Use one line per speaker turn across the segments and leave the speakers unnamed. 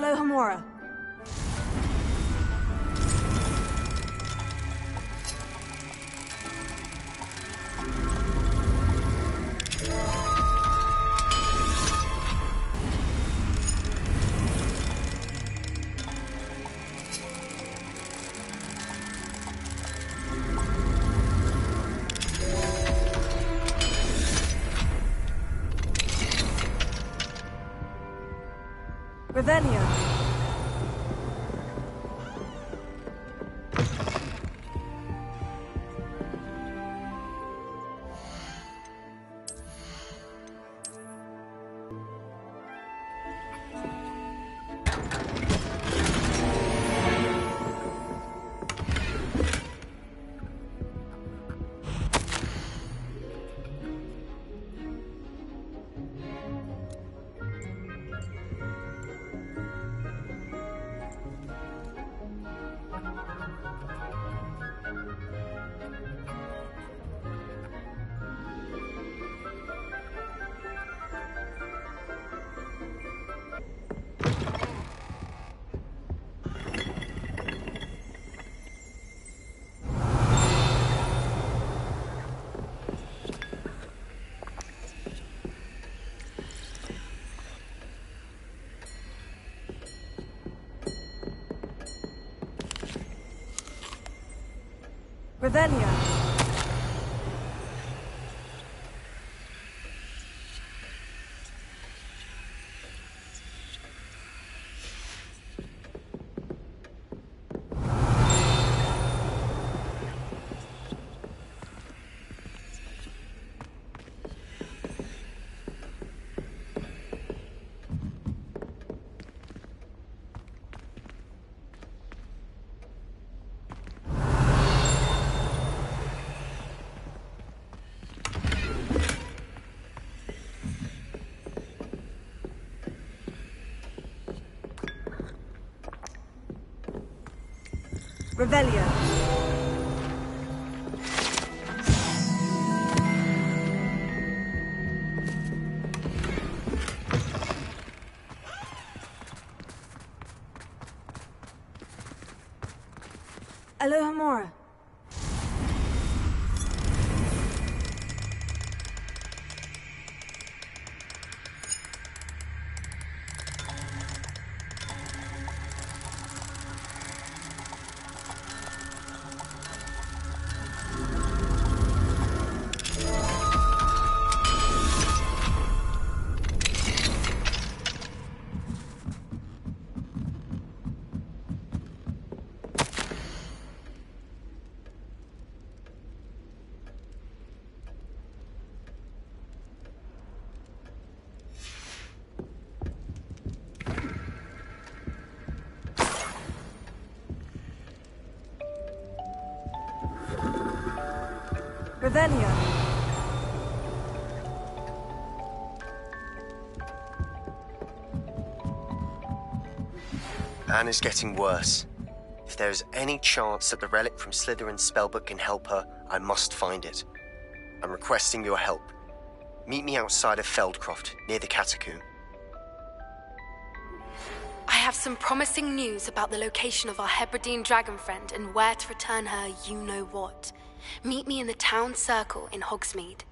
Alohomora. Revelio. Revelio. Revelio. Alohomora. Revelio.
Anne is getting worse. If there is any chance that the relic from Slytherin's spellbook can help her, I must find it. I'm requesting your help. Meet me outside of Feldcroft, near the catacomb.
I have some promising news about the location of our Hebridean dragon friend and where to return her you-know-what. Meet me in the town circle in Hogsmeade.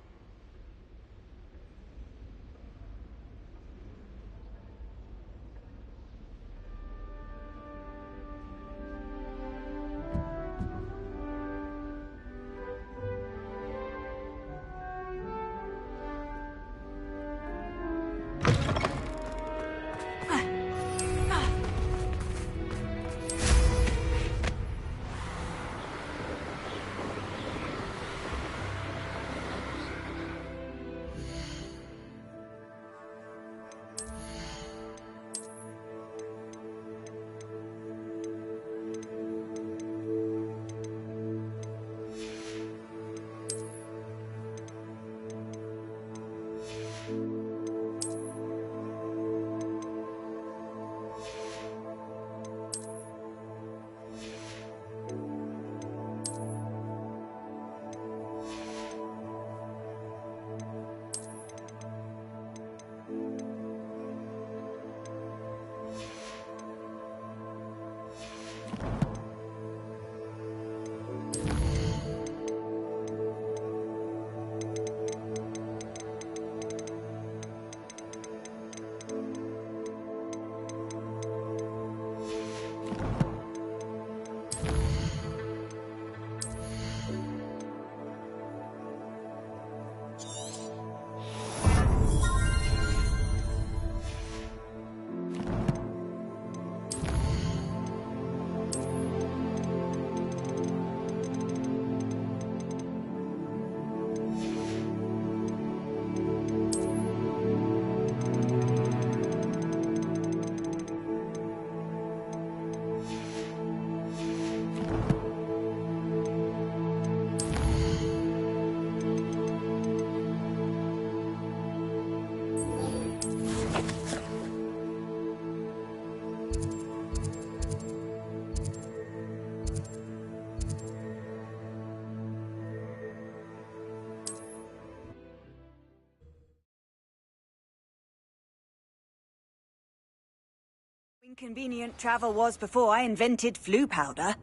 Inconvenient travel was before I invented flu powder.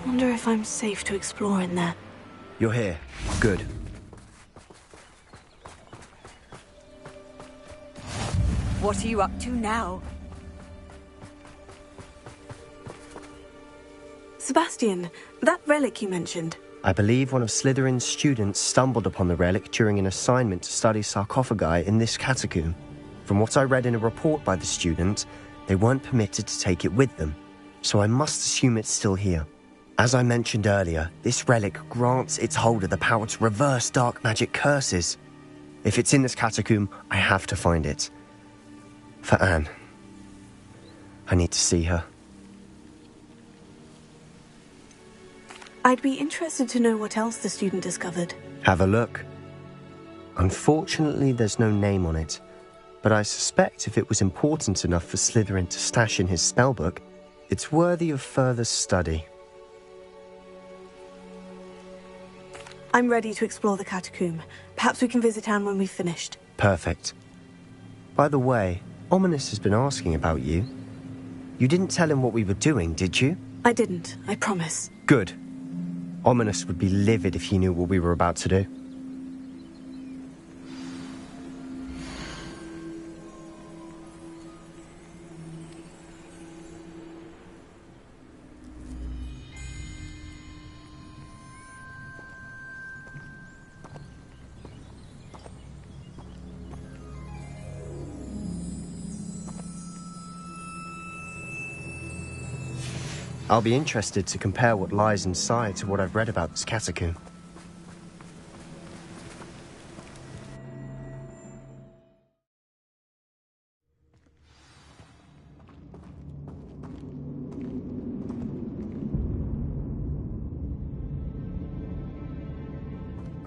Wonder if I'm safe to explore in there.
You're here. Good.
What are you up to now?
Sebastian, that relic you mentioned.
I believe one of Slytherin's students stumbled upon the relic during an assignment to study sarcophagi in this catacomb. From what I read in a report by the student, they weren't permitted to take it with them, so I must assume it's still here. As I mentioned earlier, this relic grants its holder the power to reverse dark magic curses. If it's in this catacomb, I have to find it. For Anne. I need to see her.
I'd be interested to know what else the student discovered.
Have a look. Unfortunately, there's no name on it, but I suspect if it was important enough for Slytherin to stash in his spellbook, it's worthy of further study.
I'm ready to explore the catacomb. Perhaps we can visit Anne when we've finished.
Perfect. By the way, Ominous has been asking about you. You didn't tell him what we were doing, did you?
I didn't, I promise.
Good. Ominous would be livid if he knew what we were about to do. I'll be interested to compare what lies inside to what I've read about this catacomb.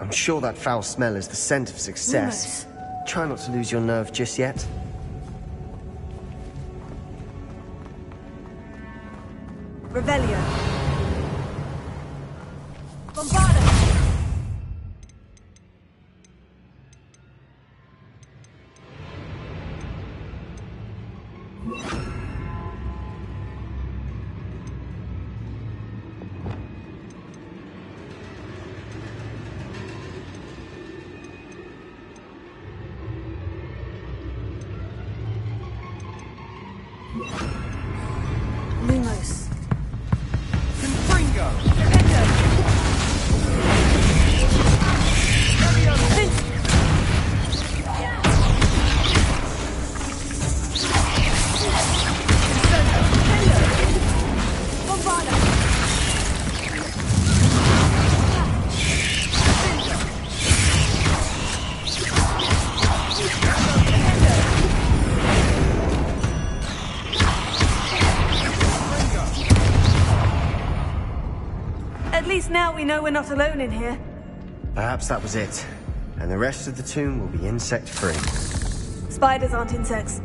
I'm sure that foul smell is the scent of success. Try not to lose your nerve just yet.
Revelio. Bombarda. Lumos. At least now we know we're not alone in here.
Perhaps that was it. And the rest of the tomb will be insect-free.
Spiders aren't insects.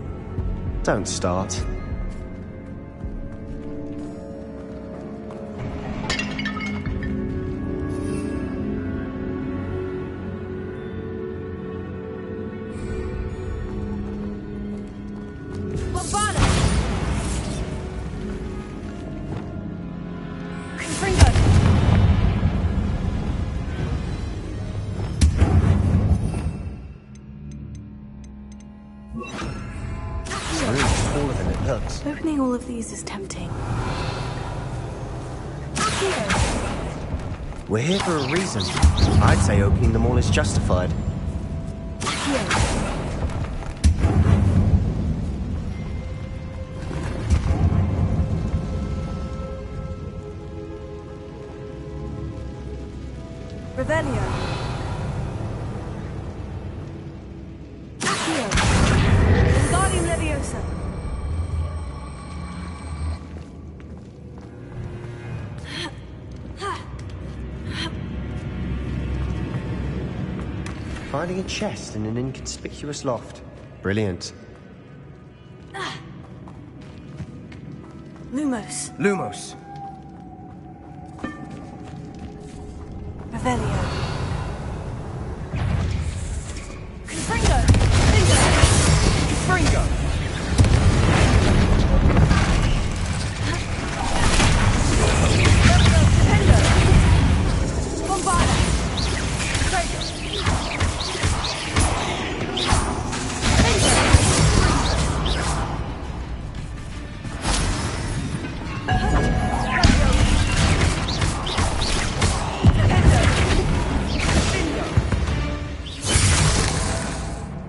Don't start. hooked.
Opening all of these is tempting.
We're here for a reason. I'd say opening them all is justified.
Revelio. Accio. Wingardium Leviosa.
Finding a chest in an inconspicuous loft. Brilliant.
Lumos.
Lumos.
Revelio.
Confringo! Confringo!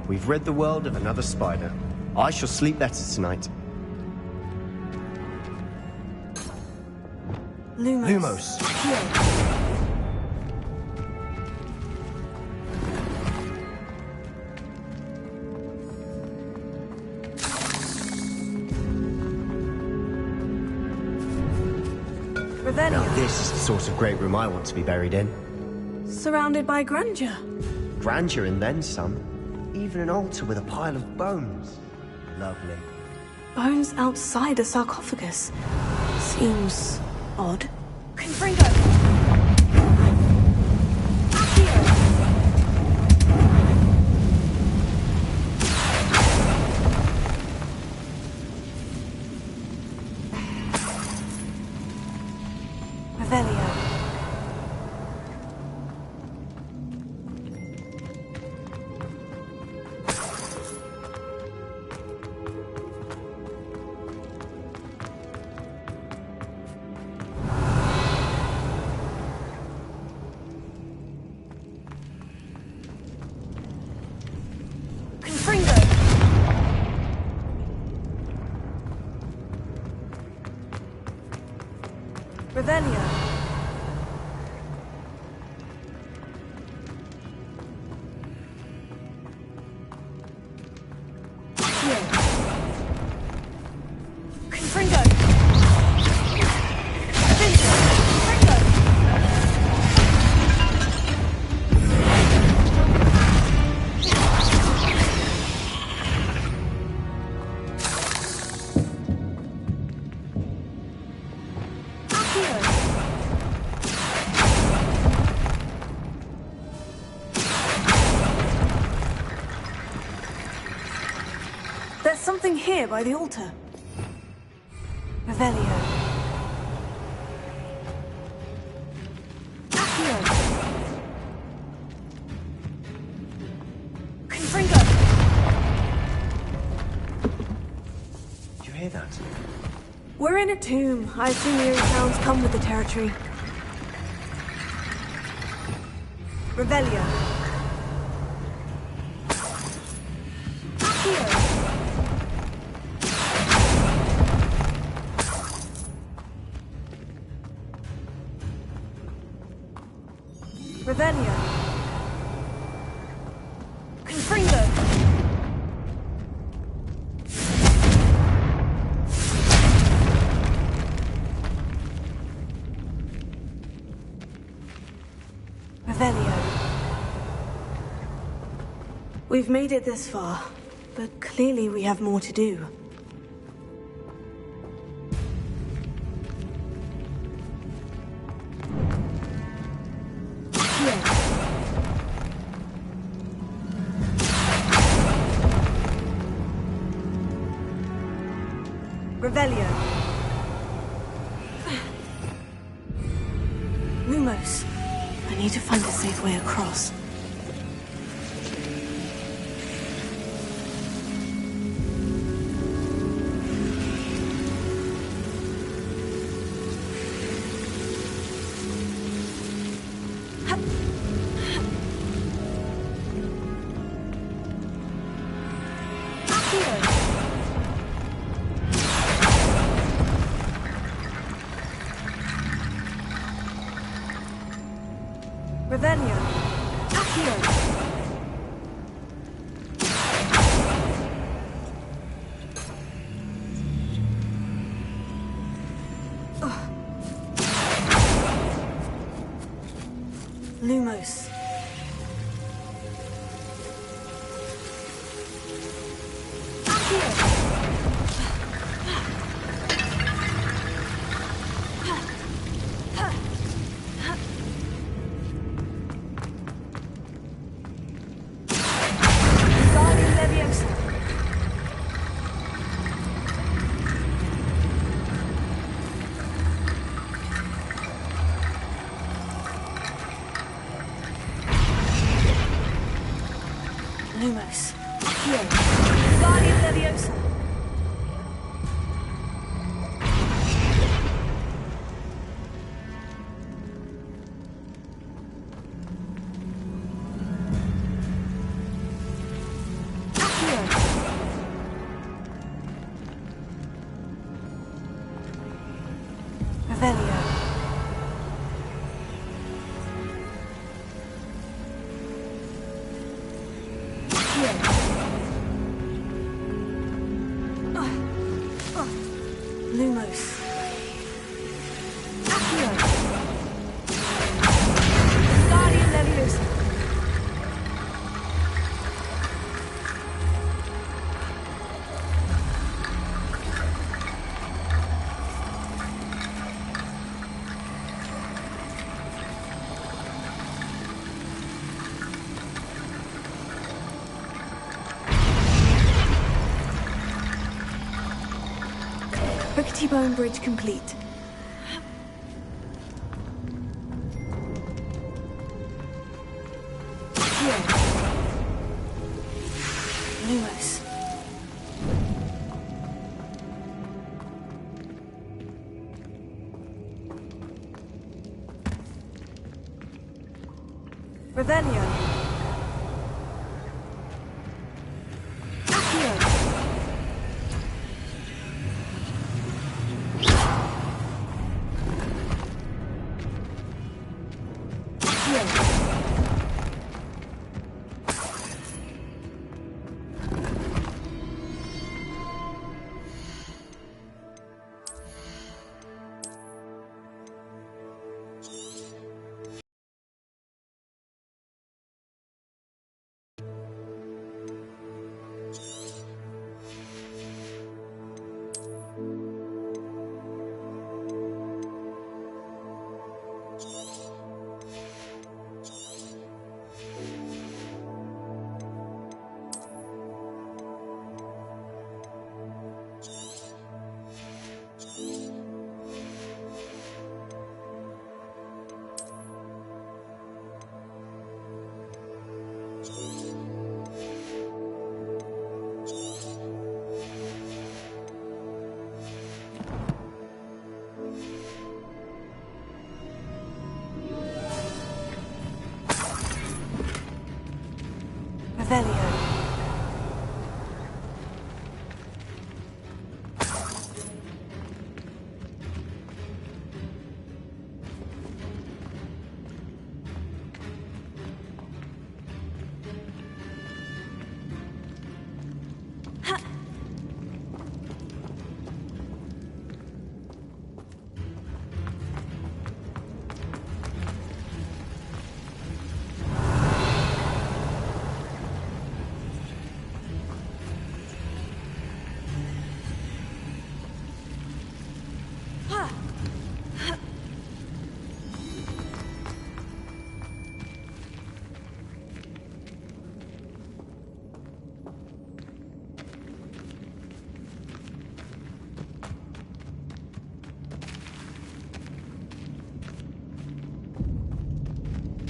We've rid the world of another spider. I shall sleep better tonight.
Lumos.
Lumos.
Revelio.
Now this is the sort of great room I want to be buried in.
Surrounded by grandeur.
Grandeur and then some. Even an altar with a pile of bones. Lovely.
Bones outside a sarcophagus. Seems odd.
Confringo!
Revelio. Revelio.
Confringo!
There's something here by the altar. Revelio.
Accio! Confringo!
Did you hear that?
We're in a tomb. I assume the eerie sounds come with the territory. Revelio. Revelio.
Confringo!
Revelio. We've made it this far, but clearly we have more to do. Revelio. Lumos. I need to find a safe way across.
Lumos. Here. Guardian Leviosa. Revelio. Lumos. Accio. Guardian Leviosa. Rickety Bone Bridge complete. Here. Lumos. Revelio. Accio. Revelio.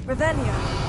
Revelio.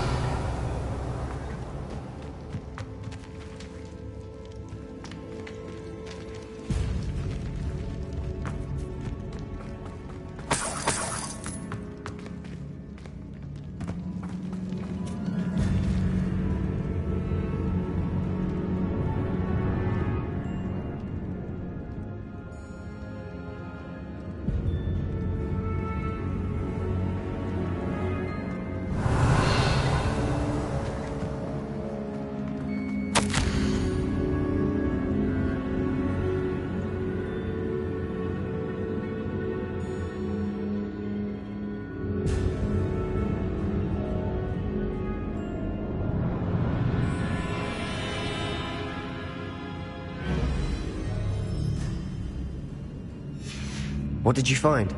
What did you find?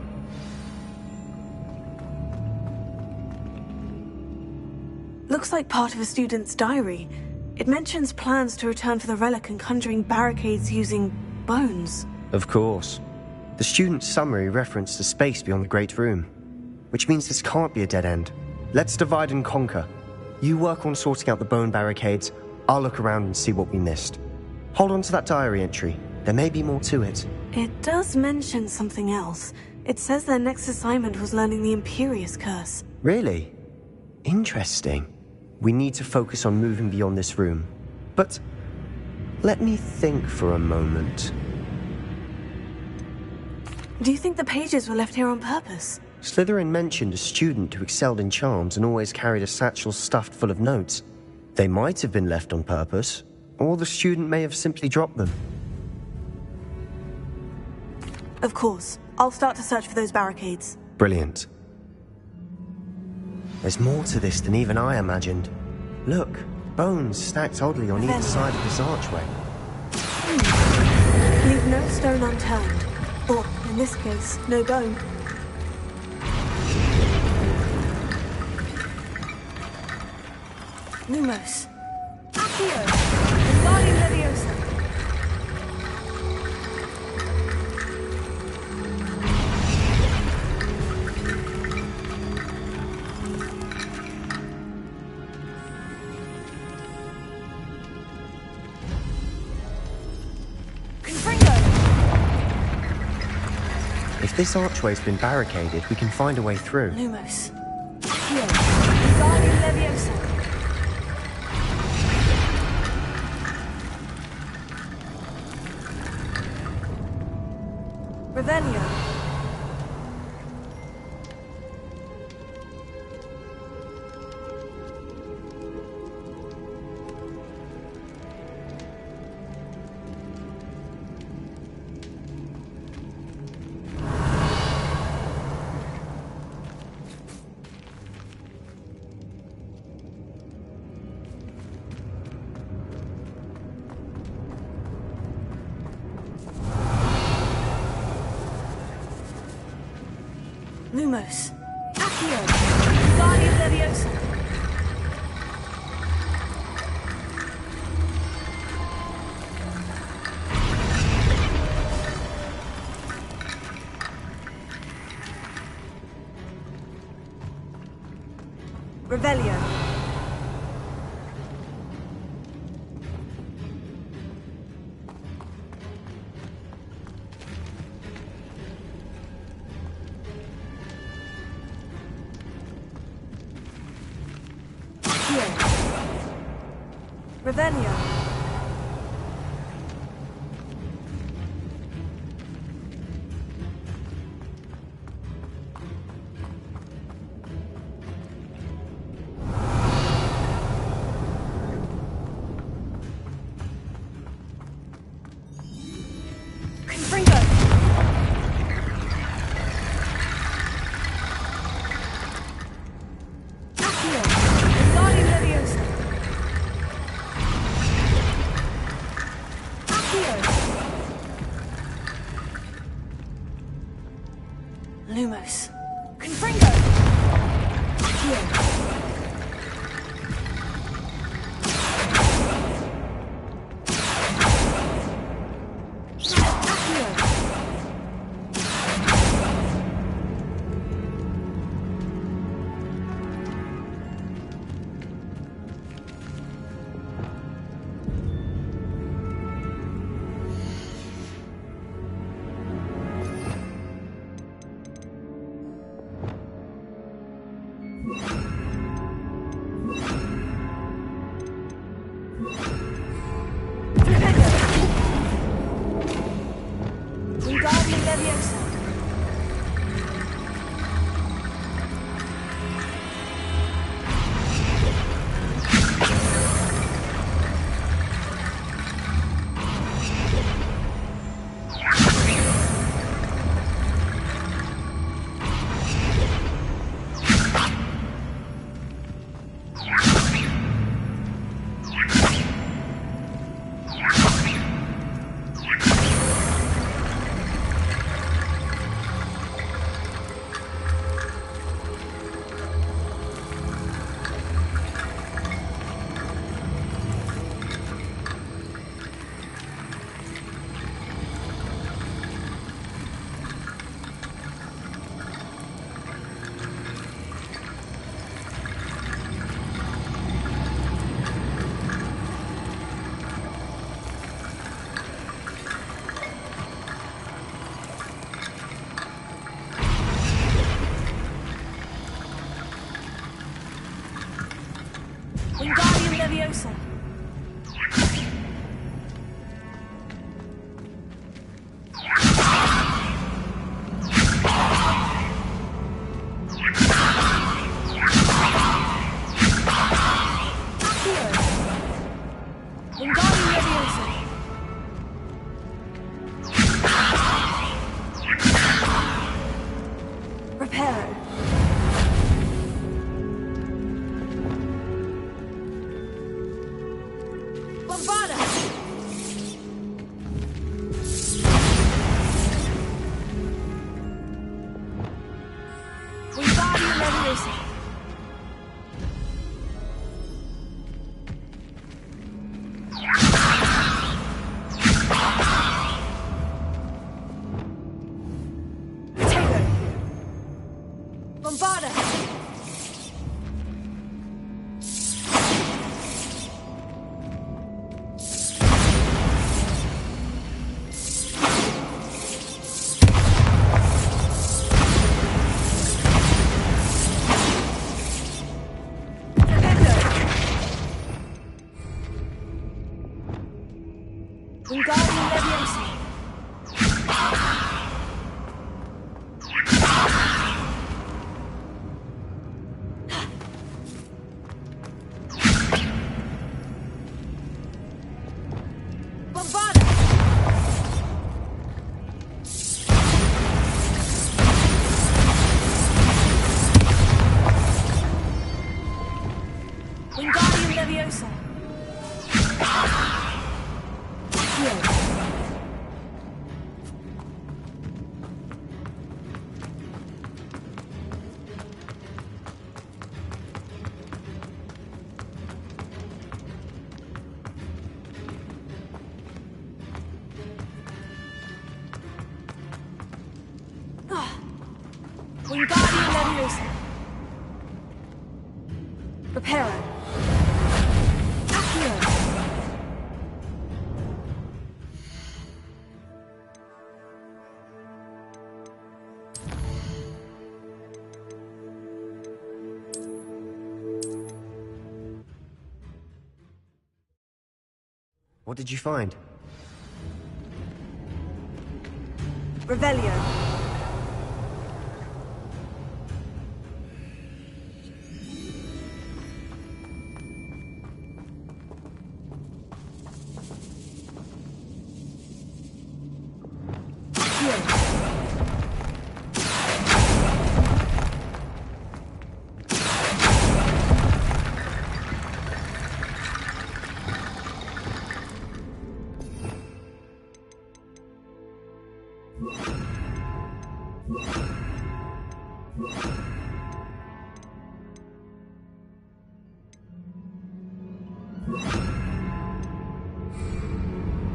Looks like part of a student's diary. It mentions plans to return for the relic and conjuring barricades using bones.
Of course. The student's summary referenced the space beyond the Great Room, which means this can't be a dead end. Let's divide and conquer. You work on sorting out the bone barricades, I'll look around and see what we missed. Hold on to that diary entry. There may be more to it.
It does mention something else. It says their next assignment was learning the Imperious Curse.
Really? Interesting. We need to focus on moving beyond this room. But let me think for a moment.
Do you think the pages were left here on purpose?
Slytherin mentioned a student who excelled in charms and always carried a satchel stuffed full of notes. They might have been left on purpose, or the student may have simply dropped them.
Of course. I'll start to search for those barricades.
Brilliant. There's more to this than even I imagined. Look, bones stacked oddly on either side of this archway.
Leave no stone unturned. Or, in this case, no bone. Lumos. Accio! Wingardium Leviosa!
If this archway's been barricaded, we can find a way through.
Lumos. Accio! Wingardium Leviosa! Revelio. Lumos. Accio! Wingardium Leviosa! Revelio. Revelio. Confringo. Accio. Wingardium Leviosa.
Wingardium Leviosa. Wingardium Leviosa. Wingardium Leviosa. Reparo. Accio.
What did you find?
Revelio.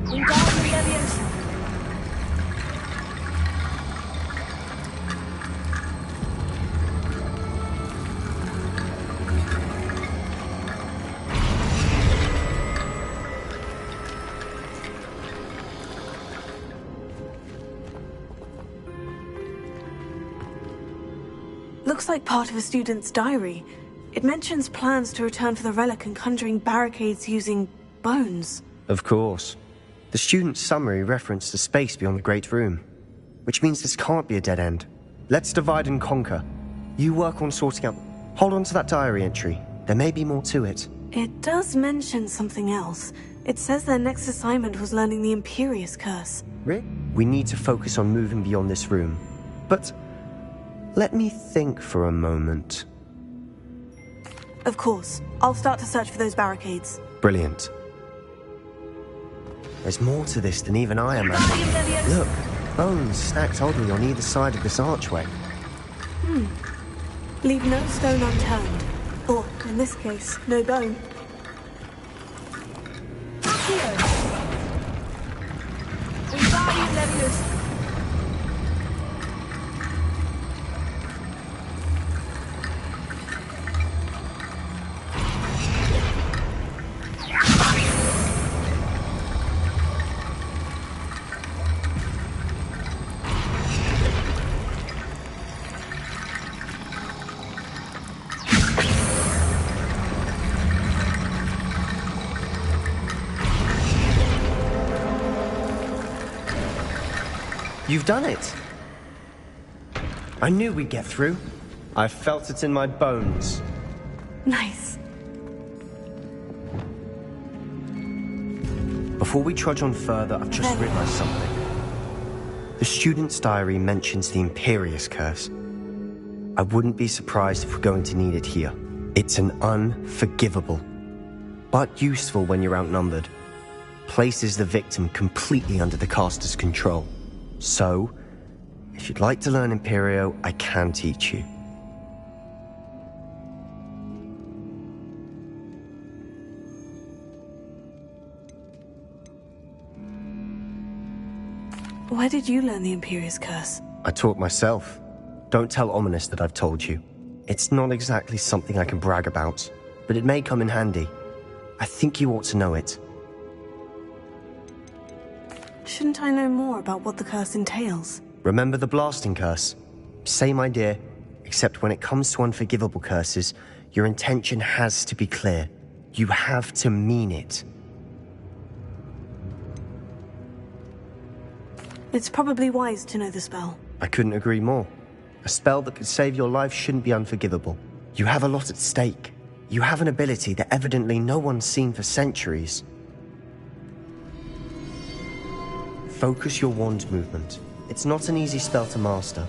Wingardium Leviosa.
Looks like part of a student's diary. It mentions plans to return for the relic and conjuring barricades using bones.
Of course. The student's summary referenced a space beyond the Great Room, which means this can't be a dead end. Let's divide and conquer. You work on sorting out... Hold on to that diary entry. There may be more to it.
It does mention something else. It says their next assignment was learning the Imperious Curse.
Really? We need to focus on moving beyond this room. But... let me think for a moment.
Of course. I'll start to search for those barricades.
Brilliant. There's more to this than even I imagined. Look, bones stacked oddly on either side of this archway.
Leave no stone unturned. Or, in this case, no bone.
Accio. Wingardium Leviosa.
You've done it! I knew we'd get through. I felt it in my bones.
Nice.
Before we trudge on further, I've just realized something. The student's diary mentions the Imperious Curse. I wouldn't be surprised if we're going to need it here. It's an unforgivable, but useful when you're outnumbered. Places the victim completely under the caster's control. So, if you'd like to learn Imperio, I can teach you.
Where did you learn the Imperious Curse?
I taught myself. Don't tell Ominous that I've told you. It's not exactly something I can brag about, but it may come in handy. I think you ought to know it.
Shouldn't I know more about what the curse entails?
Remember the blasting curse? Same idea, except when it comes to unforgivable curses, your intention has to be clear. You have to mean it.
It's probably wise to know the spell.
I couldn't agree more. A spell that could save your life shouldn't be unforgivable. You have a lot at stake. You have an ability that evidently no one's seen for centuries. Focus your wand movement. It's not an easy spell to master.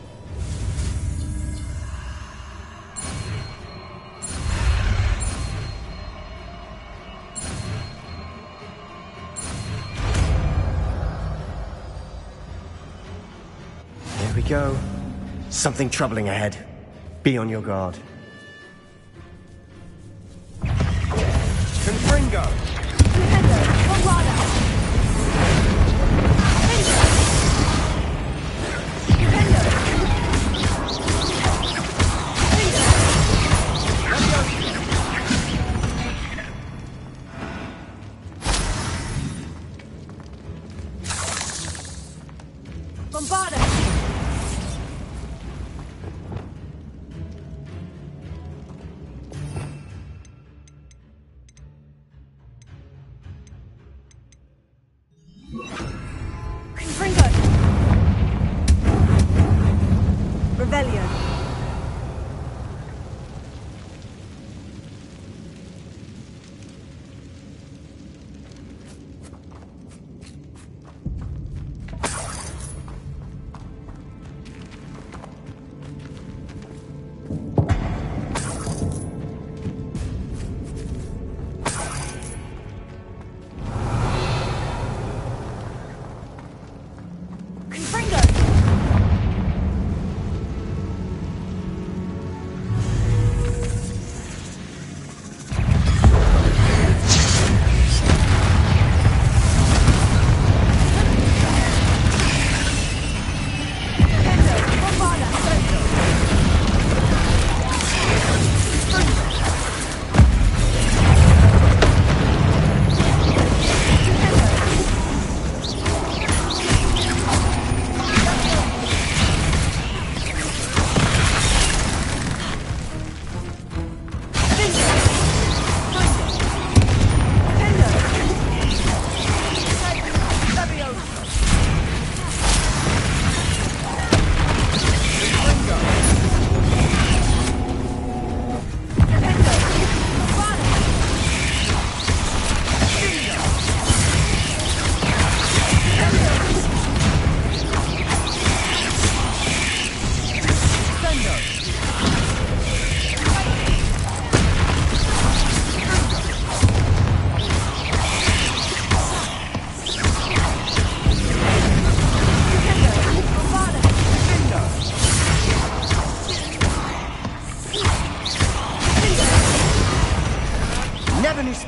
There we go. Something troubling ahead. Be on your guard.
Confringo!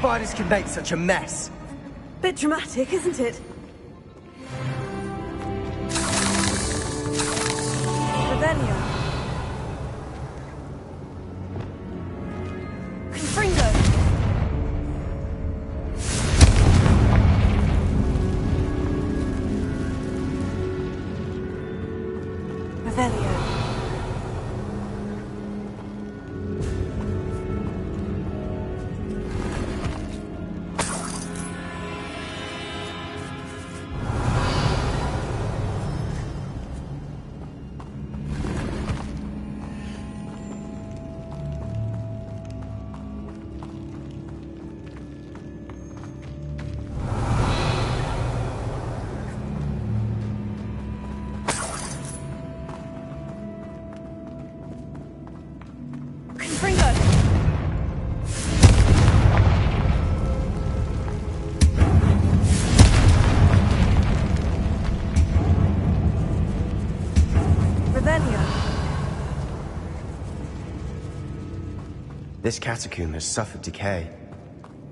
Spiders can make such a mess.
Bit dramatic, isn't it? Revelio. Confringo. Revelio.
This catacomb has suffered decay,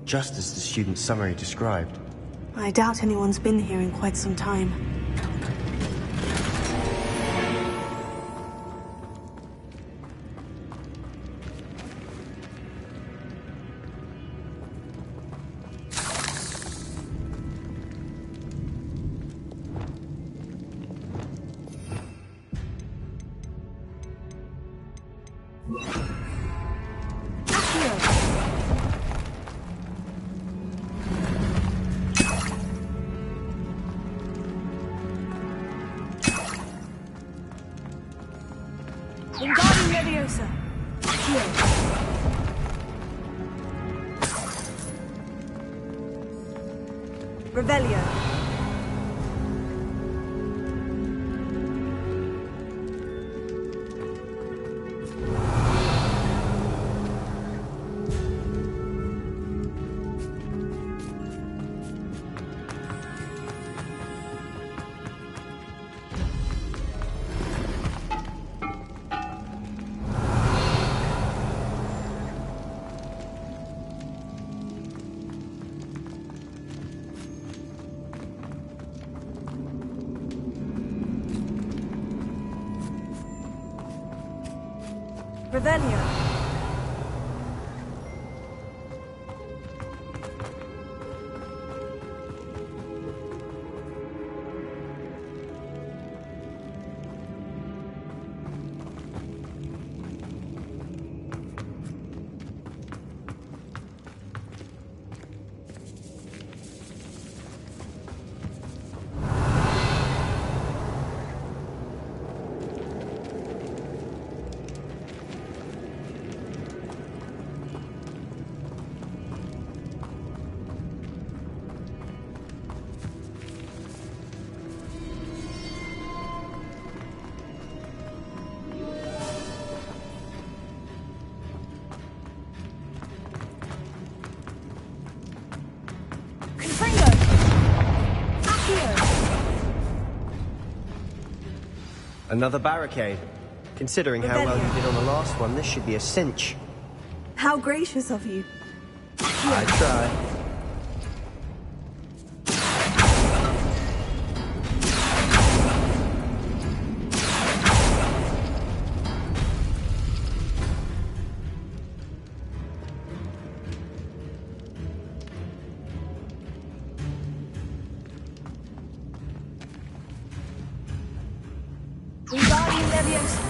just as the student's summary described.
I doubt anyone's been here in quite some time. Leviosa. Accio.
Revelio. Revelio.
Another barricade. Considering how well you did on the last one, this should be a cinch.
How gracious of you.
I try.
Wingardium Leviosa.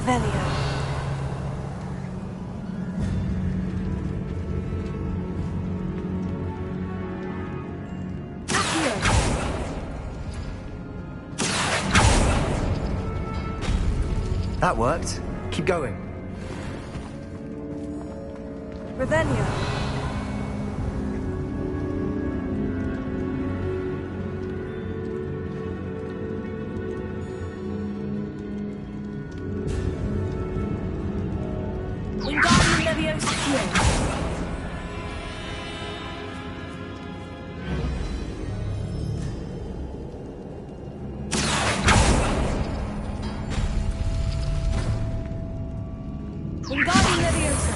Revelio. Accio.
That worked. Keep going.
Revelio. Wingardium Leviosa. Wingardium Leviosa.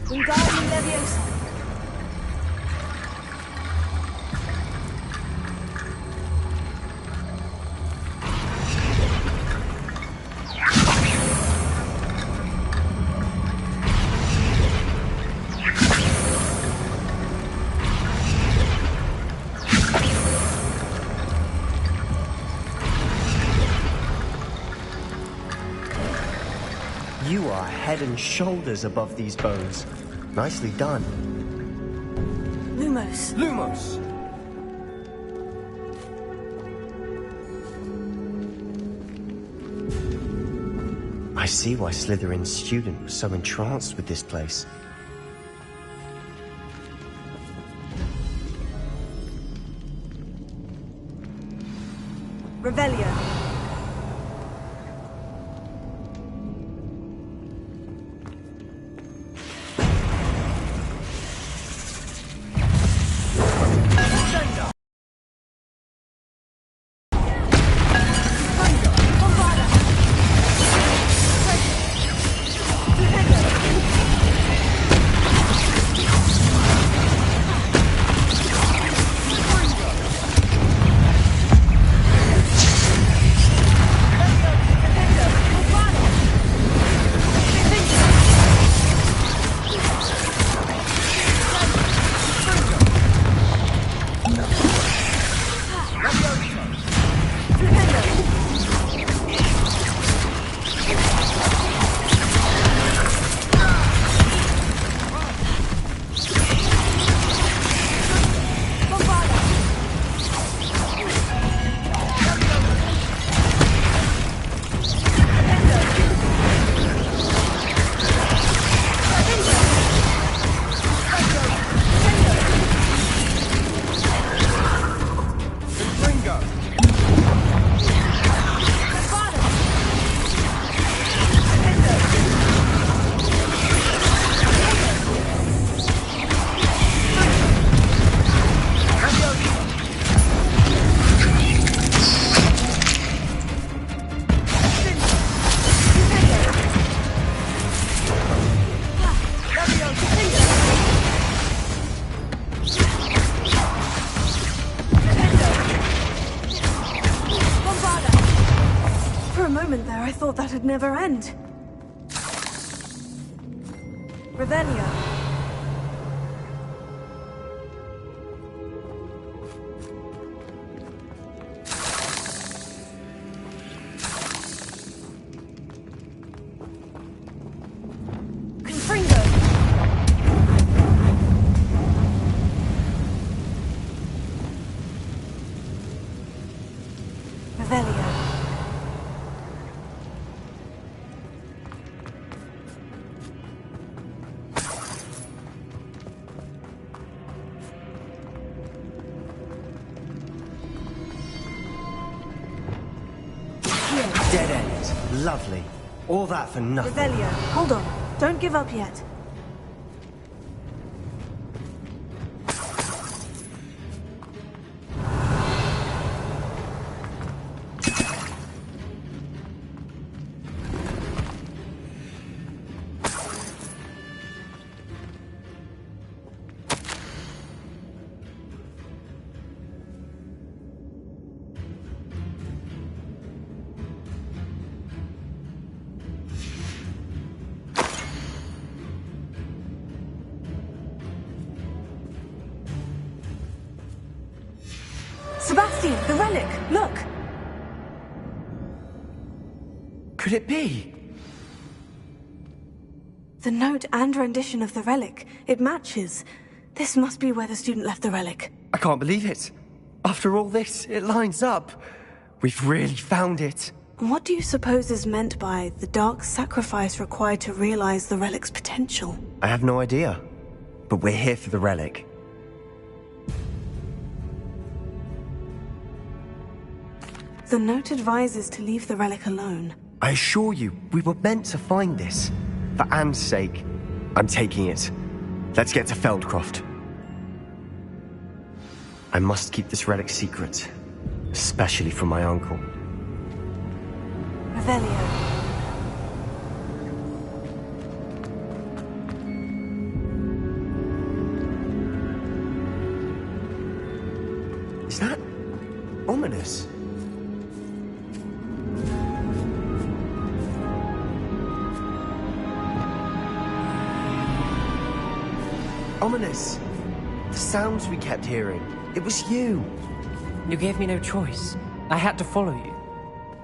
Wingardium Leviosa.
You are head and shoulders above these bones. Nicely done.
Lumos.
Lumos! I see why Slytherin's student was so entranced with this place.
Revelio.
I thought that'd never end. Revelio. Confringo. Revelio.
Dead end. Lovely. All that for nothing.
Revelio. Hold on. Don't give up yet. Sebastian, the relic! Look!
Could it be?
The note and rendition of the relic. It matches. This must be where the student left the relic.
I can't believe it. After all this, it lines up. We've really found it.
What do you suppose is meant by the dark sacrifice required to realize the relic's potential?
I have no idea. But we're here for the relic.
The note advises to leave the relic alone.
I assure you, we were meant to find this. For Anne's sake, I'm taking it. Let's get to Feldcroft. I must keep this relic secret, especially from my uncle.
Revelio.
Is that ominous? Ominous. The sounds we kept hearing. It was you.
You gave me no choice. I had to follow you.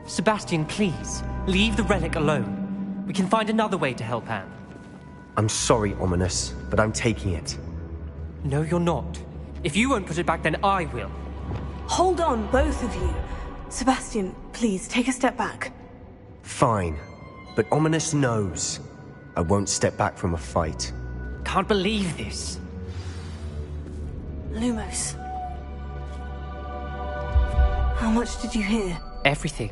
Sebastian, please, leave the relic alone. We can find another way to help Anne.
I'm sorry, Ominous, but I'm taking it.
No, you're not. If you won't put it back, then I will.
Hold on, both of you. Sebastian, please, take a step back.
Fine. But Ominous knows. I won't step back from a fight.
Can't believe this.
Lumos. How much did you hear?
Everything.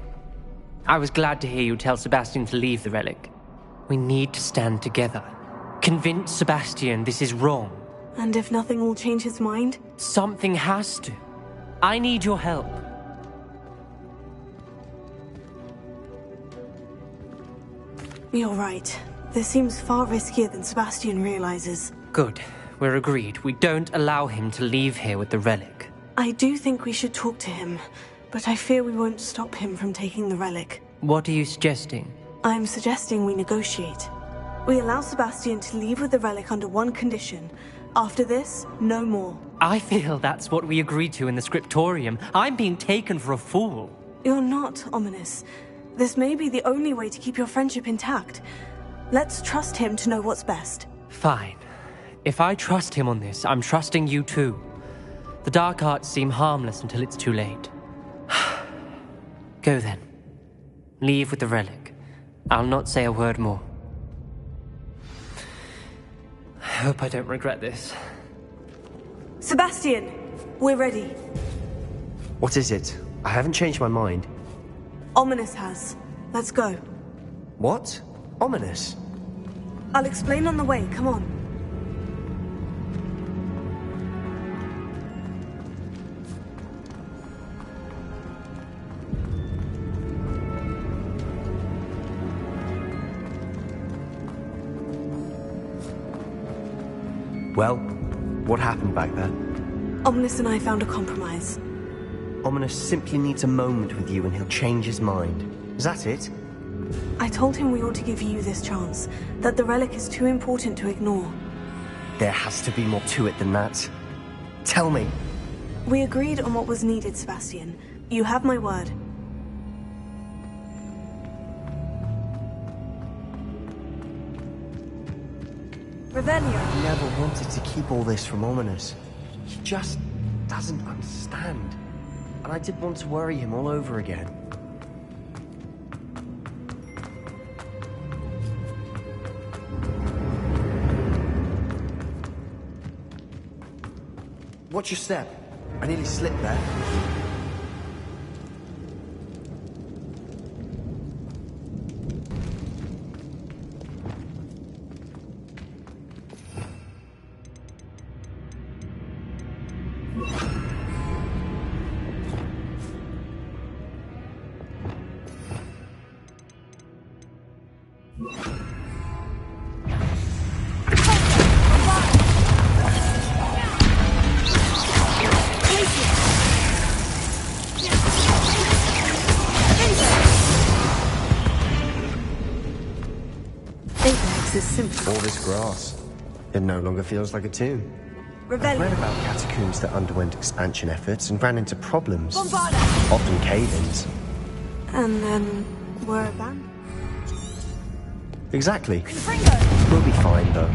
I was glad to hear you tell Sebastian to leave the relic. We need to stand together. Convince Sebastian this is wrong.
And if nothing will change his mind?
Something has to. I need your help.
You're right. This seems far riskier than Sebastian realizes.
Good. We're agreed. We don't allow him to leave here with the relic.
I do think we should talk to him, but I fear we won't stop him from taking the relic.
What are you suggesting?
I'm suggesting we negotiate. We allow Sebastian to leave with the relic under one condition. After this, no more.
I feel that's what we agreed to in the scriptorium. I'm being taken for a fool.
You're not, Ominous. This may be the only way to keep your friendship intact. Let's trust him to know what's best.
Fine. If I trust him on this, I'm trusting you too. The dark arts seem harmless until it's too late. Go then. Leave with the relic. I'll not say a word more. I hope I don't regret this.
Sebastian, we're ready.
What is it? I haven't changed my mind.
Ominous has. Let's go.
What? Ominous?
I'll explain on the way, come on.
Well, what happened back there?
Ominous and I found a compromise.
Ominous simply needs a moment with you and he'll change his mind. Is that it?
I told him we ought to give you this chance, that the relic is too important to ignore.
There has to be more to it than that. Tell me.
We agreed on what was needed, Sebastian. You have my word. Revelio.
I never wanted to keep all this from Ominous. He just doesn't understand. And I didn't want to worry him all over again. Watch your step. I nearly slipped there. All this grass. It no longer feels like a tomb. I've read about catacombs that underwent expansion efforts and ran into problems. Often cave-ins.
And then we're abandoned.
Exactly. We'll be fine, though.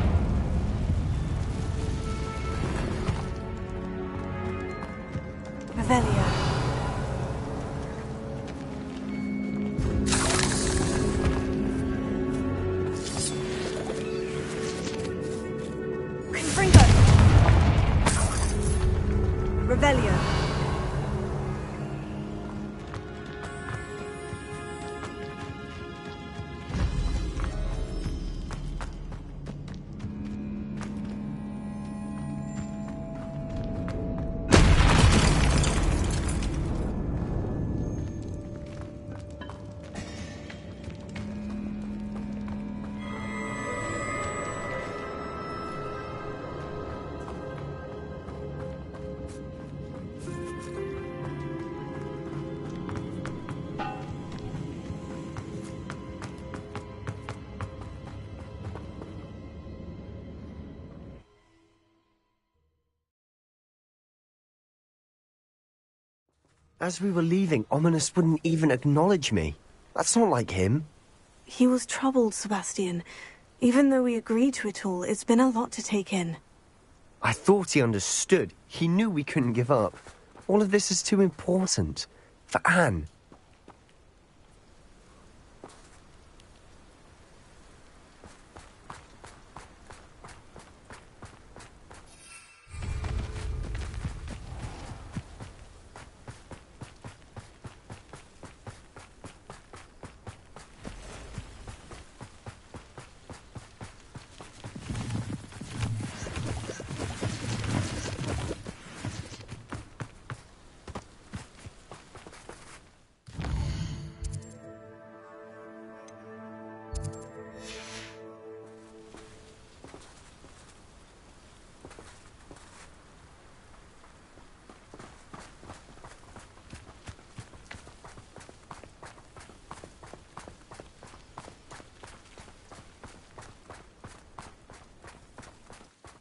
Revelio. Revelio.
As we were leaving, Ominous wouldn't even acknowledge me. That's not like him.
He was troubled, Sebastian. Even though we agreed to it all, it's been a lot to take in.
I thought he understood. He knew we couldn't give up. All of this is too important. For Anne.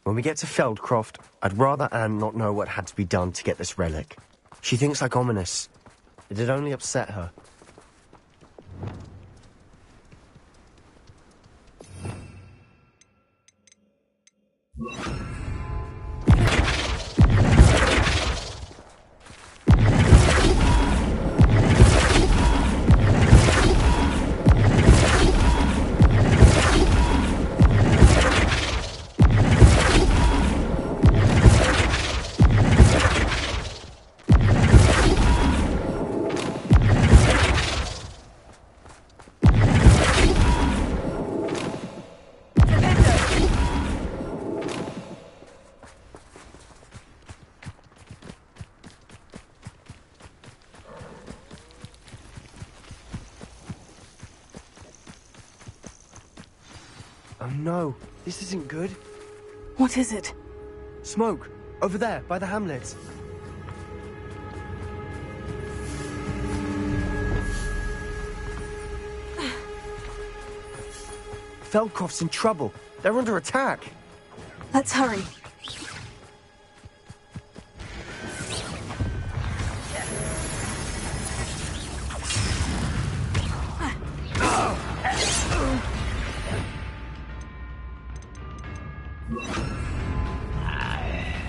When we get to Feldcroft, I'd rather Anne not know what had to be done to get this relic. She thinks like ominous. It'd only upset her. Oh no, this isn't good.
What is it?
Smoke, over there, by the hamlet. Feldcroft's in trouble. They're under attack.
Let's hurry.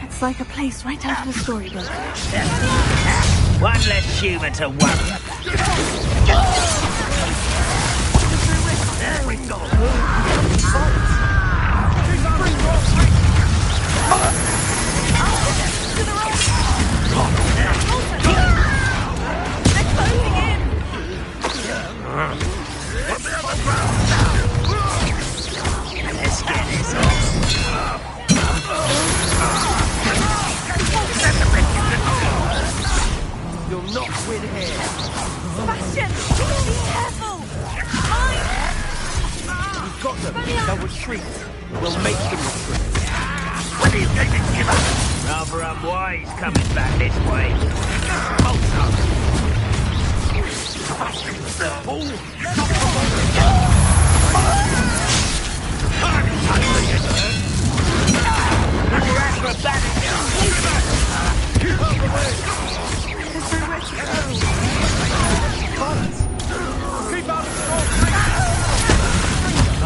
It's like a place right out of a storybook.
One less human to worry. Let's get this
You'll not win here.
Sebastian! Be careful!
We've got them. They'll retreat. We'll make them retreat.
What are you going to give us? Rather unwise coming back this way.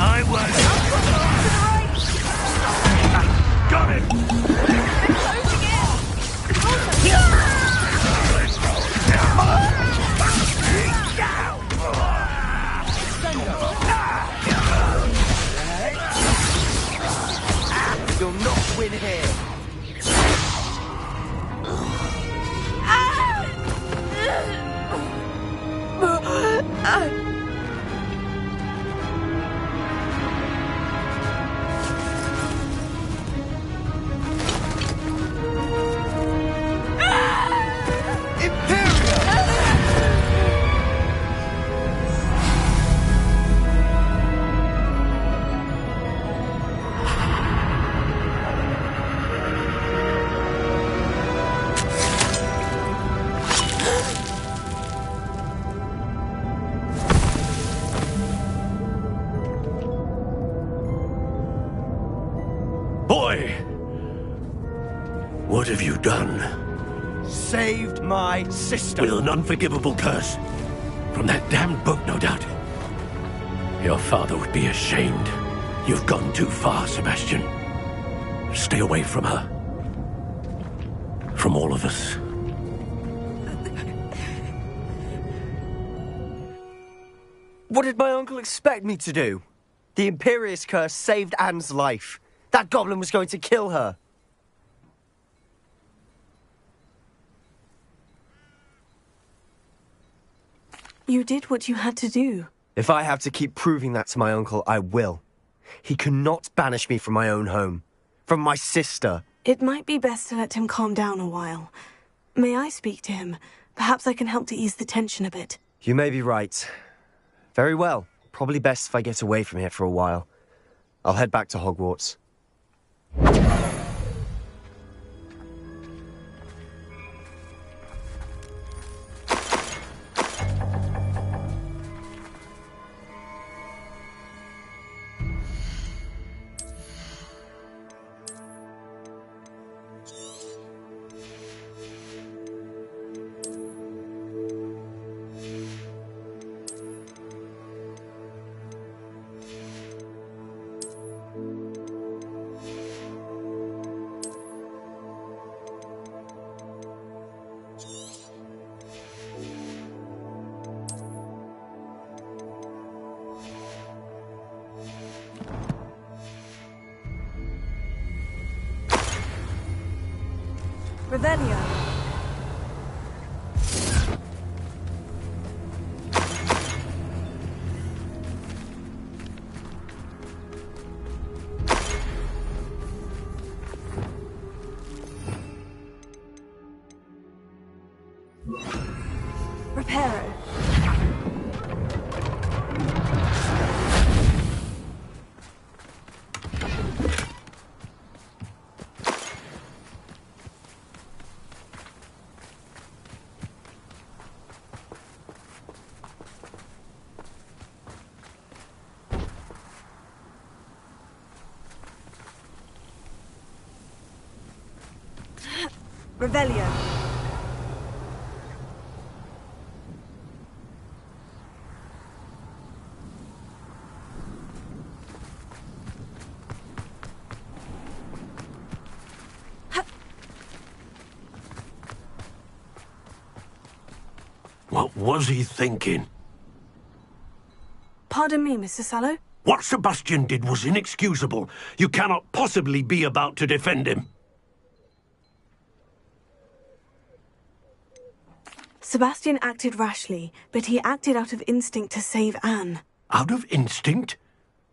I won't. Got it!
You'll not win here.
Boy! What have you done?
Saved my sister.
With an unforgivable curse. From that damned book, no doubt. Your father would be ashamed. You've gone too far, Sebastian. Stay away from her. From all of us.
What did my uncle expect me to do? The Imperious curse saved Anne's life. That goblin was going to kill her.
You did what you had to do.
If I have to keep proving that to my uncle, I will. He cannot banish me from my own home. From my sister.
It might be best to let him calm down a while. May I speak to him? Perhaps I can help to ease the tension a bit.
You may be right. Very well. Probably best if I get away from here for a while. I'll head back to Hogwarts.
Revelio. Reparo. Revelio.
What was he thinking?
Pardon me, Mr. Sallow.
What Sebastian did was inexcusable. You cannot possibly be about to defend him.
Sebastian acted rashly, but he acted out of instinct to save Anne.
Out of instinct?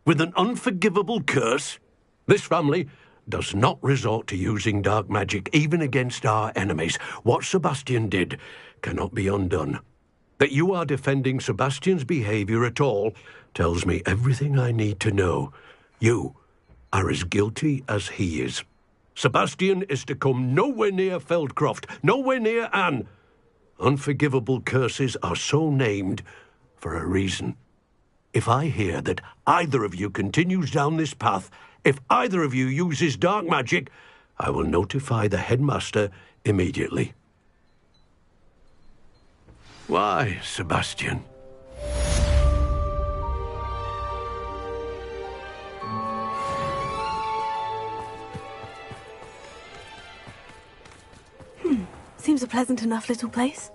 With an unforgivable curse? This family does not resort to using dark magic even against our enemies. What Sebastian did cannot be undone. That you are defending Sebastian's behavior at all tells me everything I need to know. You are as guilty as he is. Sebastian is to come nowhere near Feldcroft, nowhere near Anne. Unforgivable curses are so named for a reason. If I hear that either of you continues down this path, if either of you uses dark magic, I will notify the headmaster immediately. Why, Sebastian?
Seems a pleasant enough little place.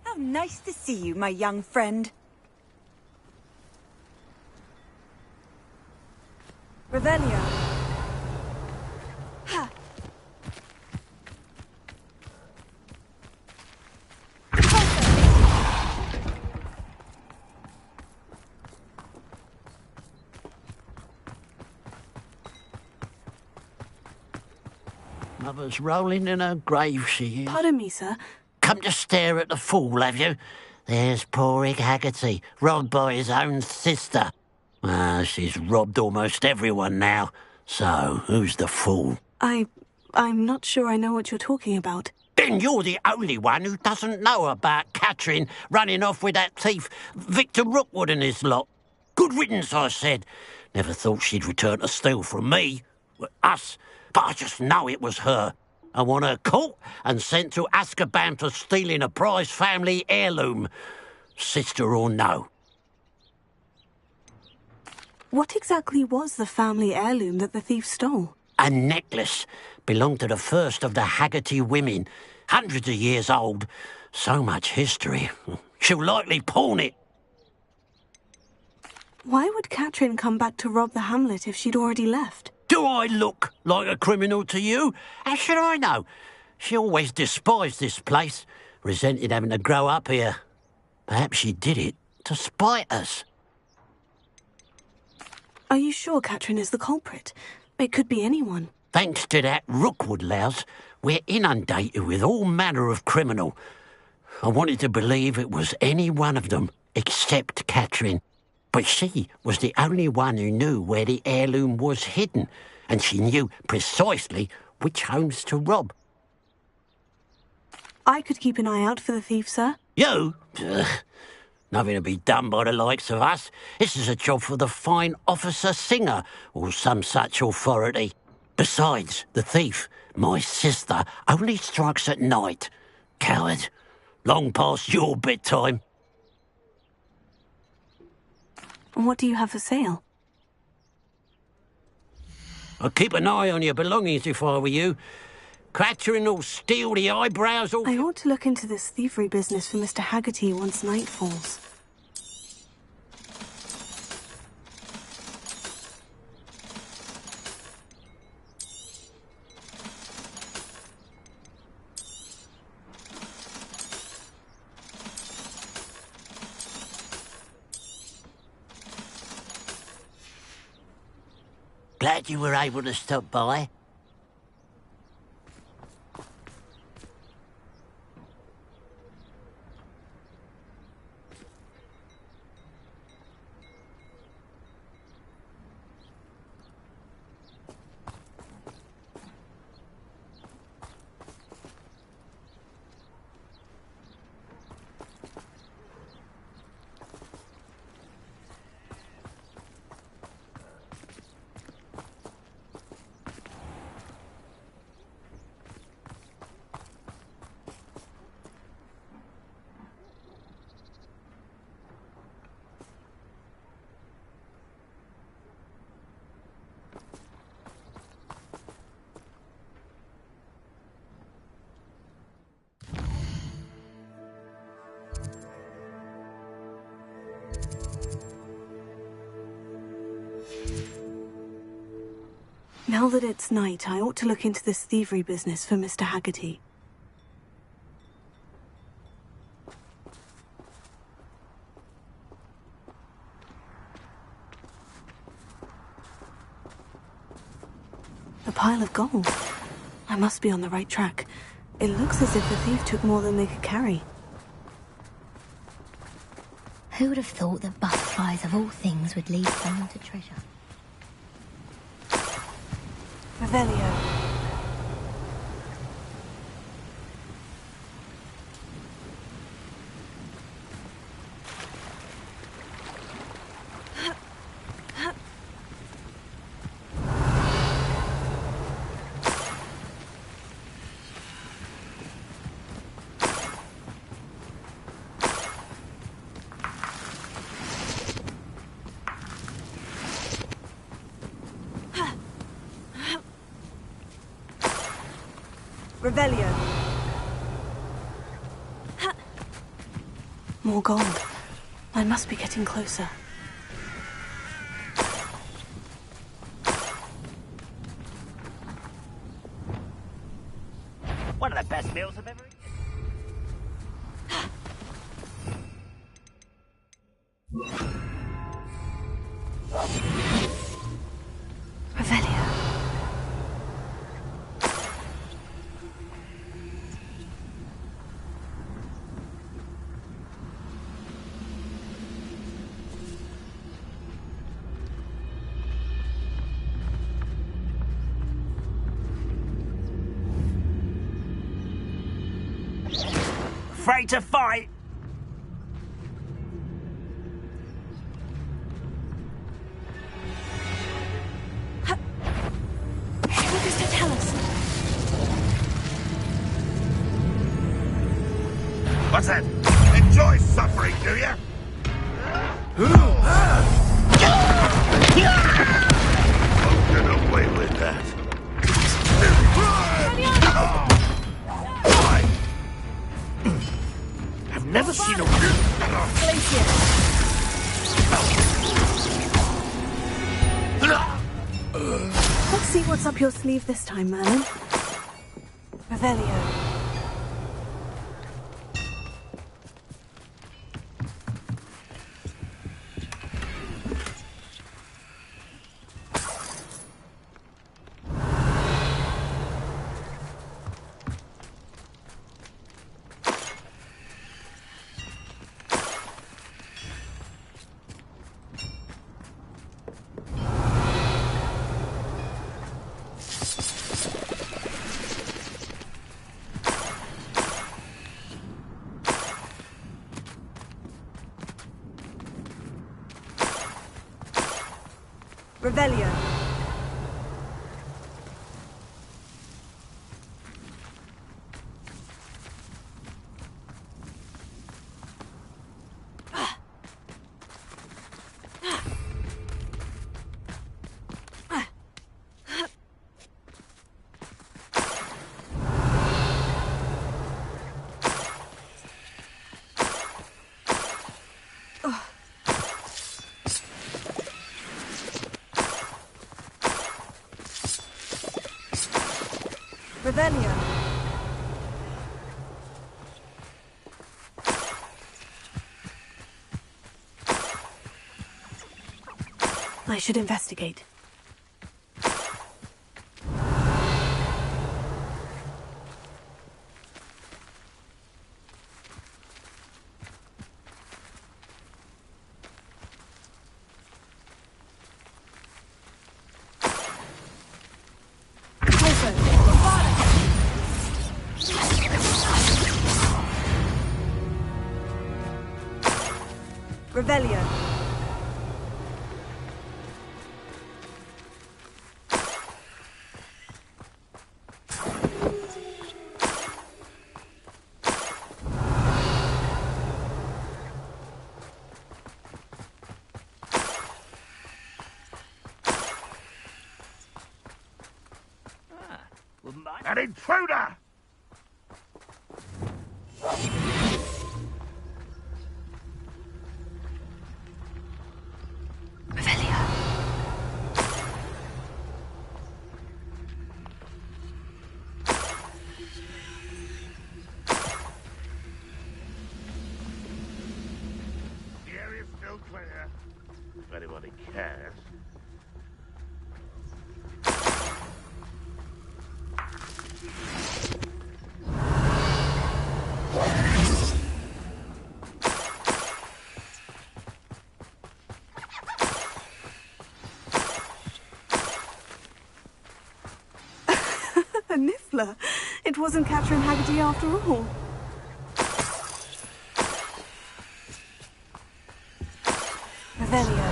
How nice to see you, my young friend.
Revelio.
Ha!
Mother's rolling in her grave, she is.
Pardon me, sir.
Come to stare at the fool, have you? There's poor Ig Haggerty, robbed by his own sister. She's robbed almost everyone now. So, who's the fool?
I'm not sure I know what you're talking about.
Then you're the only one who doesn't know about Catherine running off with that thief, Victor Rookwood and his lot. Good riddance, I said. Never thought she'd return to steal from me. Us. But I just know it was her. I want her caught and sent to Azkaban for stealing a prize family heirloom. Sister or no.
What exactly was the family heirloom that the thief stole?
A necklace. Belonged to the first of the Haggerty women. Hundreds of years old. So much history. She'll likely pawn it.
Why would Catherine come back to rob the hamlet if she'd already left?
Do I look like a criminal to you? How should I know? She always despised this place, resented having to grow up here. Perhaps she did it to spite us.
Are you sure Catherine is the culprit? It could be anyone.
Thanks to that Rookwood louse, we're inundated with all manner of criminal. I wanted to believe it was any one of them, except Catherine. But she was the only one who knew where the heirloom was hidden, and she knew precisely which homes to rob.
I could keep an eye out for the thief, sir.
You? Ugh. Nothing to be done by the likes of us. This is a job for the fine officer Singer, or some such authority. Besides, the thief, my sister, only strikes at night. Coward. Long past your bedtime.
And what do you have for sale?
I'd keep an eye on your belongings if I were you. Crattering or steal the eyebrows off...
I ought to look into this thievery business for Mr. Haggerty once night falls.
Glad you were able to stop by. Now that it's night, I ought to look into this thievery business for Mr. Haggerty. A pile of gold. I must be on the right track. It looks as if the thief took more than they could carry.
Who would have thought that butterflies of all things would lead someone to treasure?
Revelio.
Revelio.
More gold. I must be getting closer.
One of the best meals I've ever eaten.
Revelio.
Afraid to fight?
What does it tell us?
What's that? Enjoy suffering, do you? Won't get away with that.
I've never seen a...
Let's see what's up your sleeve this time, Merlin. Revelio.
Revelio. Revelio.
I should investigate.
Revelio.
An intruder! The area's still clear. If anybody cares.
A Niffler. It wasn't Catherine Haggerty after all.
Revelio.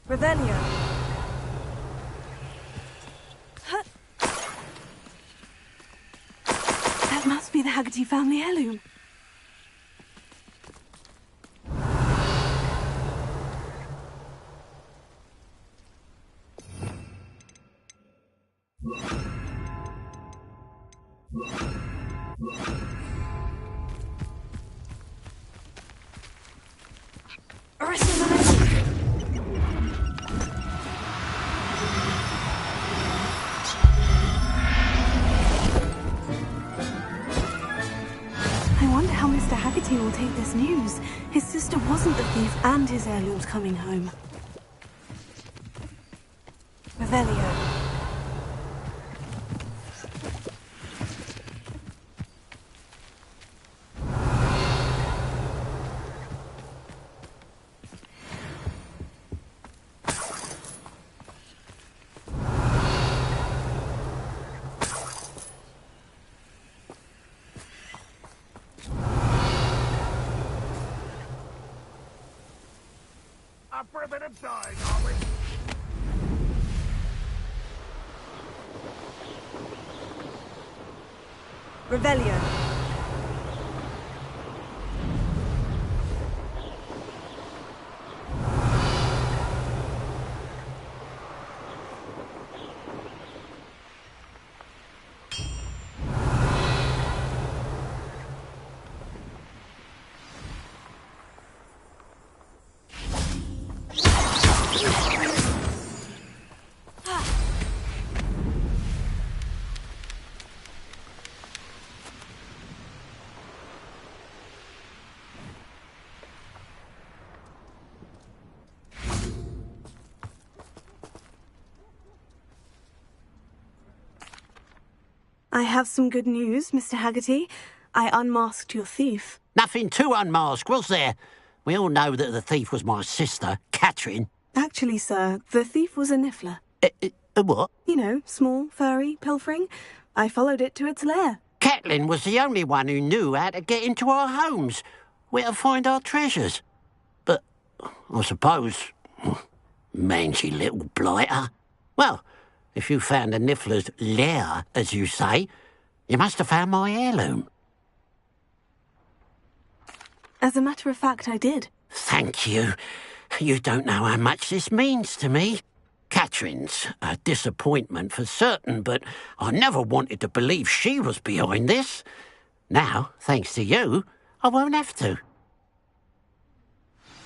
Revelio.
That must be the Haggerty family heirloom. I wonder how Mr. Haggerty will take this news. His sister wasn't the thief and his heirloom's coming home.
Revelio.
Up for a bit of dying, are we?
Revelio.
I have some good news, Mr. Haggerty. I unmasked your thief.
Nothing to unmask, was there? We all know that the thief was my sister, Catherine.
Actually, sir, the thief was a Niffler.
A what?
You know, small, furry, pilfering. I followed it to its lair.
Catelyn was the only one who knew how to get into our homes, where to find our treasures. But I suppose, mangy little blighter. Well, if you found a Niffler's lair, as you say, you must have found my heirloom.
As a matter of fact, I did.
Thank you. You don't know how much this means to me. Catherine's a disappointment for certain, but I never wanted to believe she was behind this. Now, thanks to you, I won't have to.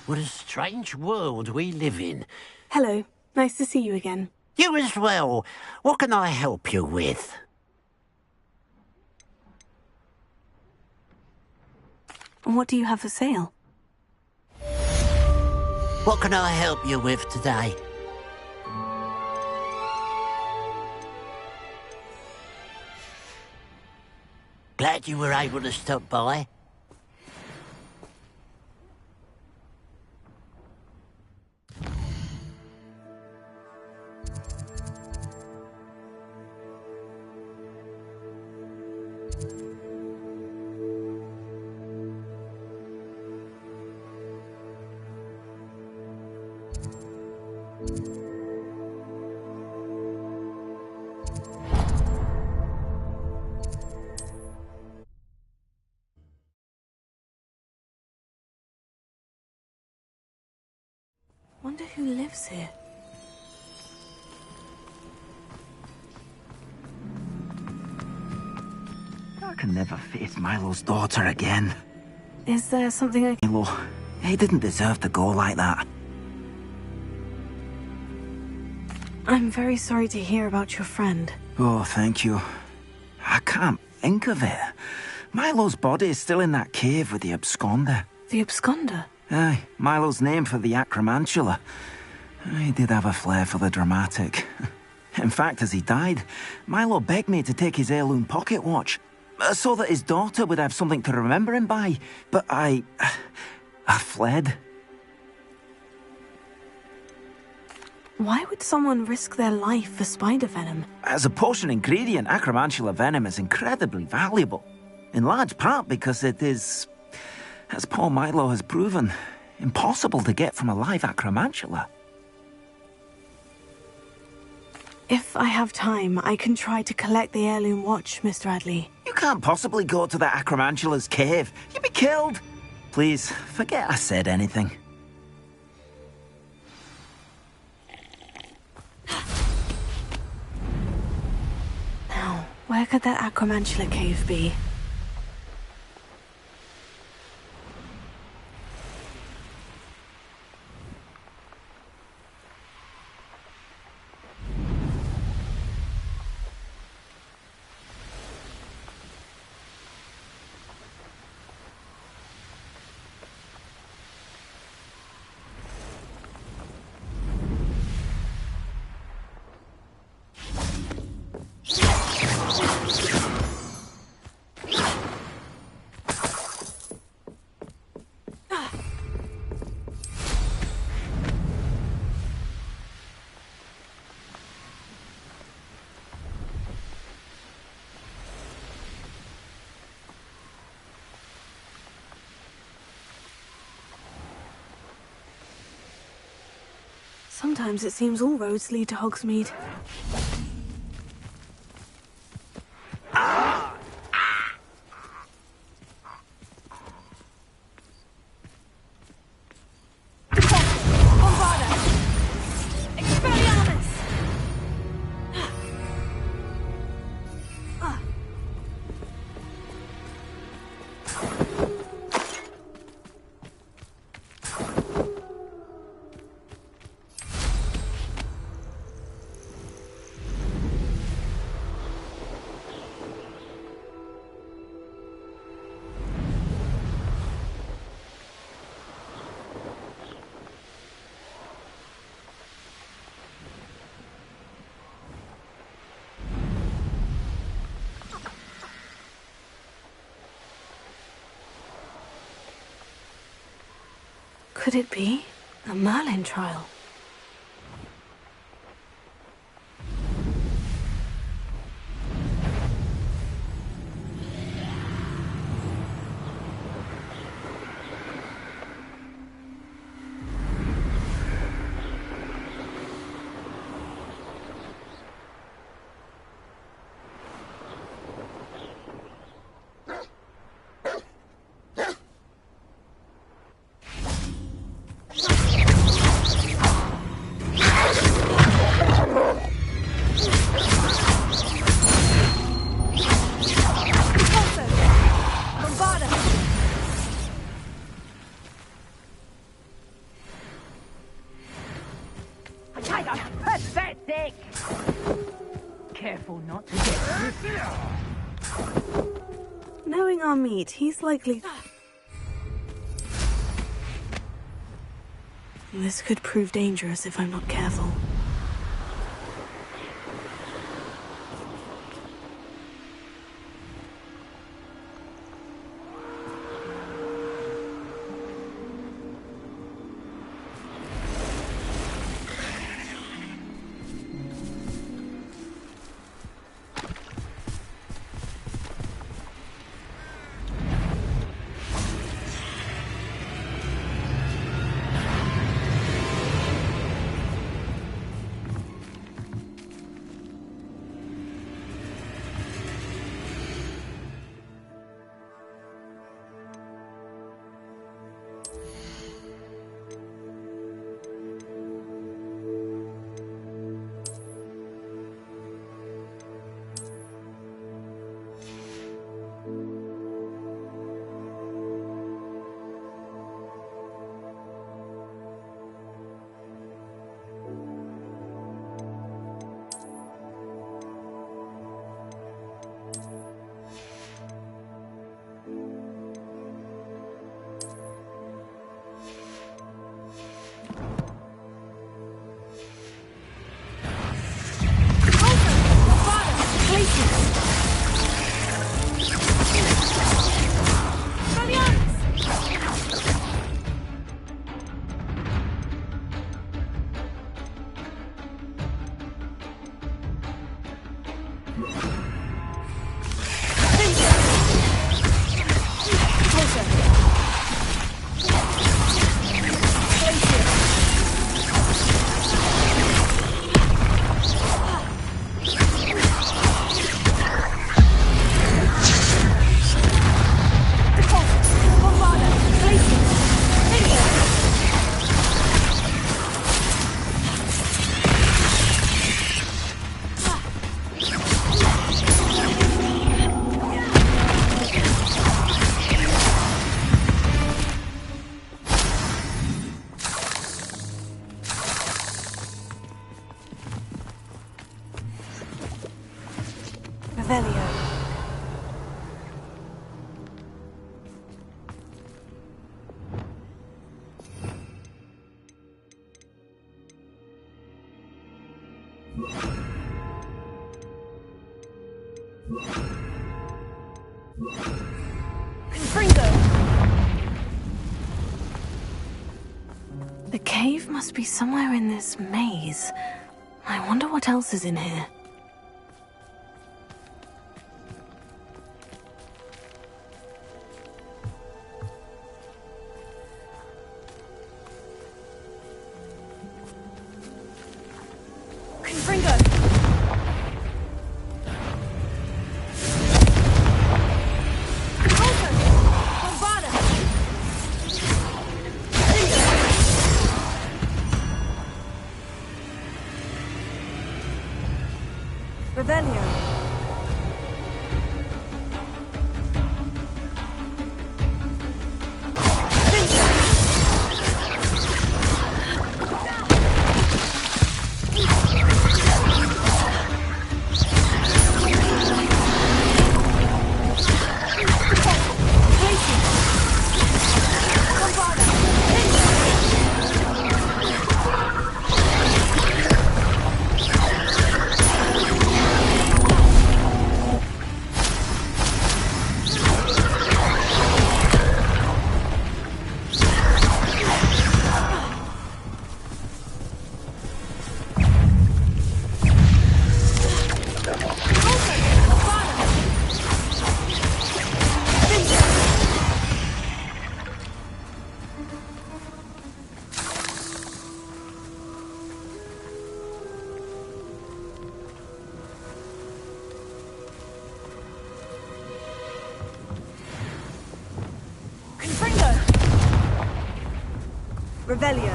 What a strange world we live in.
Hello. Nice to see you again.
You as well. What can I help you with?
And what do you have for sale?
What can I help you with today? Glad you were able to stop by.
Wonder who lives here.
I can never face Milo's daughter again.
Is there something I can...
Milo, he didn't deserve to go like that.
I'm very sorry to hear about your friend.
Oh, thank you. I can't think of it. Milo's body is still in that cave with the absconder.
The absconder?
Aye, Milo's name for the acromantula. He did have a flair for the dramatic. In fact, as he died, Milo begged me to take his heirloom pocket watch, so that his daughter would have something to remember him by. But I fled.
Why would someone risk their life for spider venom?
As a potion ingredient, acromantula venom is incredibly valuable. In large part because it is, as Paul Milo has proven, impossible to get from a live acromantula.
If I have time, I can try to collect the heirloom watch, Mr. Adley.
You can't possibly go to the acromantula's cave. You'd be killed. Please, forget I said anything.
Now, where could that acromantula cave be? Sometimes it seems all roads lead to Hogsmeade. Could it be a Merlin trial? eating our meat. He's likely... This could prove dangerous if I'm not careful. The cave must be somewhere in this maze. I wonder what else is in here.
Revelio.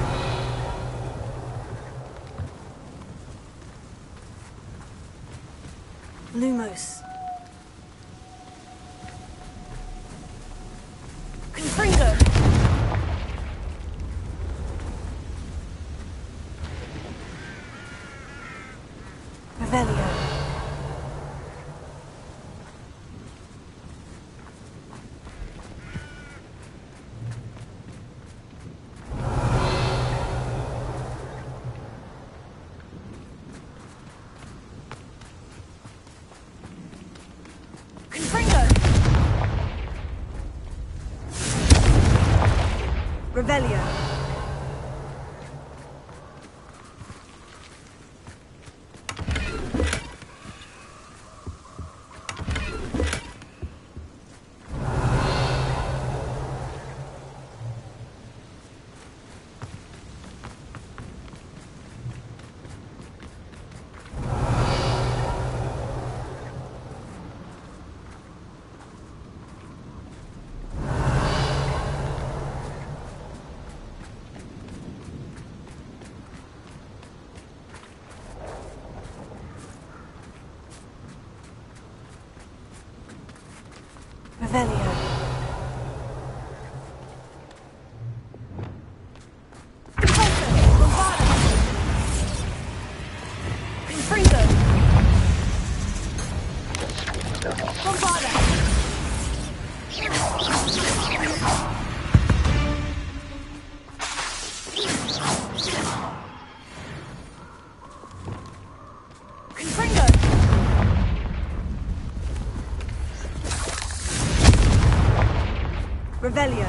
Lumos. Confringo. Revelio.
Revelio. Revelio. Revelio.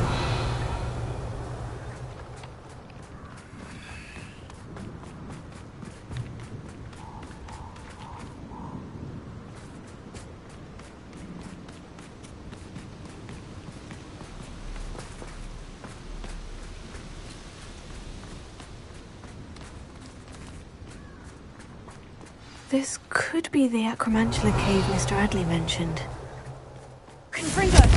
This could be the Acromantula cave Mr. Adley mentioned.
Confringo!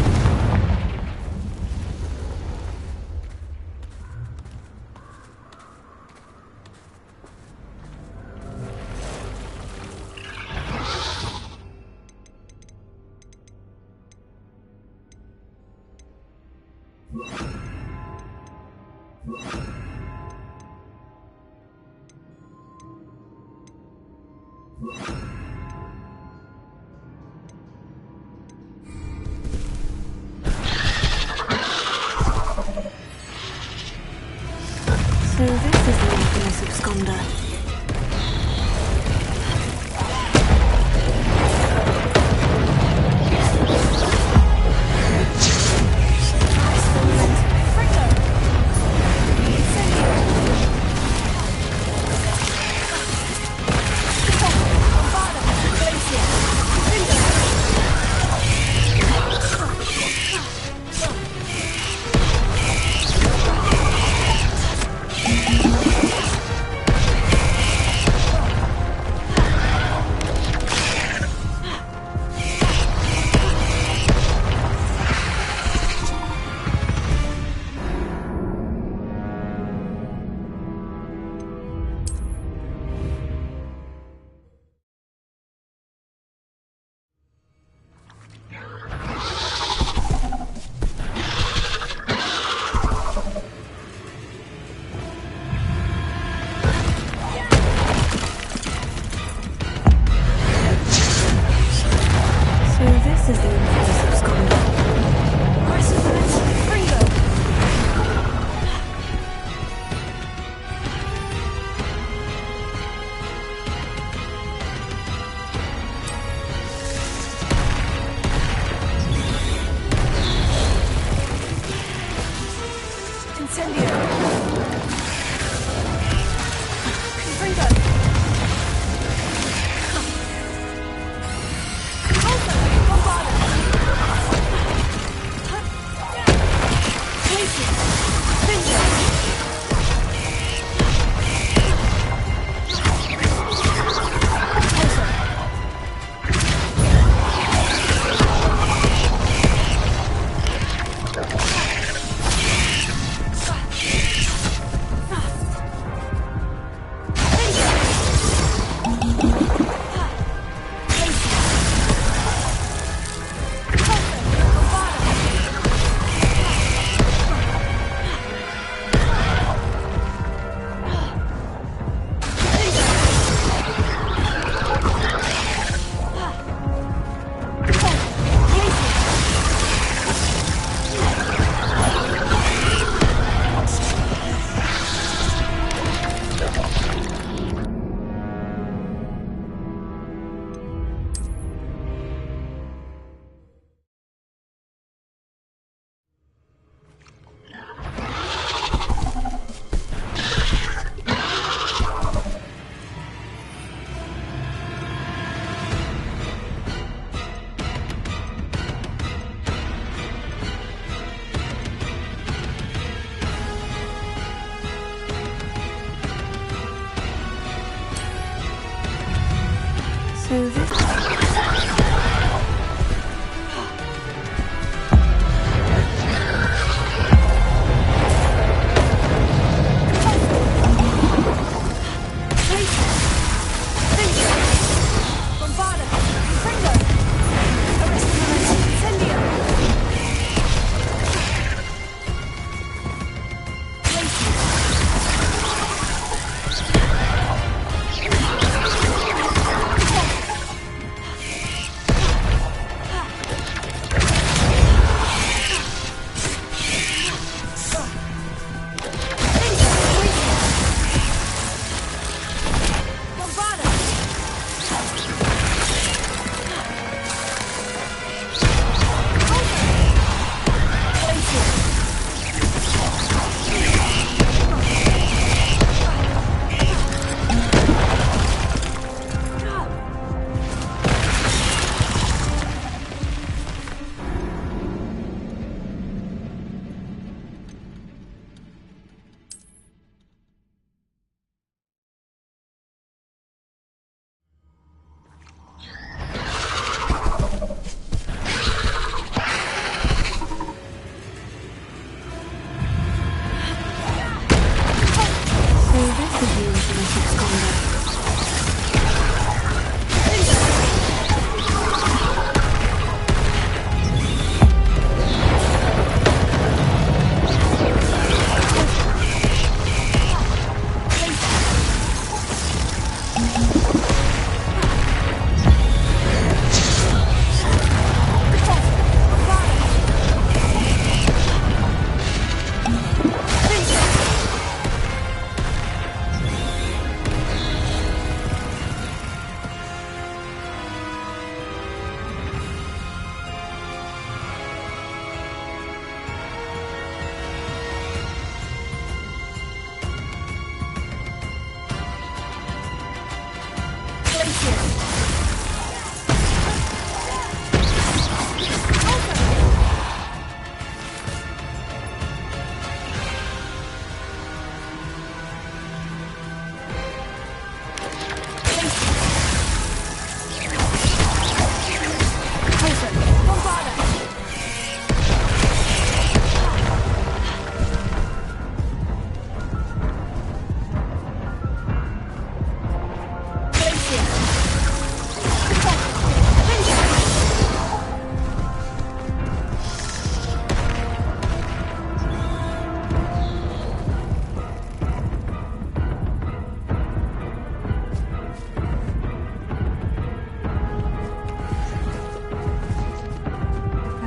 So this is the infamous absconder.
Bombarded!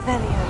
Revelio.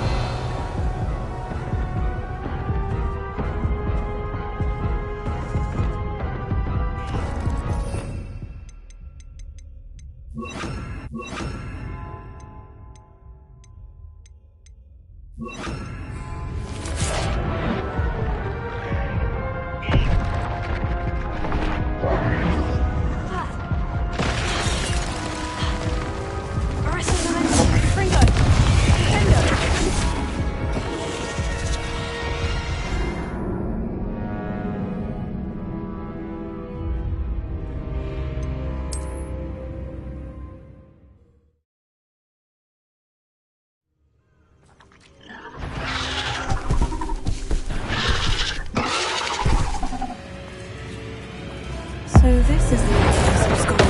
So this is the universe of Scholar.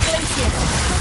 Glacier!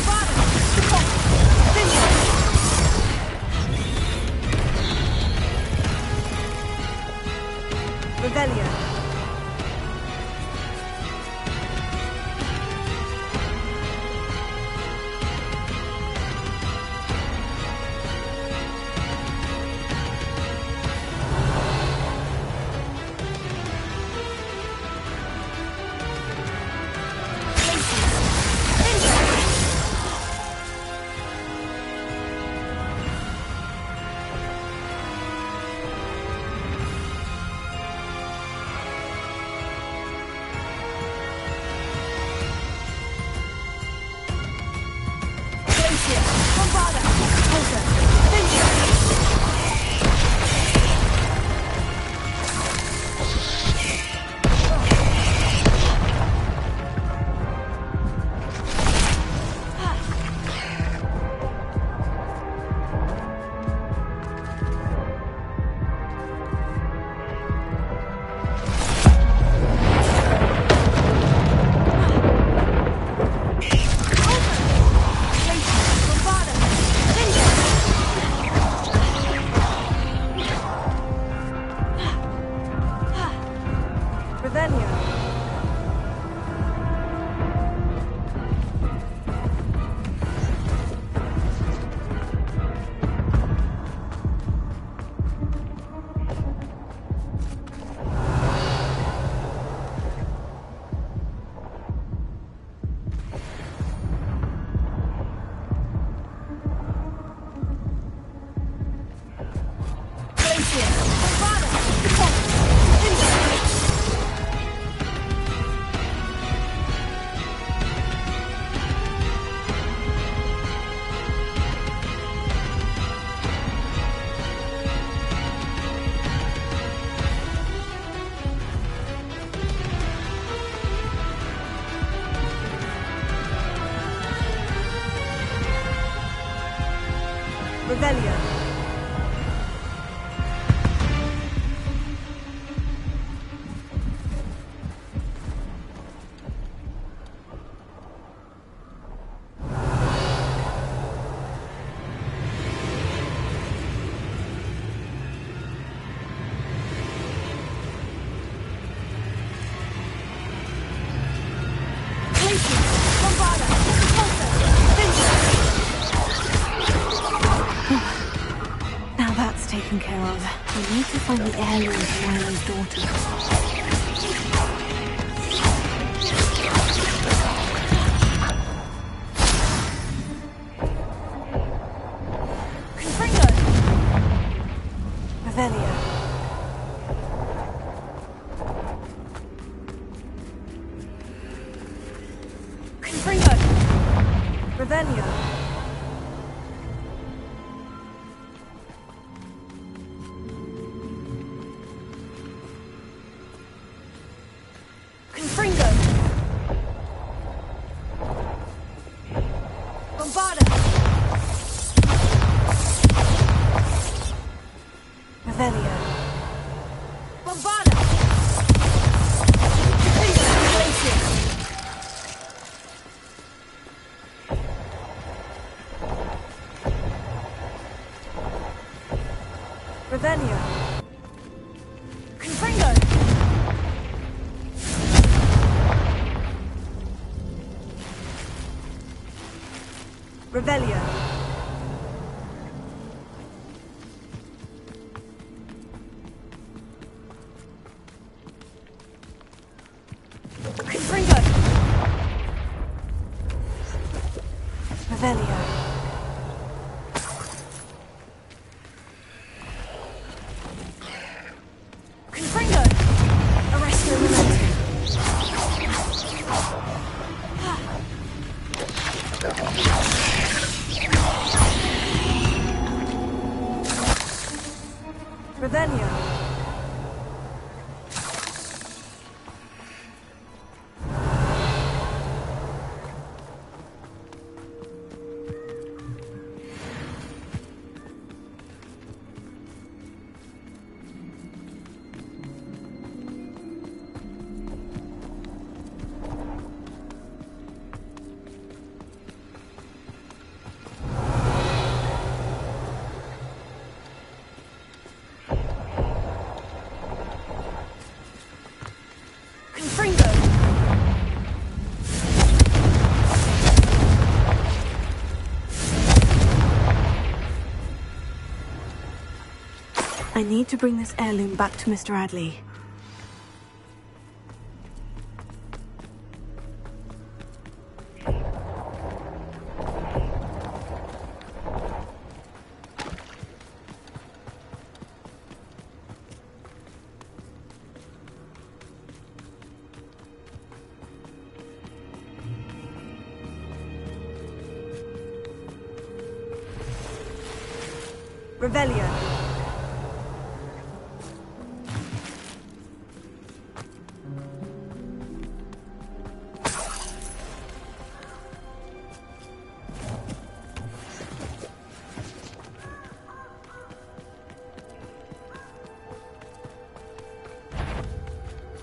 Revelio.
Now that's taken care of. We need to find the heirloom for Milo's daughter.
Revelio. Confringo. Revelio. Confringo. Bombarda. Revelio. Bombarda. Revelio. Confringo. Revelio. Confringo. Revelio. Confringo. Arrest the momentum. Revelio. Confringo.
I need to bring this heirloom back to Mr. Adley.
Revelio.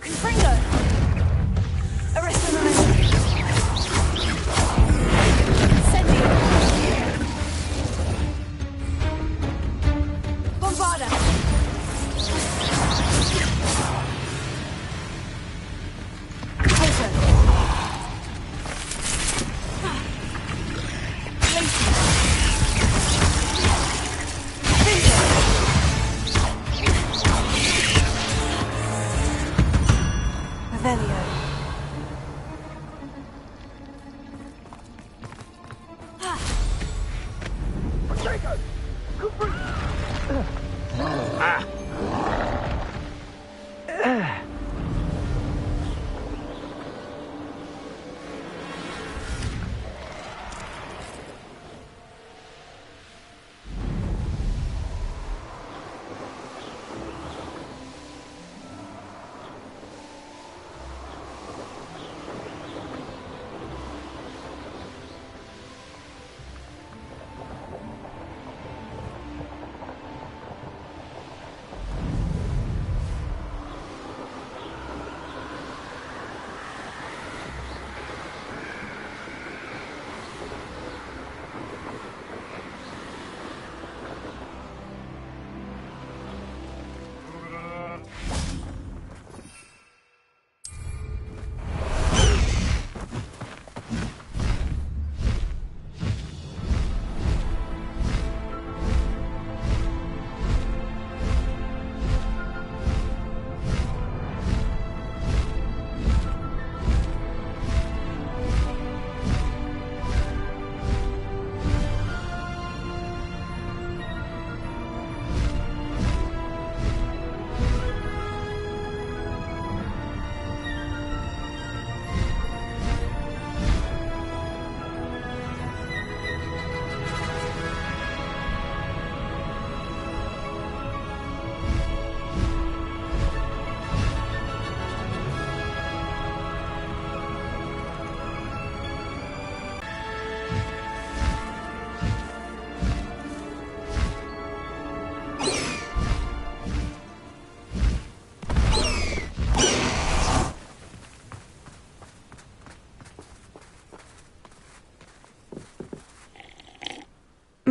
Confringo. Arrest the momentum. Incendio. Bombarda. Taser. Lacy. Finger. Revelio.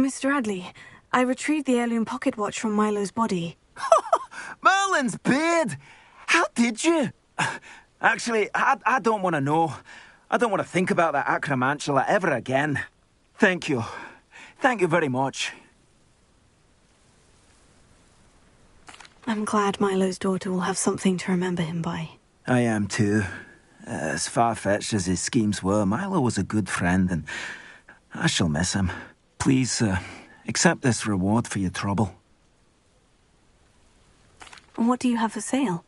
Mr. Radley, I retrieved the heirloom pocket watch from Milo's body.
Merlin's beard! How did you? Actually, I don't want to know. I don't want to think about that acromantula ever again. Thank you. Thank you very much.
I'm glad Milo's daughter will have something to remember him by.
I am too. As far-fetched as his schemes were, Milo was a good friend, and I shall miss him. Please, accept this reward for your trouble.
What do you have for sale?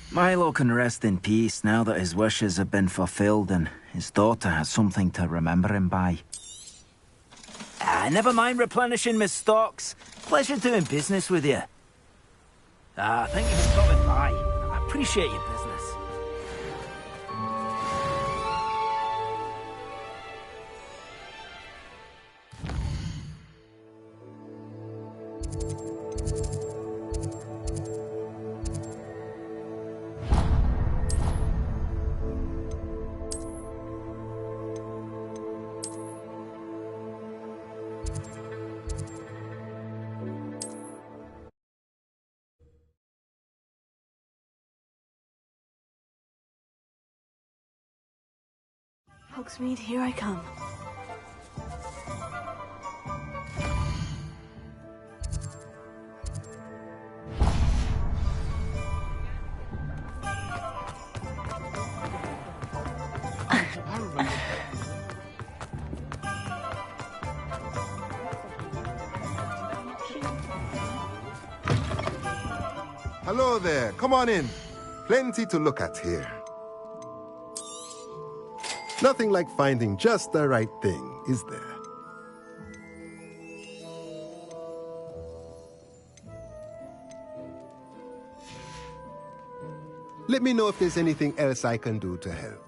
Milo can rest in peace now that his wishes have been fulfilled and his daughter has something to remember him by. Never mind replenishing my stocks. Pleasure doing business with you. Thank you for stopping by. I appreciate your business.
Hogsmeade, here I come.
Hello there. Come on in. Plenty to look at here. Nothing like finding just the right thing, is there? Let me know if there's anything else I can do to help.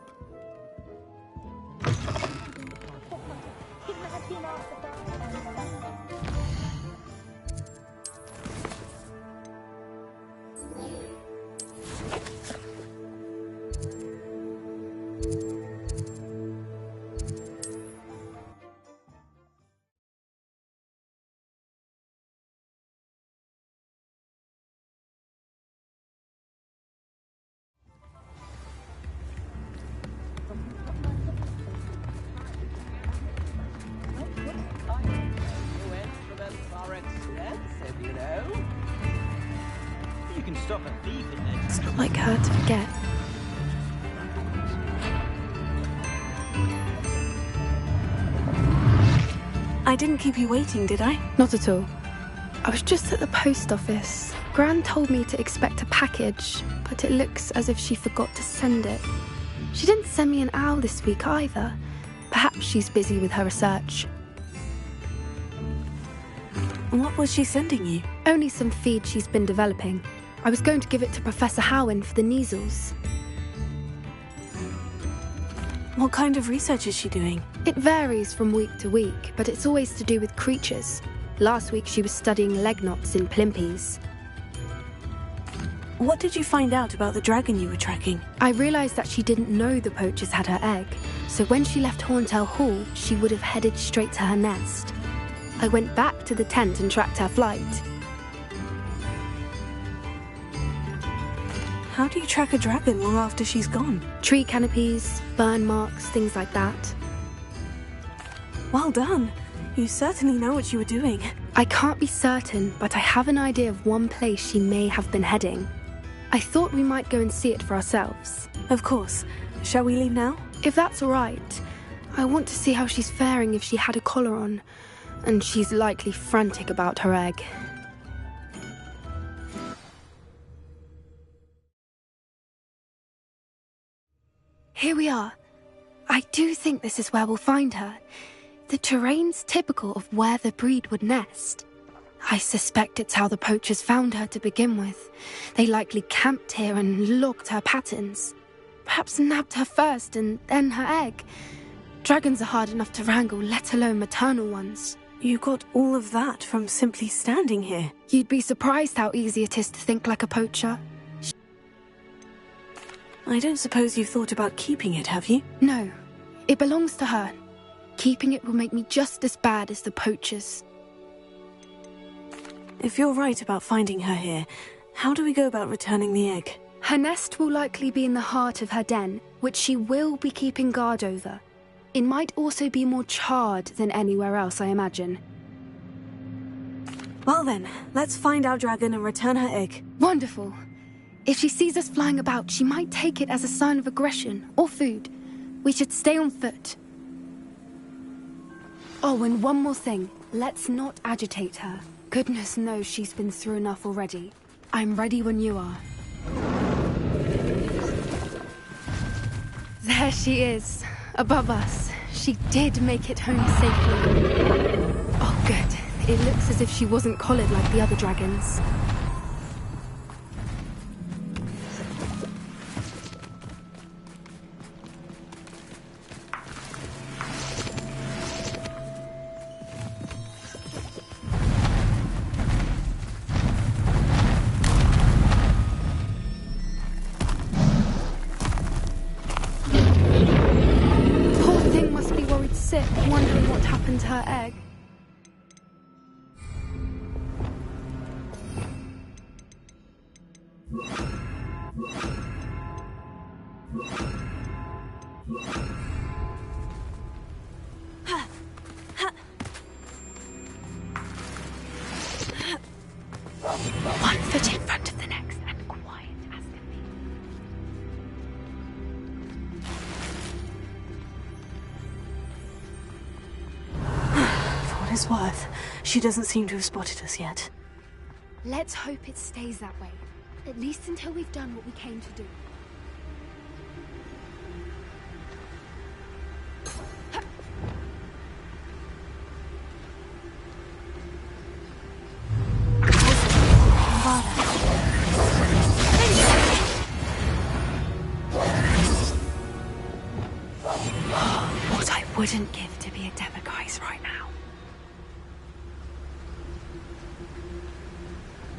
It's not like her to forget.
I didn't keep you waiting, did I?
Not at all. I was just at the post office. Gran told me to expect a package, but it looks as if she forgot to send it. She didn't send me an owl this week either. Perhaps she's busy with her research.
What was she sending you?
Only some feed she's been developing. I was going to give it to Professor Howin for the measles.
What kind of research is she doing?
It varies from week to week, but it's always to do with creatures. Last week she was studying leg knots in plimpies.
What did you find out about the dragon you were tracking?
I realised that she didn't know the poachers had her egg, so when she left Horntail Hall, she would have headed straight to her nest. I went back to the tent and tracked her flight.
How do you track a dragon long after she's gone?
Tree canopies, burn marks, things like that.
Well done. You certainly know what you were doing.
I can't be certain, but I have an idea of one place she may have been heading. I thought we might go and see it for ourselves.
Of course. Shall we leave now?
If that's all right. I want to see how she's faring if she had a collar on. And she's likely frantic about her egg. Here we are. I do think this is where we'll find her. The terrain's typical of where the breed would nest. I suspect it's how the poachers found her to begin with. They likely camped here and logged her patterns. Perhaps nabbed her first and then her egg. Dragons are hard enough to wrangle, let alone maternal ones.
You got all of that from simply standing here.
You'd be surprised how easy it is to think like a poacher.
I don't suppose you've thought about keeping it, have you?
No. It belongs to her. Keeping it will make me just as bad as the poachers.
If you're right about finding her here, how do we go about returning the egg?
Her nest will likely be in the heart of her den, which she will be keeping guard over. It might also be more charred than anywhere else, I imagine.
Well then, let's find our dragon and return her egg.
Wonderful. If she sees us flying about, she might take it as a sign of aggression or food. We should stay on foot. Oh, and one more thing. Let's not agitate her. Goodness knows she's been through enough already. I'm ready when you are. There she is, above us. She did make it home safely. Oh, good. It looks as if she wasn't collared like the other dragons. Poor thing must be worried sick, wondering what happened to her egg. One foot in front of the next and quiet as can be.
For what it's worth, she doesn't seem to have spotted us yet.
Let's hope it stays that way. At least until we've done what we came to do. What I wouldn't give to be a Demiguise right now.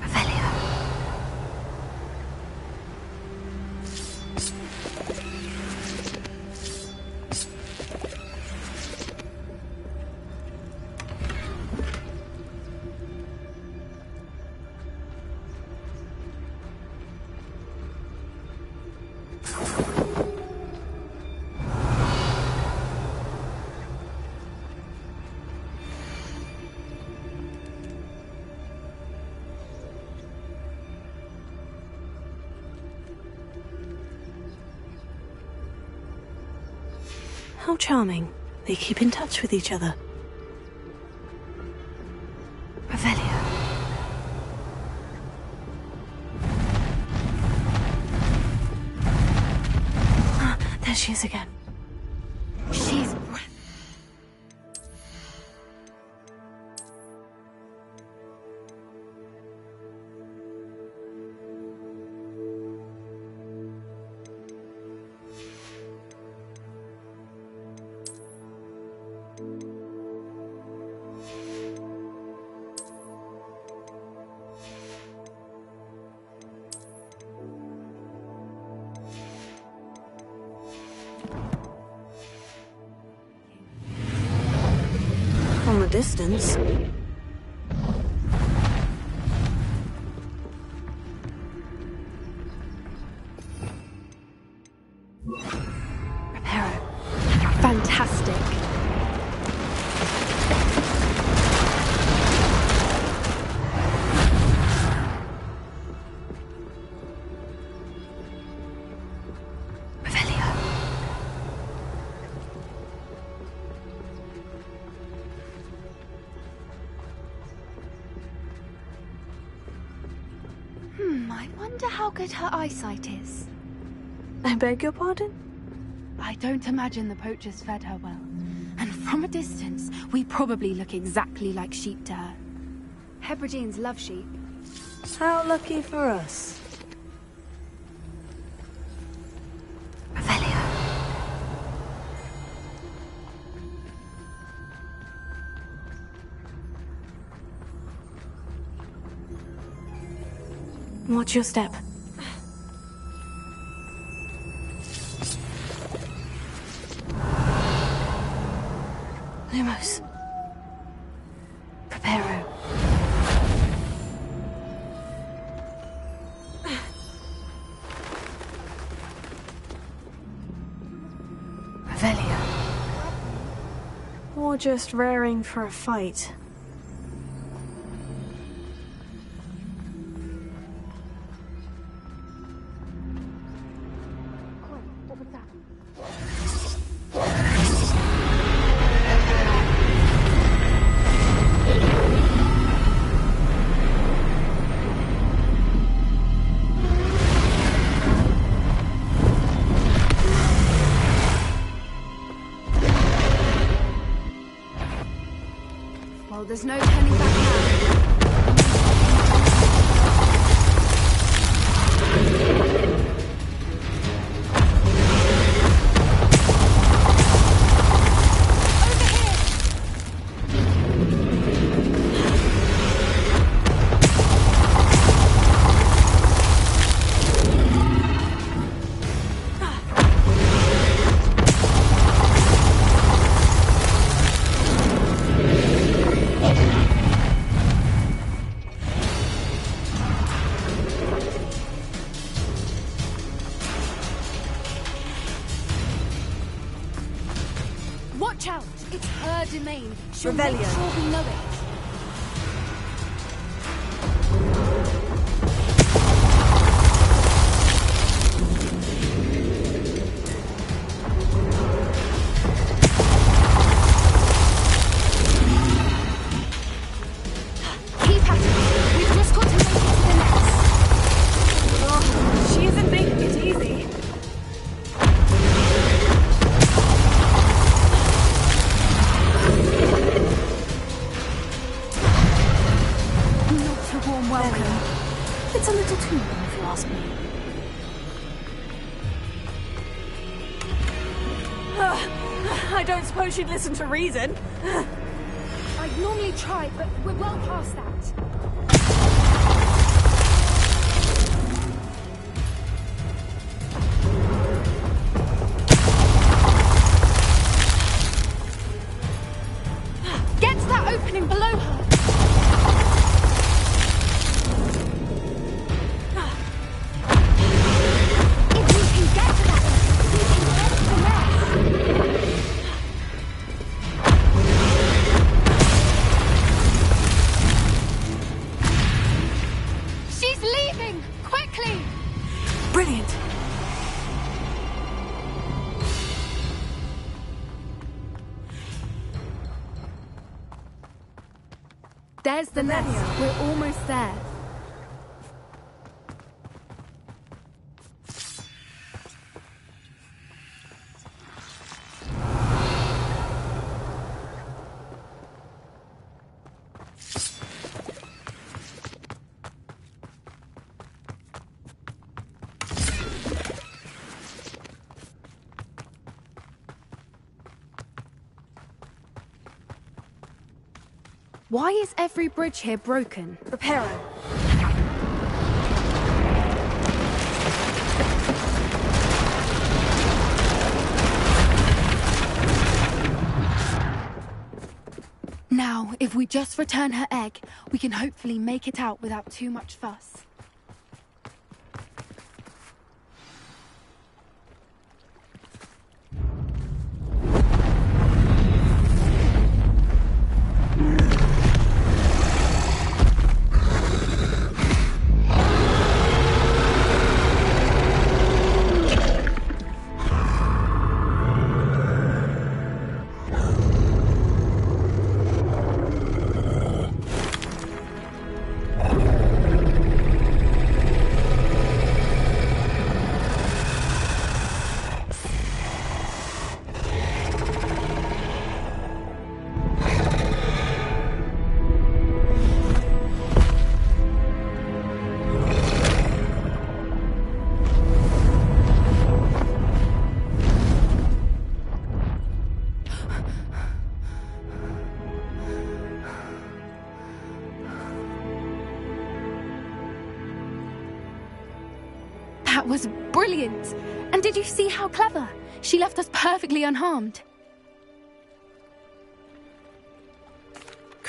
Revelio.
How charming. They keep in touch with each other.
Revelio.
Ah, there she is again.
She's...
From a distance.
Reparo. Fantastic. Revelio. I wonder how good her eyesight is.
I beg your pardon?
I don't imagine the poachers fed her well. And from a distance, we probably look exactly like sheep to her. Hebrideans love sheep.
How lucky for us.
Revelio.
Watch your step. Lumos. Preparo. Revelio. Or just raring for a fight.
Well, there's no turning back now. Watch out! It's her domain. She'll make
Revelio.
sure we know it. Keep at it. We've just got to make it to the nest.
Oh, she isn't making it easy.
Not a warm welcome.
It's a little too warm if you ask me. I don't suppose she'd listen to reason.
I'd normally try, but we're well past that. Get to that opening below her. If we can get to that, we can get to the nest. She's leaving! Quickly!
Brilliant.
There's the nest. We're almost there. Why is every bridge here broken?
Preparo.
Now, if we just return her egg, we can hopefully make it out without too much fuss. That was brilliant! And did you see how clever? She left us perfectly unharmed.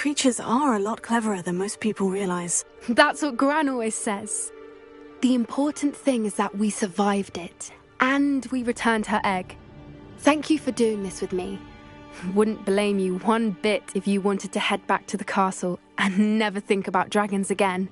creatures are a lot cleverer than most people realize.
That's what Gran always says. The important thing is that we survived it, and we returned her egg. Thank you for doing this with me. Wouldn't blame you one bit if you wanted to head back to the castle and never think about dragons again.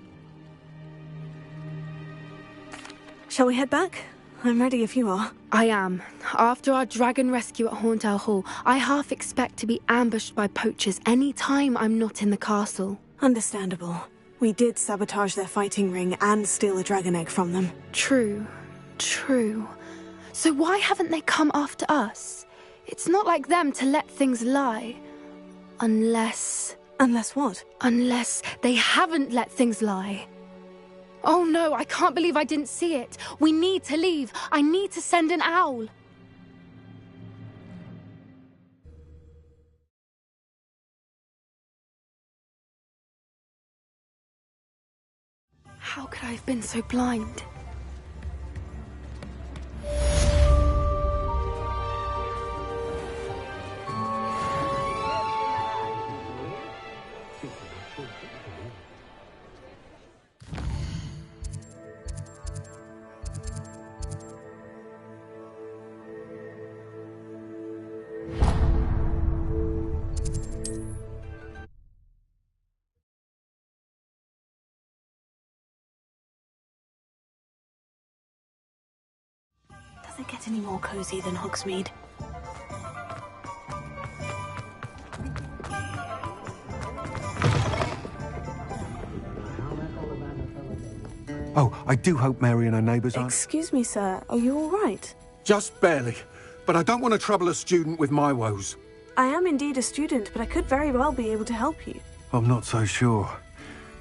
Shall we head back? I'm ready if you are.
I am. After our dragon rescue at Horndale Hall, I half expect to be ambushed by poachers any time I'm not in the castle.
Understandable. We did sabotage their fighting ring and steal a dragon egg from them.
True. So why haven't they come after us? It's not like them to let things lie. Unless...
Unless what?
Unless they haven't let things lie. Oh no, I can't believe I didn't see it. We need to leave. I need to send an owl. How could I have been so blind?
Does it get any more cozy than Hogsmeade?
Oh, I do hope Mary and her neighbours aren't...
Excuse me, sir. Are you all right?
Just barely. But I don't want to trouble a student with my woes.
I am indeed a student, but I could very well be able to help you.
I'm not so sure.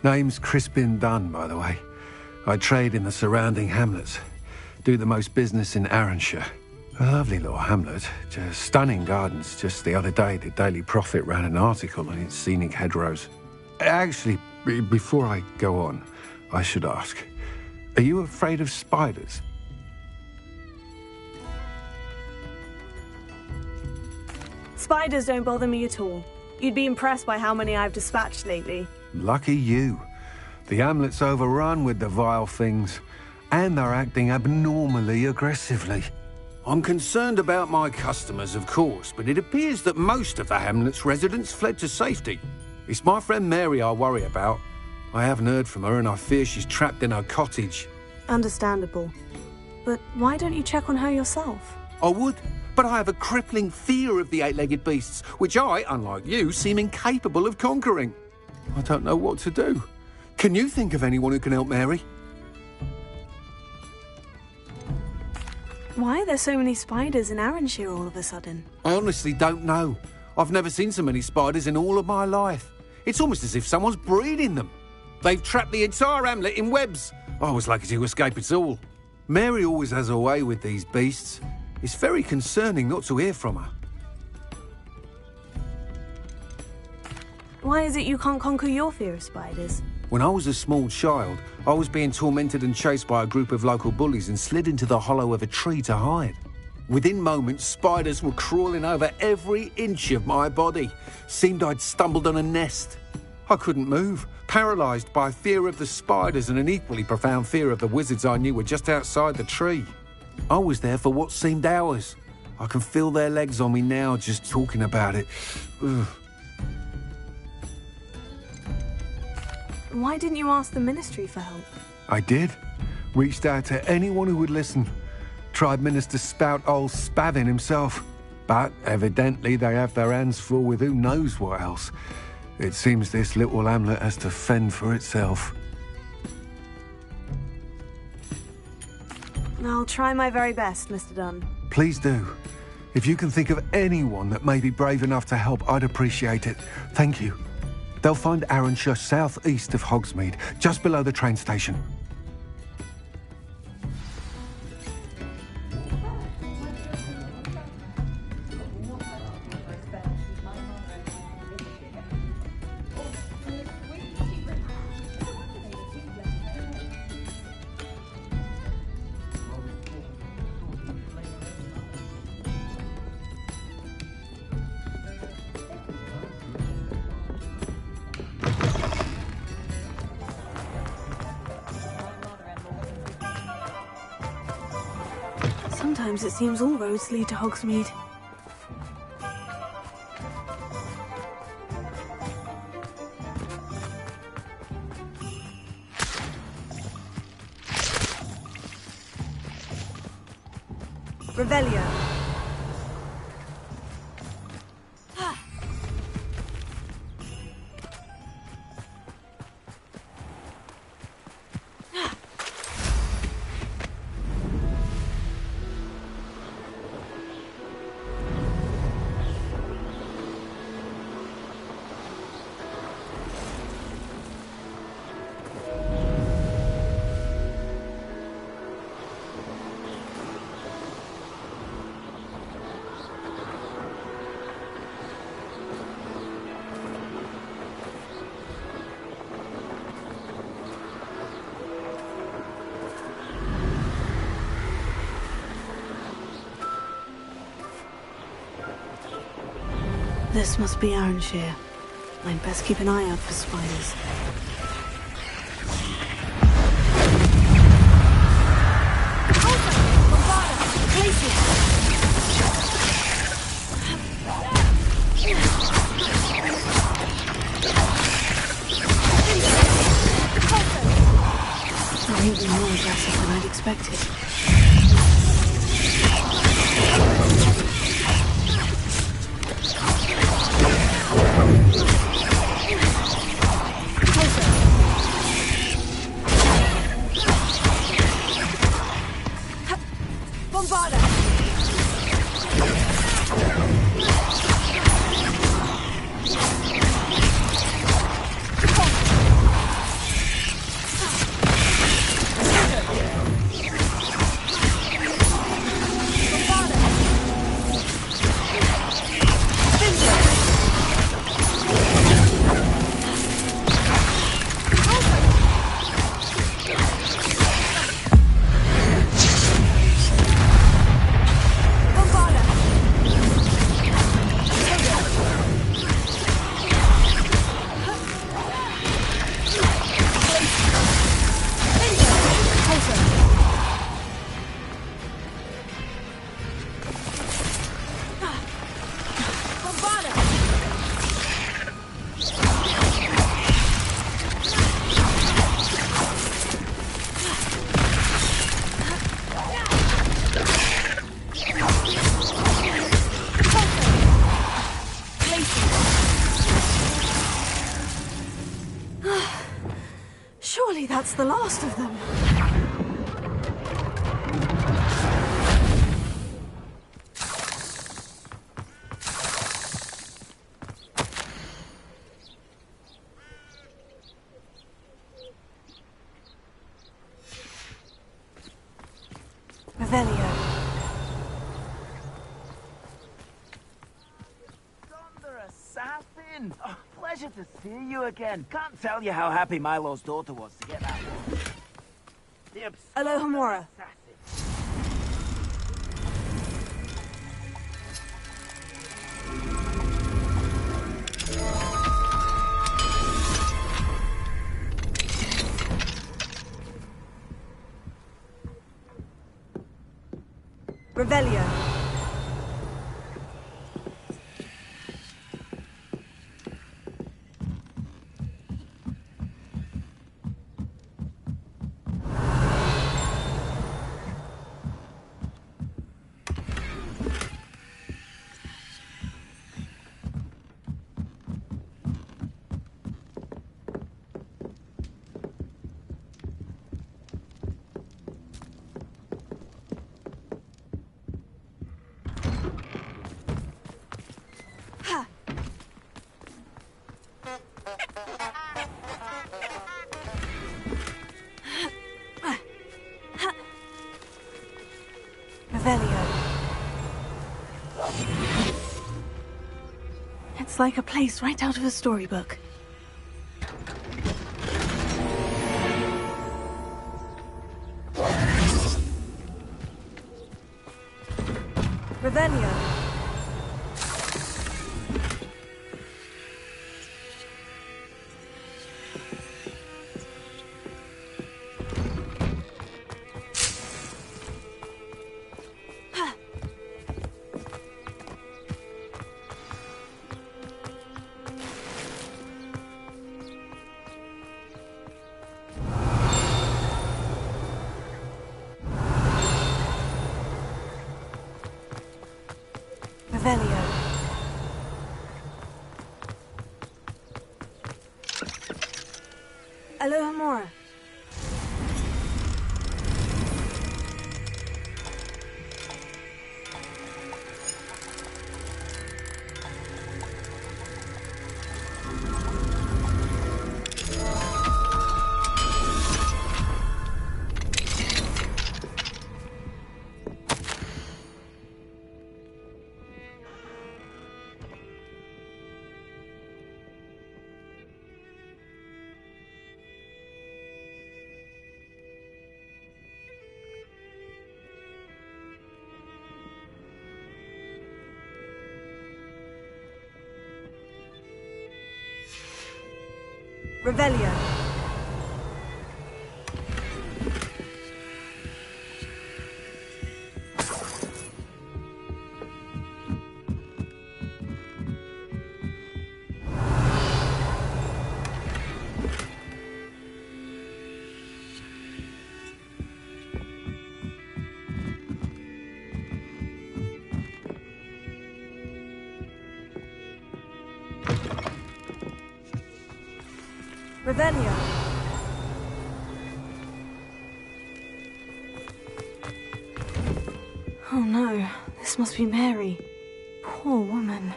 Name's Crispin Dunn, by the way. I trade in the surrounding hamlets. Do the most business in Arranshire. A lovely little hamlet. Just stunning gardens. Just the other day, the Daily Prophet ran an article on its scenic hedgerows. Actually, before I go on, I should ask, are you afraid of spiders?
Spiders don't bother me at all. You'd be impressed by how many I've dispatched lately.
Lucky you. The hamlet's overrun with the vile things, and they're acting abnormally aggressively. I'm concerned about my customers, of course, but it appears that most of the hamlet's residents fled to safety. It's my friend Mary I worry about. I haven't heard from her, and I fear she's trapped in her cottage.
Understandable. But why don't you check on her yourself?
I would, but I have a crippling fear of the eight-legged beasts, which I, unlike you, seem incapable of conquering. I don't know what to do. Can you think of anyone who can help Mary?
Why are there so many spiders in Arranshire all of a sudden?
I honestly don't know. I've never seen so many spiders in all of my life. It's almost as if someone's breeding them. They've trapped the entire hamlet in webs. I was lucky to escape it all. Mary always has a way with these beasts. It's very concerning not to hear from her.
Why is it you can't conquer your fear of spiders?
When I was a small child, I was being tormented and chased by a group of local bullies and slid into the hollow of a tree to hide. Within moments, spiders were crawling over every inch of my body. Seemed I'd stumbled on a nest. I couldn't move, paralysed by fear of the spiders and an equally profound fear of the wizards I knew were just outside the tree. I was there for what seemed hours. I can feel their legs on me now just talking about it. Ugh.
Why didn't you ask the ministry for help?
I did. Reached out to anyone who would listen. Tried Minister Spout old Spavin himself. But evidently they have their hands full with who knows what else. It seems this little hamlet has to fend for itself.
I'll try my very best, Mr. Dunn.
Please do. If you can think of anyone that may be brave enough to help, I'd appreciate it. Thank you. They'll find Arranshire southeast of Hogsmeade, just below the train station.
Sometimes it seems all roads lead to Hogsmeade.
Revelio.
This must be Arranshire. I'd best keep an eye out for spiders. There ain't more aggressive than I'd expected. Surely that's the last of them. Revelio.
Assassin! Oh, pleasure to see you again. Can't tell you how happy Milo's daughter was to get that one.
Alohomora. Revelio.
It's like a place right out of a storybook.
Revelio.
Alohomora.
Revelio. Revelio.
Oh no, this must be Mary. Poor woman.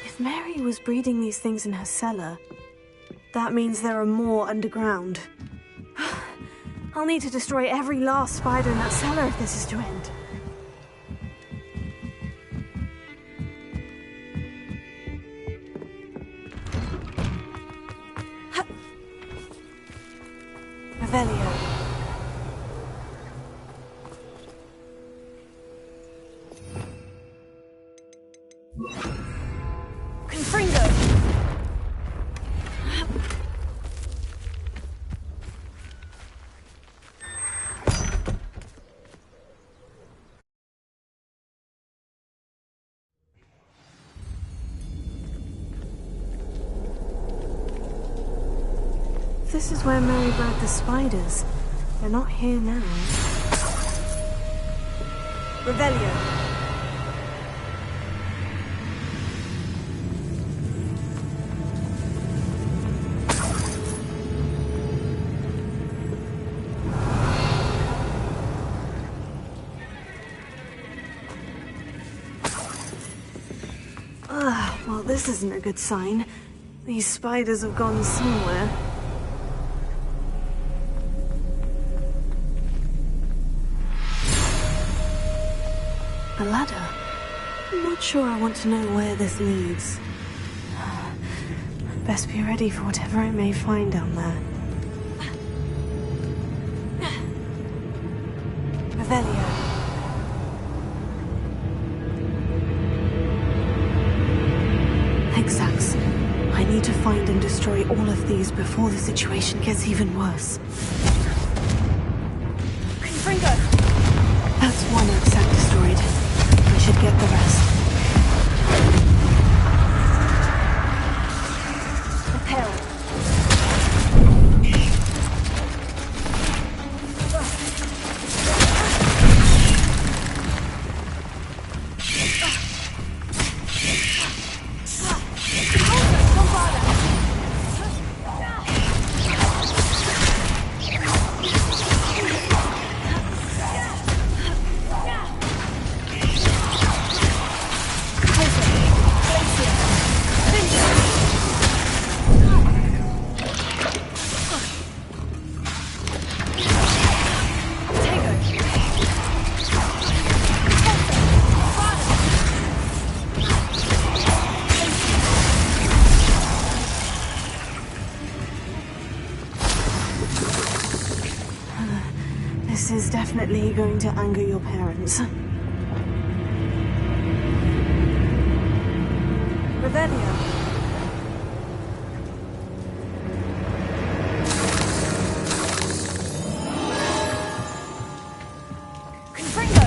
If Mary was breeding these things in her cellar, that means there are more underground. I'll need to destroy every last spider in that cellar if this is to end.
Revelio. Confringo.
This is where Mary bred the spiders. They're not here now.
Revelio.
Well, this isn't a good sign. These spiders have gone somewhere. A ladder. I'm not sure I want to know where this leads. Best be ready for whatever I may find down there.
Revelio.
Hexax. I need to find and destroy all of these before the situation gets even worse.
Confringo.
That's one Hexac destroyed. I should get the rest.
Repel.
This is definitely going to anger your parents.
Revelio. Confringo.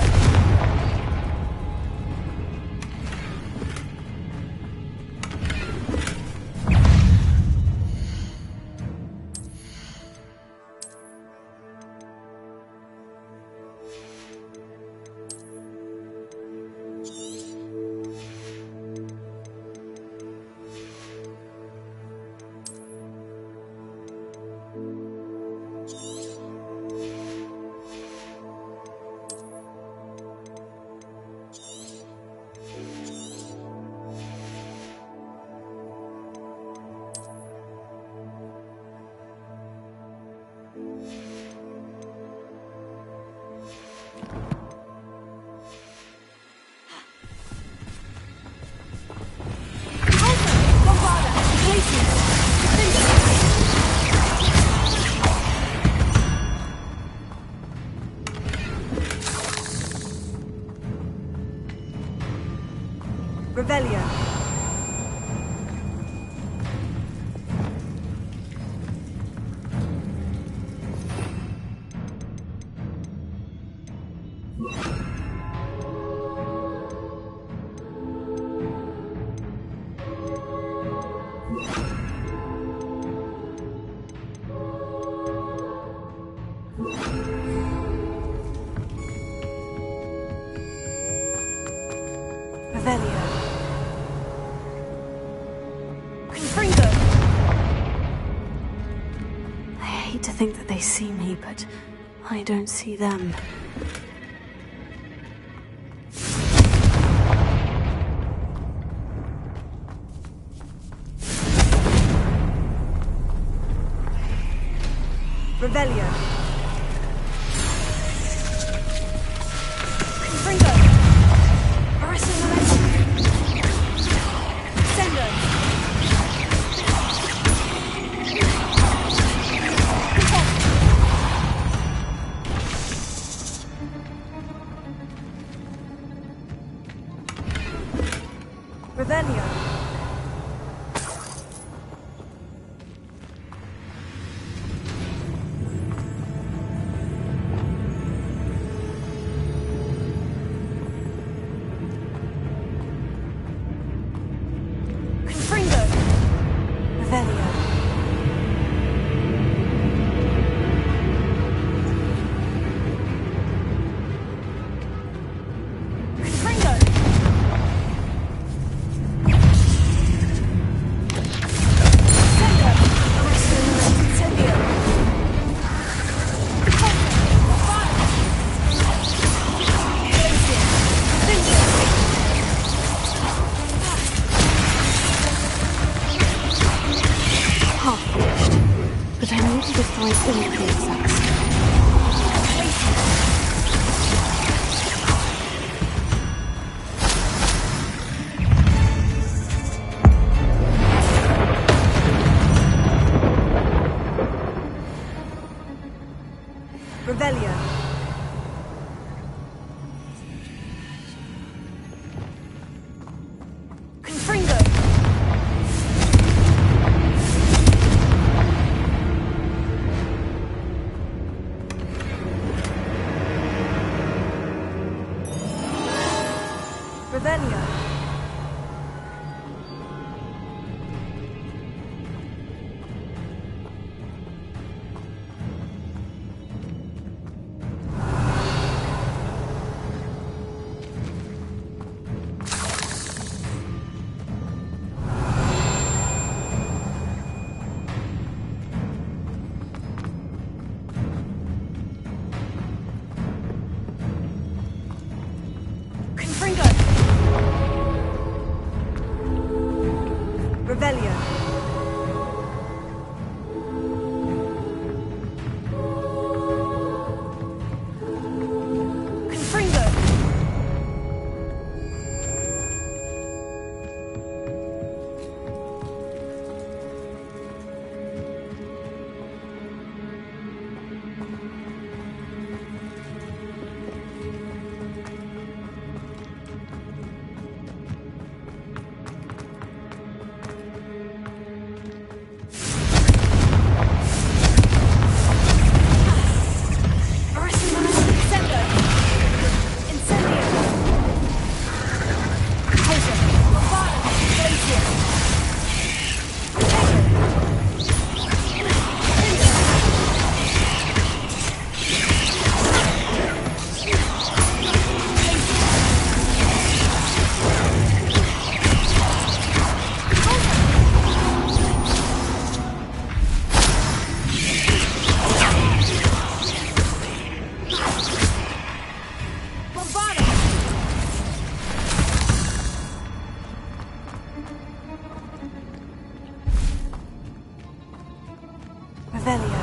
to think that they see me, but I don't see them.
Revelio.
Confringo. Arresting momentum. Sendo.
Revelio.
Confringo.
Revelio.
Confringo. Sendo. Arresting momentum. Sendio. Half finished, but I need to destroy all three exacts.
Revelio.
Confringo.
Revelio.
Confringo.
Revelio.
Confringo. Arresting momentum. Sendo. Incendio. Taser. Bombardment. Glacier. Bombardment.
Revelio.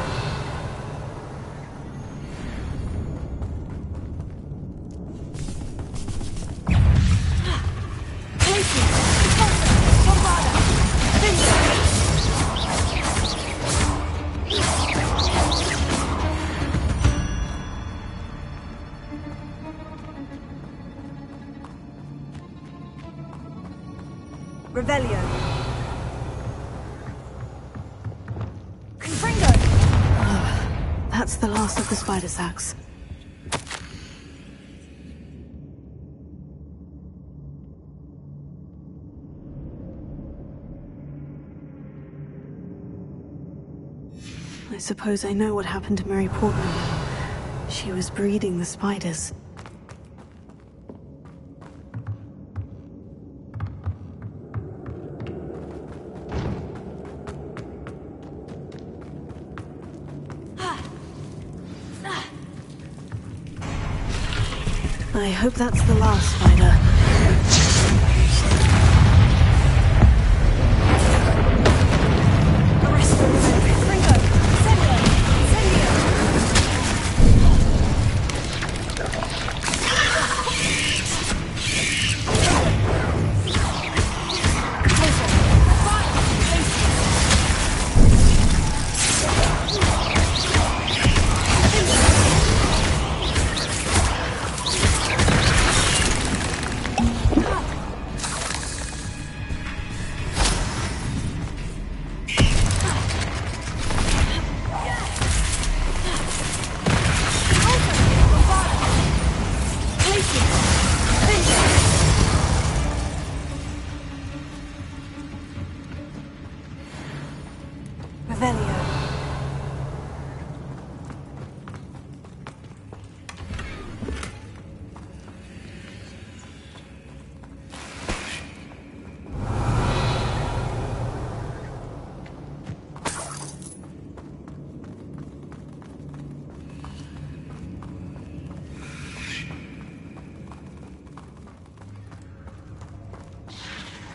Glacier. Repulsor. Bombarda. Vinda.
Revelio.
Confringo. That's the last of the spider sacks. I suppose I know what happened to Mary Portman now. She was breeding the spiders. I hope that's the last spider.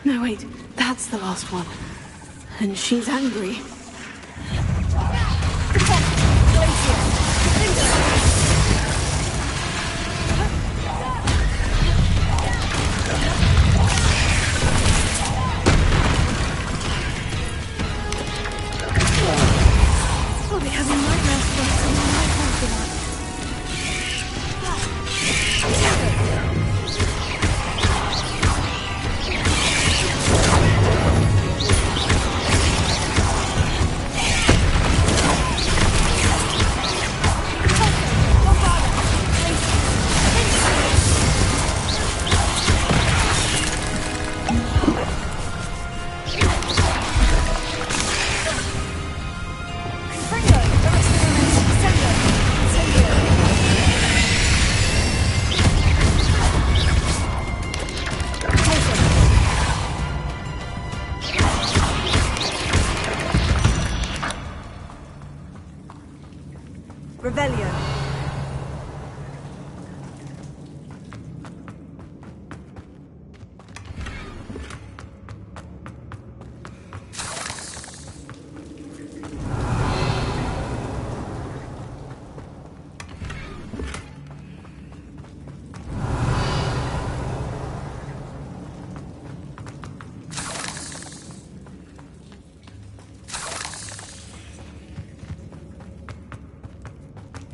No, wait, that's the last one. And she's angry. I'll be having nightmares for us and my confidence. Revelio.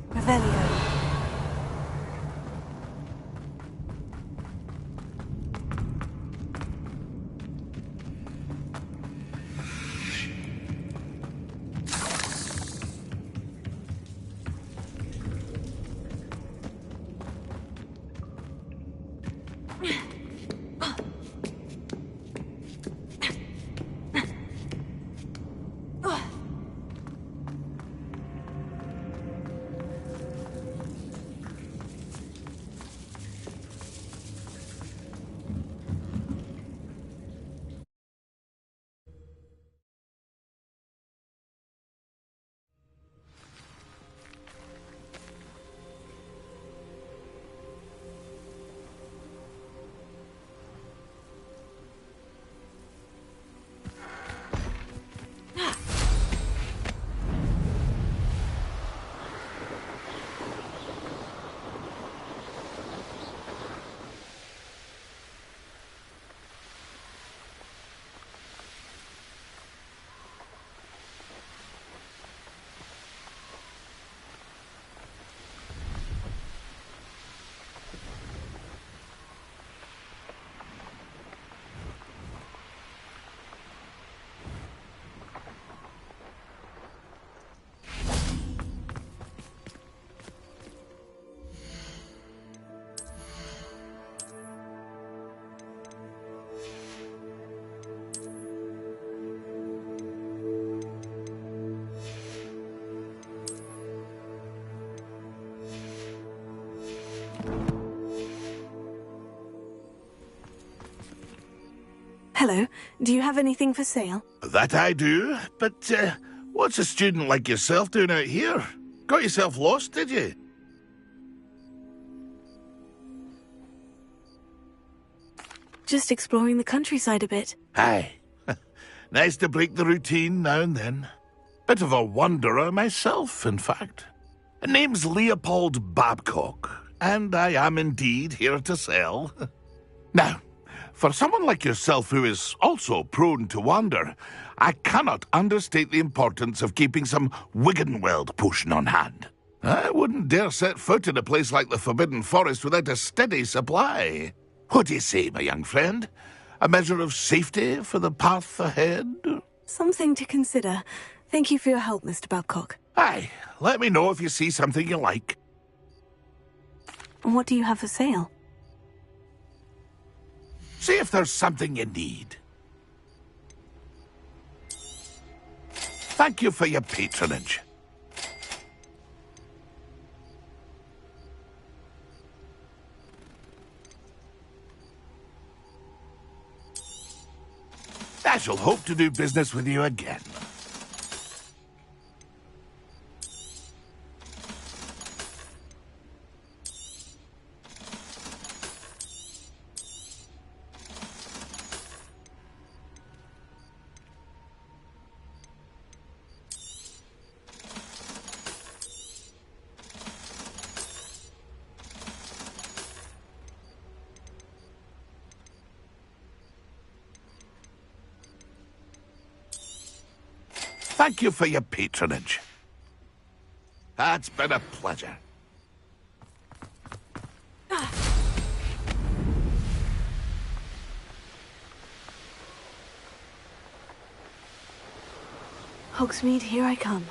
Revelio. Hello, do you have anything for sale?
That I do, but what's a student like yourself doing out here? Got yourself lost, did you?
Just exploring the countryside a bit.
Aye. Nice to break the routine now and then. Bit of a wanderer myself, in fact. Name's Leopold Babcock, and I am indeed here to sell. Now, for someone like yourself who is also prone to wander, I cannot understate the importance of keeping some Wiggenweld potion on hand. I wouldn't dare set foot in a place like the Forbidden Forest without a steady supply. What do you say, my young friend? A measure of safety for the path ahead?
Something to consider. Thank you for your help, Mr. Babcock.
Aye, let me know if you see something you like.
What do you have for sale?
See if there's something you need. Thank you for your patronage. I shall hope to do business with you again. Thank you for your patronage. It's been a pleasure.
Hogsmeade, here I come.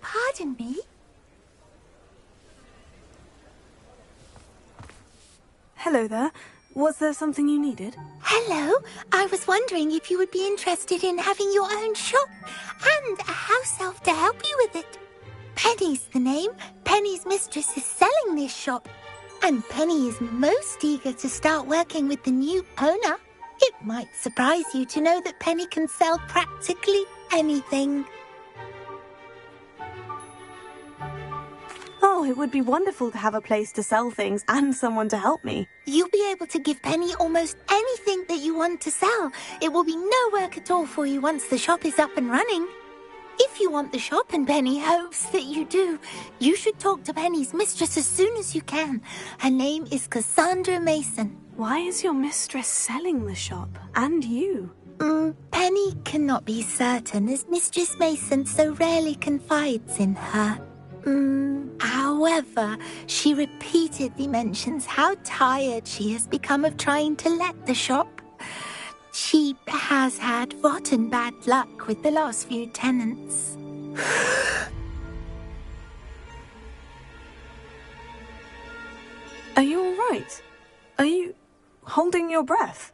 Pardon me?
Hello there. Was there something you needed?
Hello. I was wondering if you would be interested in having your own shop and a house elf to help you with it. Penny's the name. Penny's mistress is selling this shop. And Penny is most eager to start working with the new owner. It might surprise you to know that Penny can sell practically anything.
Oh, it would be wonderful to have a place to sell things and someone to help me.
You'll be able to give Penny almost anything that you want to sell. It will be no work at all for you once the shop is up and running. If you want the shop and Penny hopes that you do, you should talk to Penny's mistress as soon as you can. Her name is Cassandra Mason.
Why is your mistress selling the shop? And you?
Penny cannot be certain as Mistress Mason so rarely confides in her. However, she repeatedly mentions how tired she has become of trying to let the shop. She has had rotten bad luck with the last few tenants.
Are you all right? Are you holding your breath?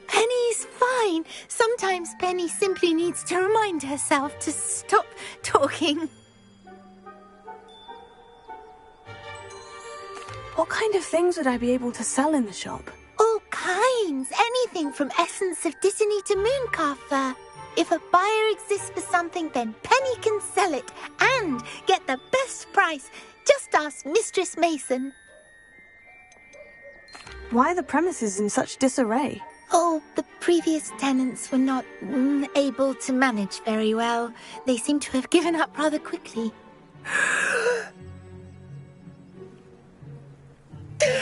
Penny's fine. Sometimes Penny simply needs to remind herself to stop talking.
What kind of things would I be able to sell in the shop?
All kinds. Anything from essence of Dittany to Mooncalf fur. If a buyer exists for something, then Penny can sell it and get the best price. Just ask Mistress Mason.
Why are the premises in such disarray?
Oh, the previous tenants were not able to manage very well. They seem to have given up rather quickly. Penny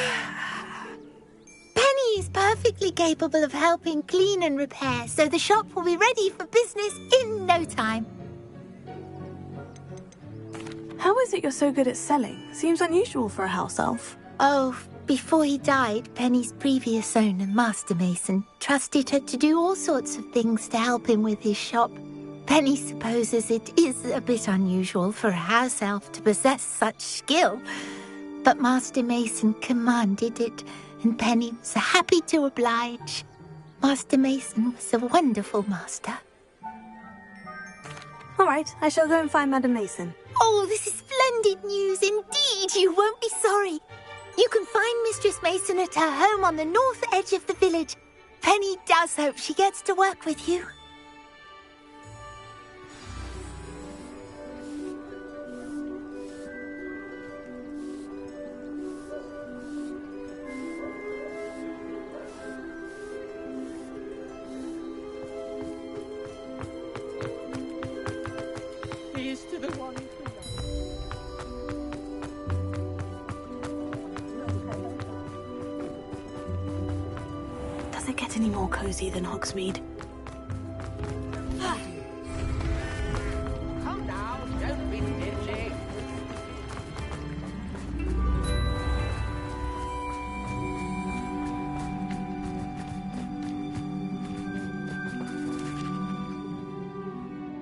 is perfectly capable of helping clean and repair, so the shop will be ready for business in no time.
How is it you're so good at selling? Seems unusual for a house elf.
Oh, before he died, Penny's previous owner, Master Mason, trusted her to do all sorts of things to help him with his shop. Penny supposes it is a bit unusual for a house elf to possess such skill, but Master Mason commanded it, and Penny was happy to oblige. Master Mason was a wonderful master.
All right, I shall go and find Madam Mason.
Oh, this is splendid news indeed. You won't be sorry. You can find Mistress Mason at her home on the north edge of the village. Penny does hope she gets to work with you.
Here's to the one who
Does it get any more cozy than Hogsmeade?
Come now, don't be stingy.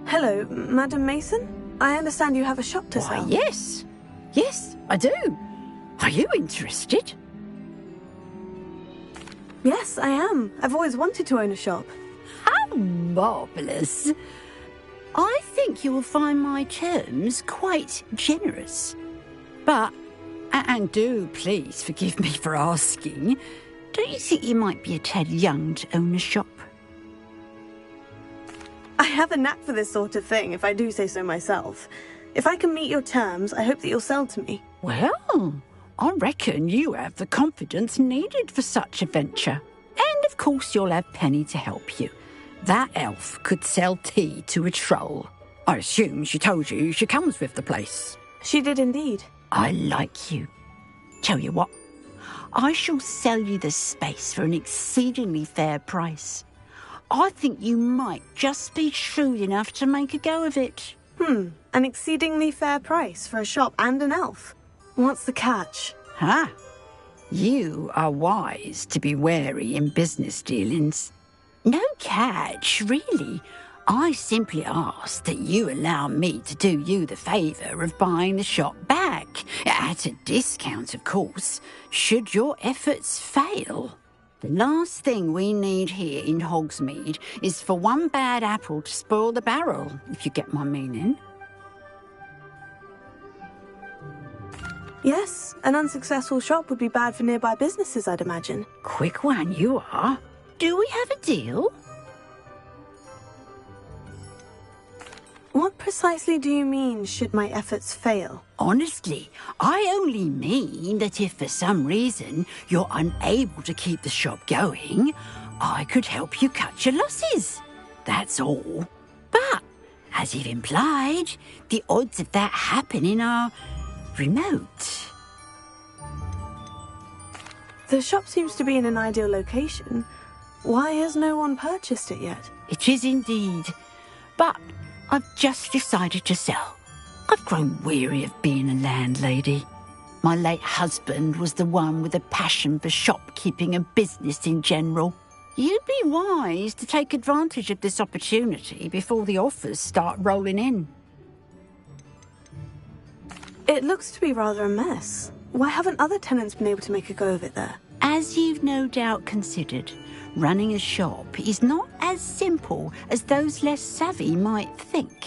Hello, Madam Mason? I understand you have a shop to sell.
Yes. Yes, I do. Are you interested?
Yes, I am. I've always wanted to own a shop.
How marvellous. I think you will find my terms quite generous. But, and do please forgive me for asking, don't you think you might be a tad young to own a shop?
I have a knack for this sort of thing, if I do say so myself. If I can meet your terms, I hope that you'll sell to me.
Well, I reckon you have the confidence needed for such a venture. And of course you'll have Penny to help you. That elf could sell tea to a troll. I assume she told you she comes with the place.
She did indeed.
I like you. Tell you what, I shall sell you the space for an exceedingly fair price. I think you might just be shrewd enough to make a go of it.
An exceedingly fair price for a shop and an elf. What's the catch?
Huh? You are wise to be wary in business dealings. No catch, really. I simply ask that you allow me to do you the favour of buying the shop back, at a discount, of course, should your efforts fail. The last thing we need here in Hogsmeade is for one bad apple to spoil the barrel, if you get my meaning.
Yes, an unsuccessful shop would be bad for nearby businesses, I'd imagine.
Quick one, you are. Do we have a deal?
What precisely do you mean, should my efforts fail?
Honestly, I only mean that if for some reason you're unable to keep the shop going, I could help you cut your losses. That's all. But, as you've implied, the odds of that happening are remote.
The shop seems to be in an ideal location. Why has no one purchased it yet?
It is indeed. But I've just decided to sell. I've grown weary of being a landlady. My late husband was the one with a passion for shopkeeping and business in general. You'd be wise to take advantage of this opportunity before the offers start rolling in.
It looks to be rather a mess. Why haven't other tenants been able to make a go of it there?
As you've no doubt considered, running a shop is not as simple as those less savvy might think.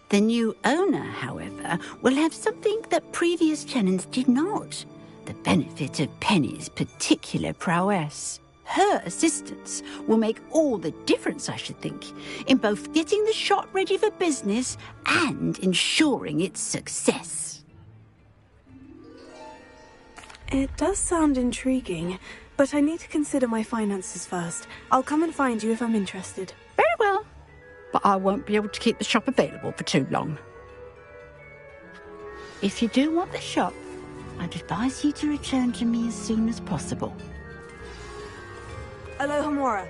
The new owner, however, will have something that previous tenants did not. The benefit of Penny's particular prowess. Her assistance will make all the difference, I should think, in both getting the shop ready for business and ensuring its success.
It does sound intriguing, but I need to consider my finances first. I'll come and find you if I'm interested.
Very well, but I won't be able to keep the shop available for too long. If you do want the shop, I'd advise you to return to me as soon as possible.
Aloha Mora.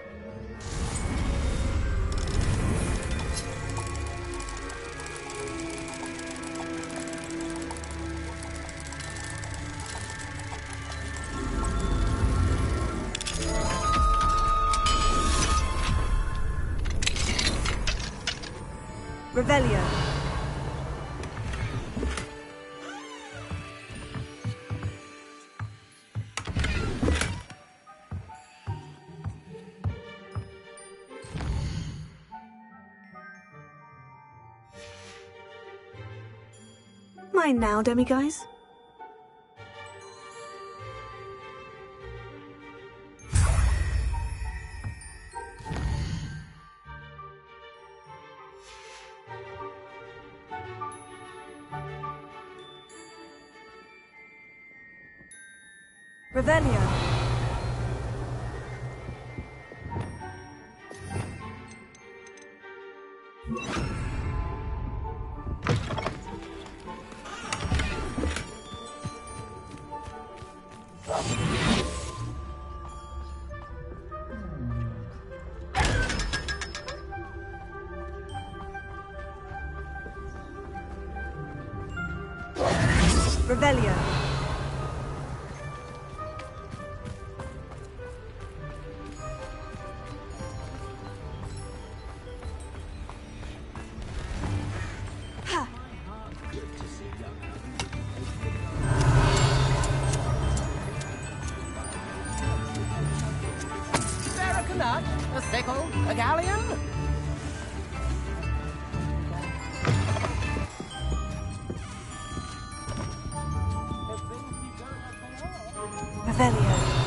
Revelio. fine now, demiguise?
Revelio. Revelio.
There a canut, a sickle, a galleon?
Revelio.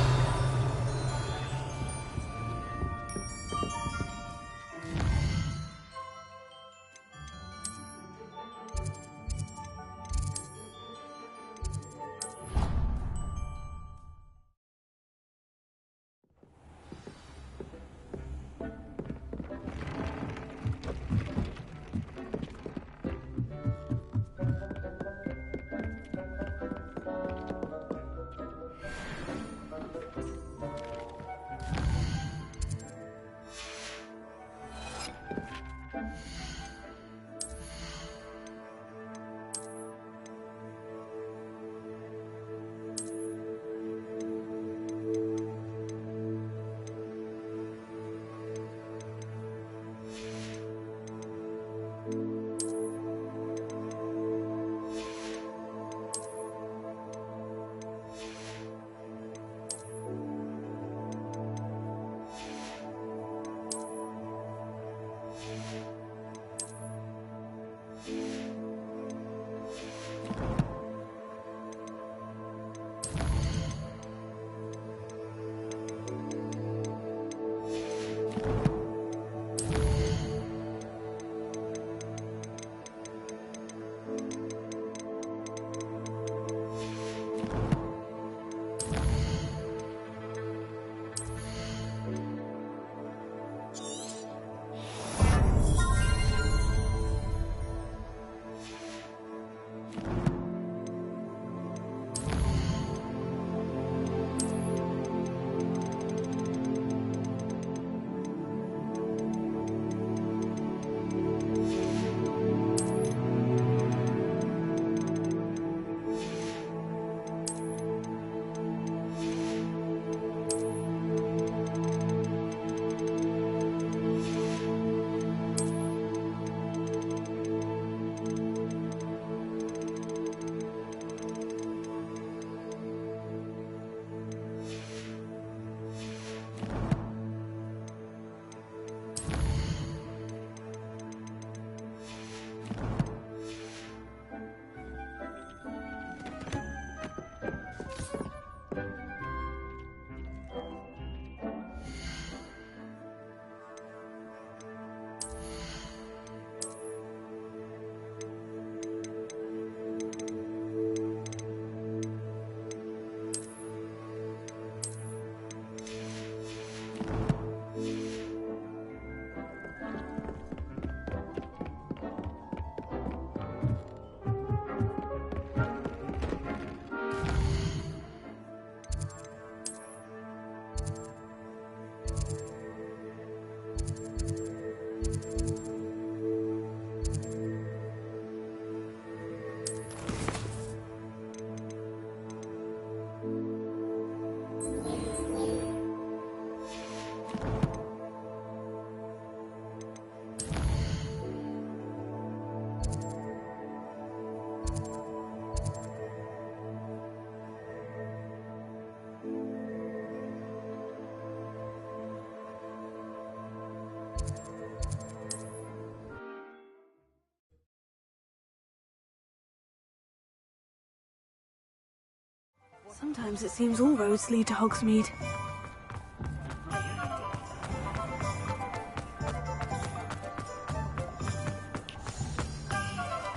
Sometimes it seems all roads lead to Hogsmeade.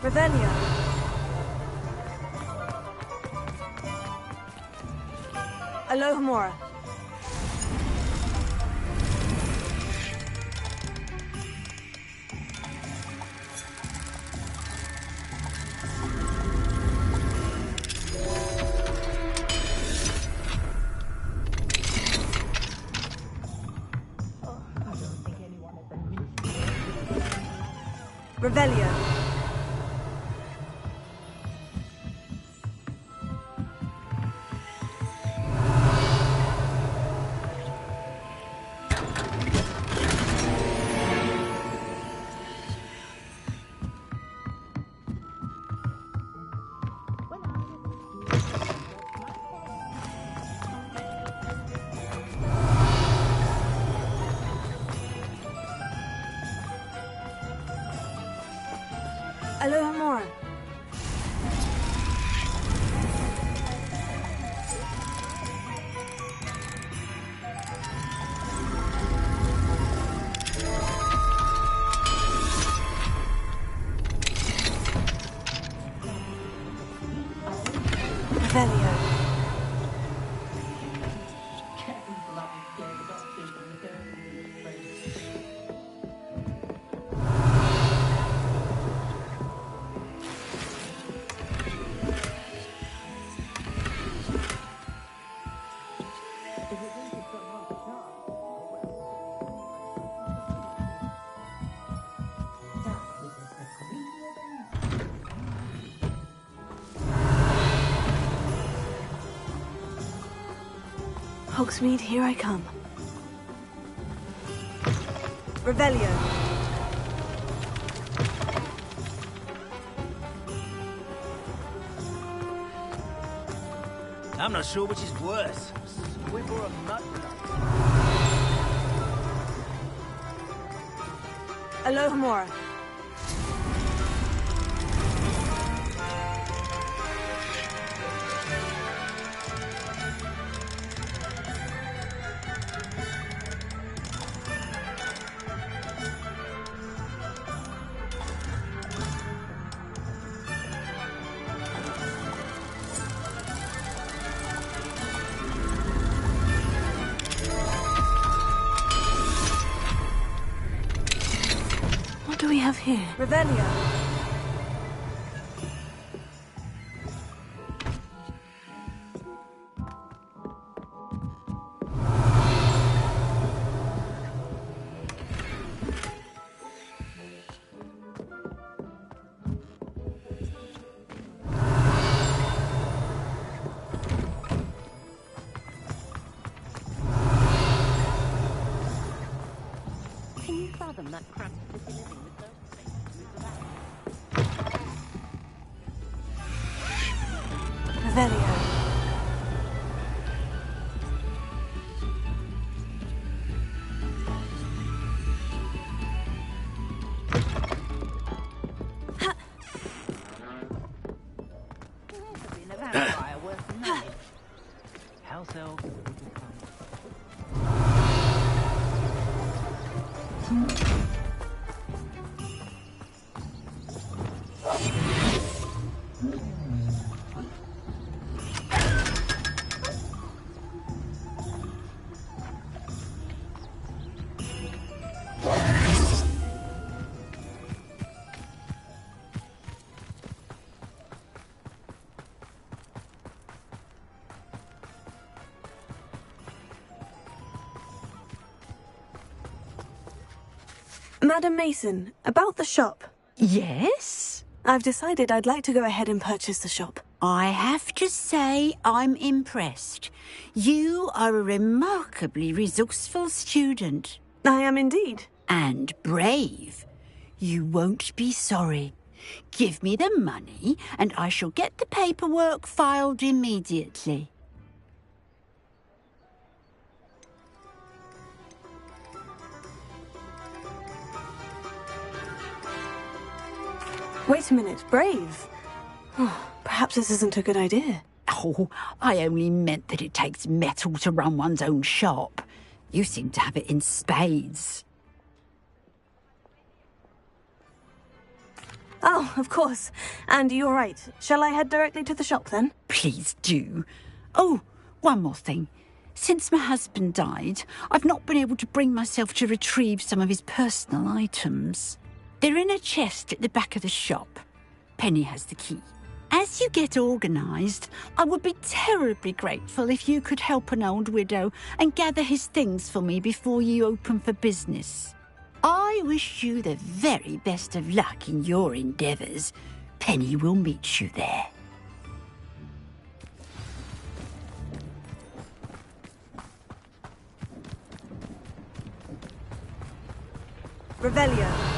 Revelio. Alohomora. Revelio. Alohomora. Revelio. Hogsmeade, here I come. Revelio.
I'm not sure which is worse. Squib or a mud
Alohomora. What do we have here? Revelio.
Can you fathom that cramped living with no
Revelio.
vampire worse than that? House elves would become.
Madam Mason, about the shop.
Yes?
I've decided I'd like to go ahead and purchase the shop.
I have to say I'm impressed. You are a remarkably resourceful student.
I am indeed.
And brave. You won't be sorry. Give me the money and I shall get the paperwork filed immediately.
Wait a minute, brave? Oh, perhaps this isn't a good idea.
Oh, Oh, I only meant that it takes metal to run one's own shop. You seem to have it in spades.
Oh, of course. And you're right. Shall I head directly to the shop then?
Please do. Oh, one more thing. Since my husband died, I've not been able to bring myself to retrieve some of his personal items. They're in a chest at the back of the shop. Penny has the key. As you get organised, I would be terribly grateful if you could help an old widow and gather his things for me before you open for business. I wish you the very best of luck in your endeavours. Penny will meet you there.
Revelio.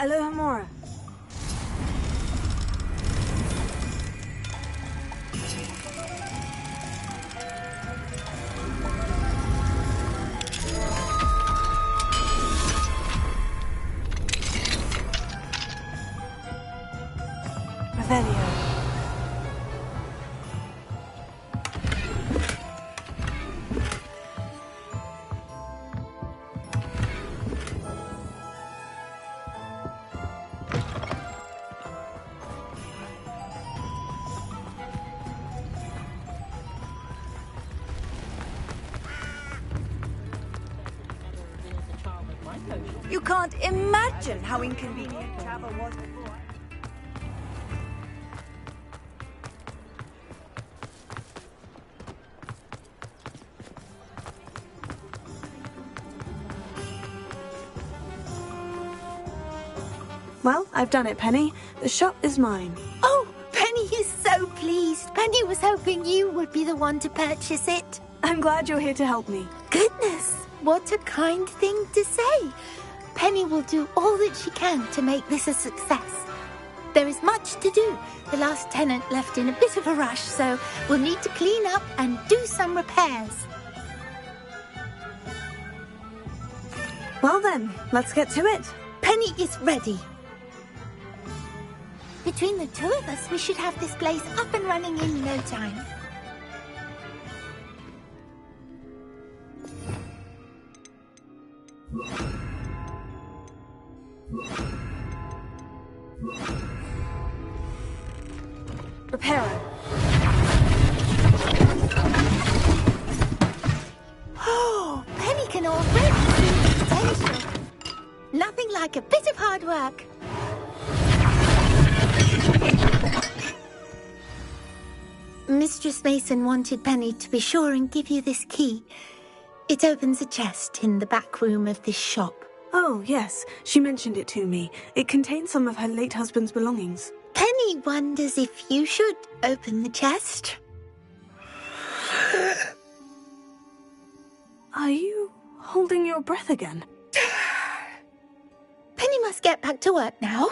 Alohomora. Revelio.
You can't imagine how inconvenient travel was before.
Well, I've done it, Penny. The shop is mine.
Oh, Penny is so pleased. Penny was hoping you would be the one to purchase it.
I'm glad you're here to help me.
Goodness, what a kind thing to say. Penny will do all that she can to make this a success. There is much to do. The last tenant left in a bit of a rush, so we'll need to clean up and do some repairs.
Well then, let's get to it.
Penny is ready. Between the two of us, we should have this place up and running in no time.
Repairer.
Oh, Penny can already see potential. Nothing like a bit of hard work. Mistress Mason wanted Penny to be sure and give you this key. It opens a chest in the back room of this shop.
Oh, yes. She mentioned it to me. It contains some of her late husband's belongings.
Penny wonders if you should open the chest.
Are you holding your breath again?
Penny must get back to work now.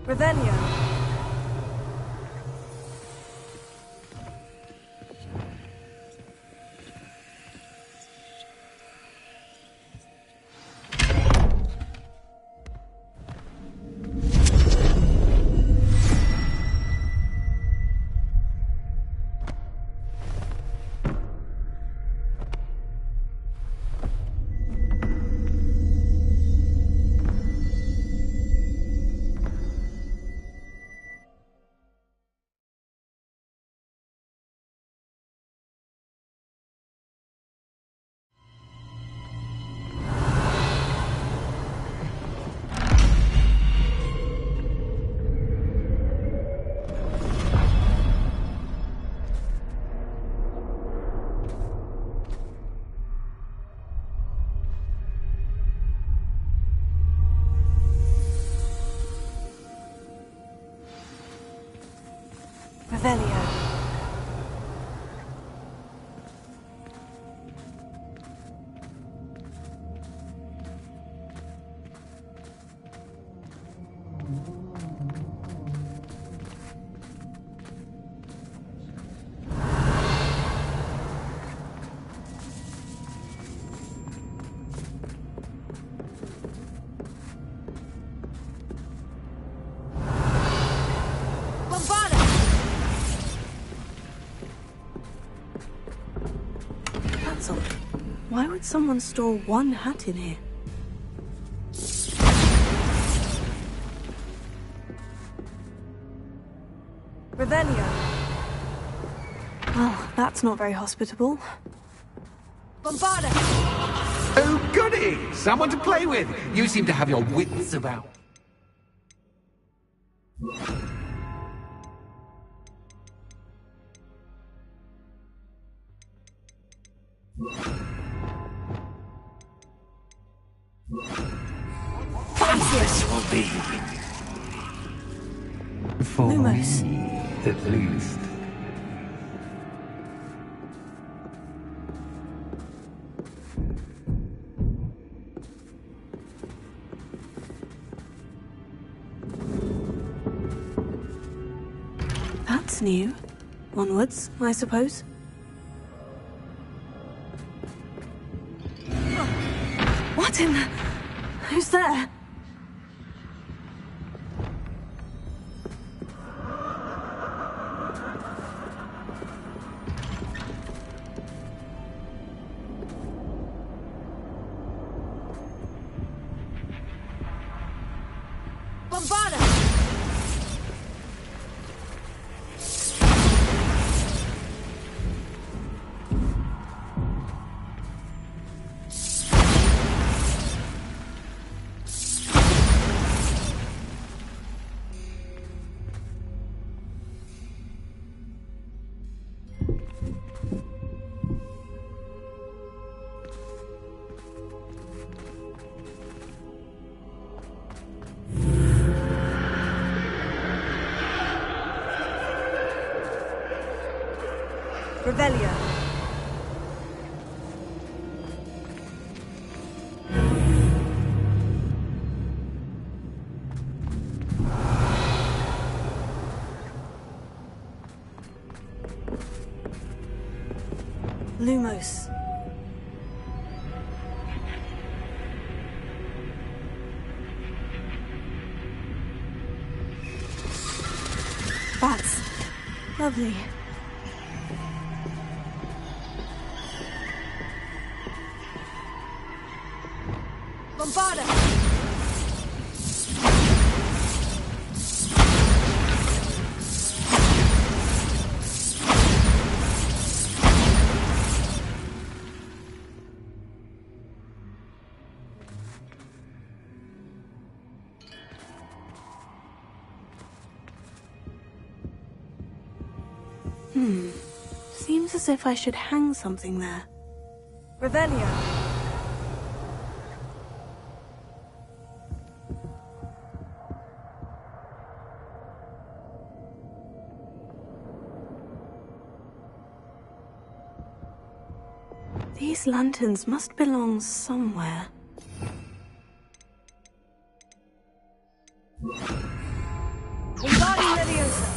Revelio.
Revelio. That's odd. Why would someone store one hat in here? Revelio. Well, that's not very hospitable.
Bombarda!
Oh, goody! Someone to play with. You seem to have your wits about. This will be. For
Lumos.
me, at least.
That's new. Onwards, I suppose. What in the... Who's there?
Bombarda! Revelio.
Lumos. That's lovely.
Bombarda!
Seems as if I should hang something there.
Revelio.
These lanterns must belong somewhere.
Wingardium Leviosa.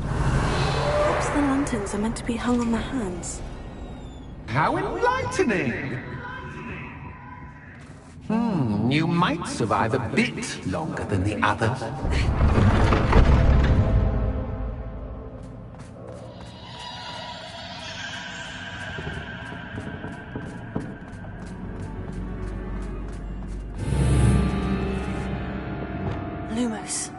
Perhaps the lanterns are meant to be hung on the hands.
How enlightening! You might survive a bit longer than the others.
Lumos.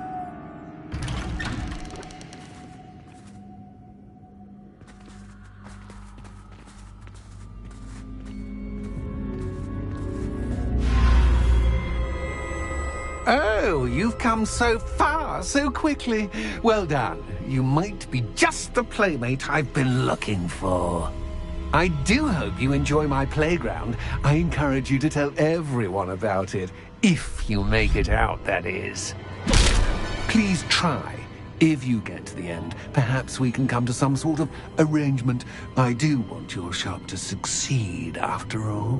Oh, you've come so far, so quickly. Well done. You might be just the playmate I've been looking for. I do hope you enjoy my playground. I encourage you to tell everyone about it. If you make it out, that is. Please try. If you get to the end, perhaps we can come to some sort of arrangement. I do want your shop to succeed, after all.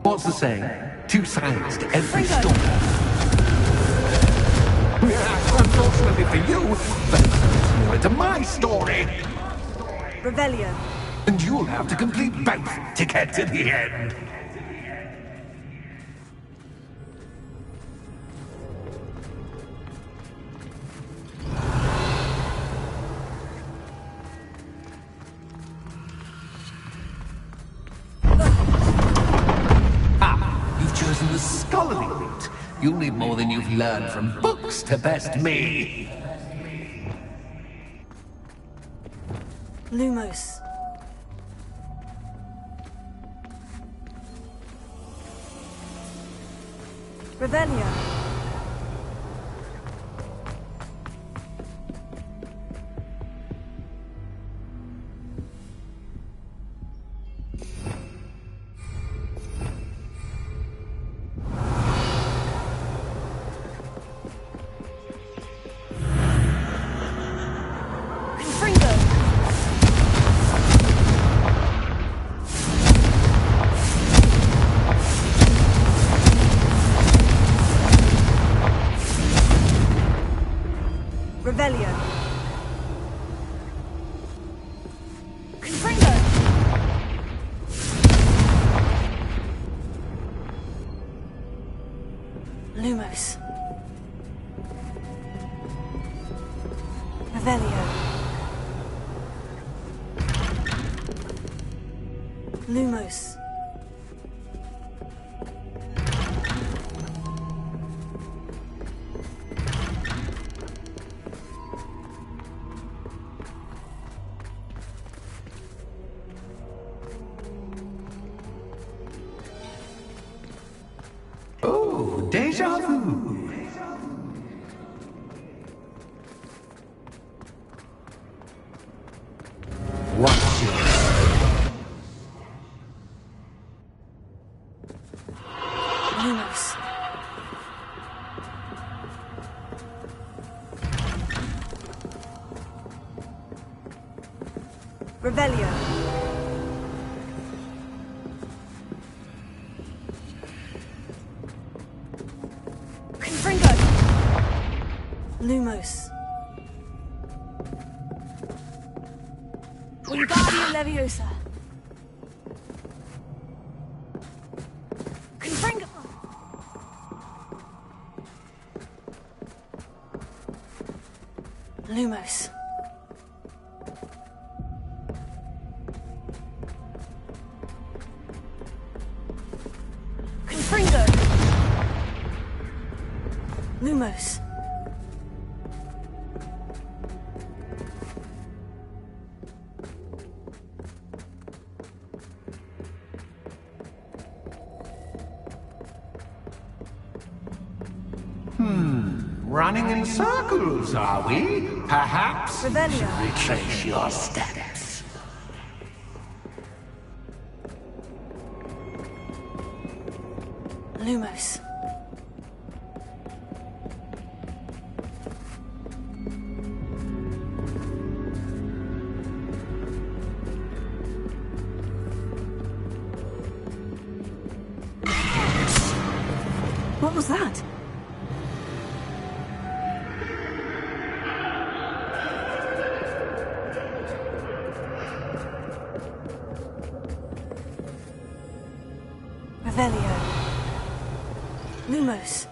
What's the saying? Two sides to every story. Unfortunately for you, there's more to my story.
Revelio.
And you'll have to complete both to get to the end. You've chosen the scholarly route. You'll need more than you've learned from books to best me.
Lumos.
Revelio. Revelio. Confringo.
Lumos. Revelio. Lumos.
Oh, deja vu. What's your...
Lumos.
Revelio. Confringo.
Lumos.
Wingardium Leviosa. Confringo.
Lumos.
Confringo.
Lumos.
Running in circles, are we? Perhaps you
Revelio.
should retrace your steps.
Lumos.
What was that?
Revelio. Lumos.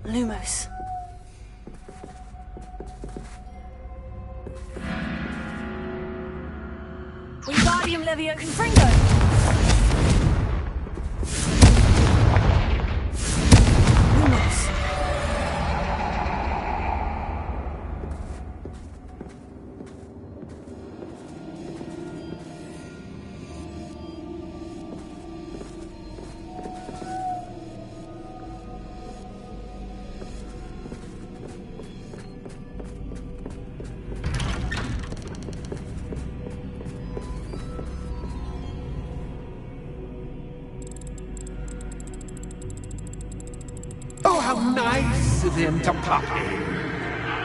Lumos. Revelio Confringo! Lumos.
Oh, how nice of him to puppy.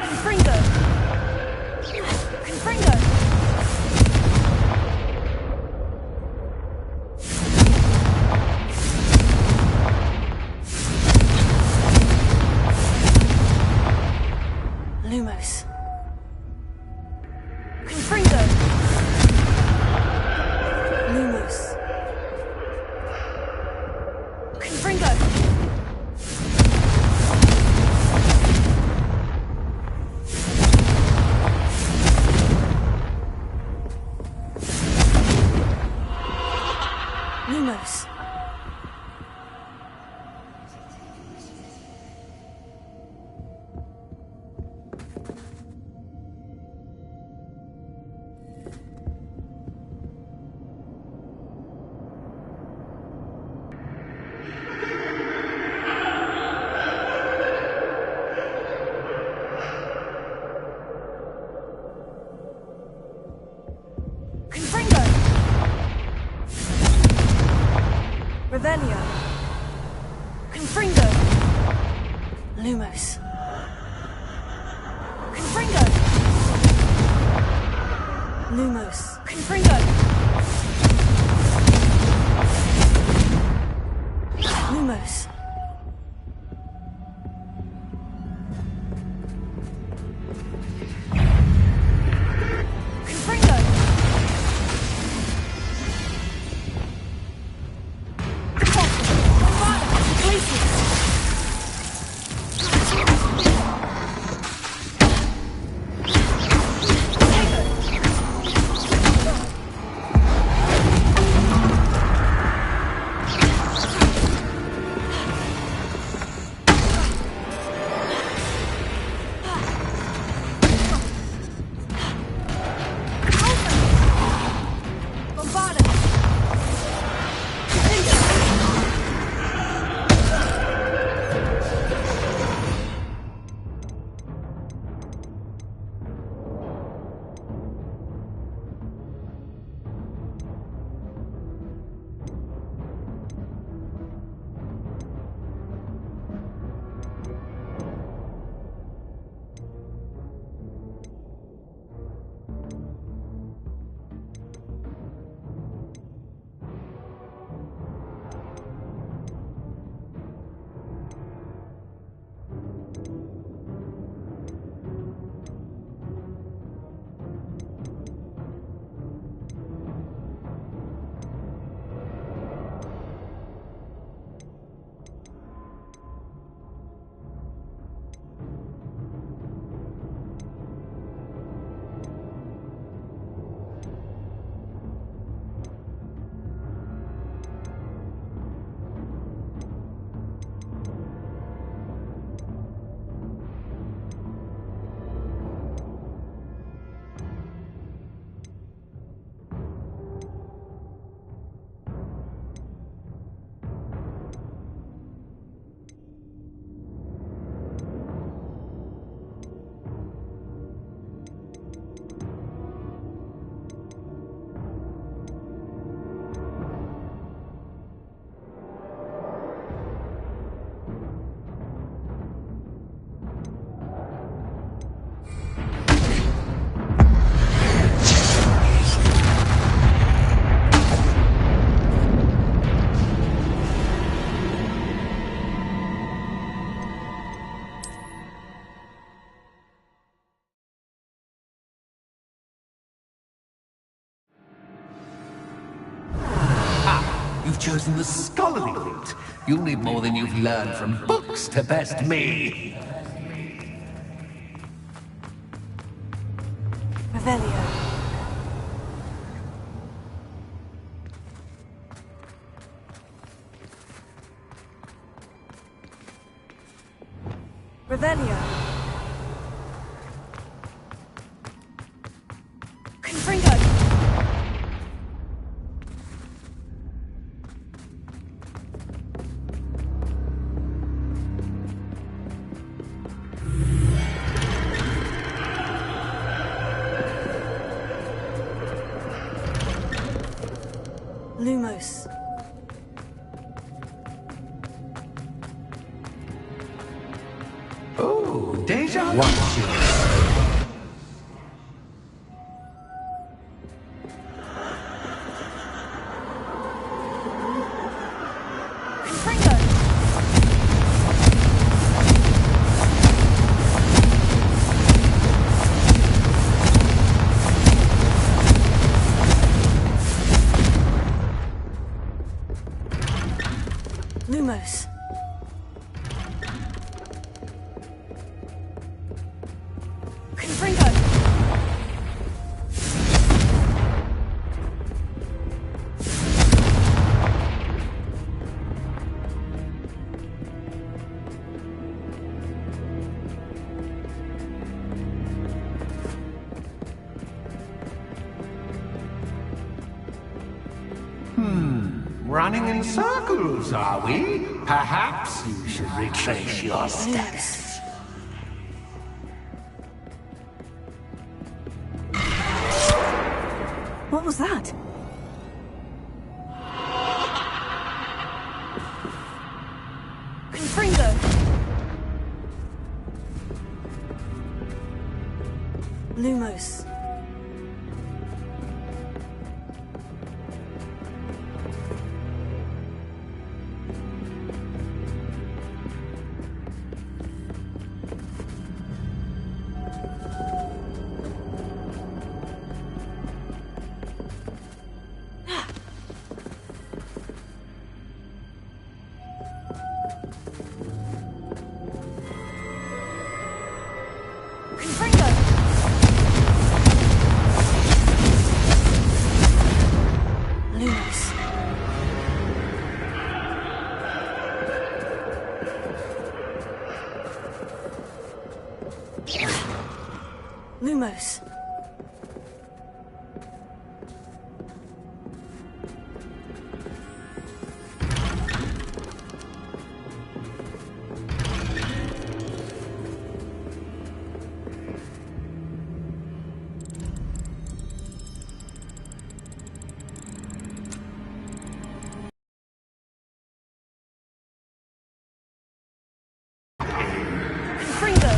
Confringo! Confringo! Lumos. Confringo! Lumos. Confringo! Lumos. Confringo! Revelio. Confringo. Lumos. Confringo. Lumos. Confringo. Lumos. Confringo.
You've chosen the scholarly route. You'll need more than you've learned from books to best me.
Revelio. Revelio. Confringo. Lumos.
Oh, deja vu.
Confringo. Lumos. Confringo.
Running in circles, are we? Perhaps you should retrace your steps.
What was that? Confringo. Lumos. Confringo. Lumos. Lumos. Confringo.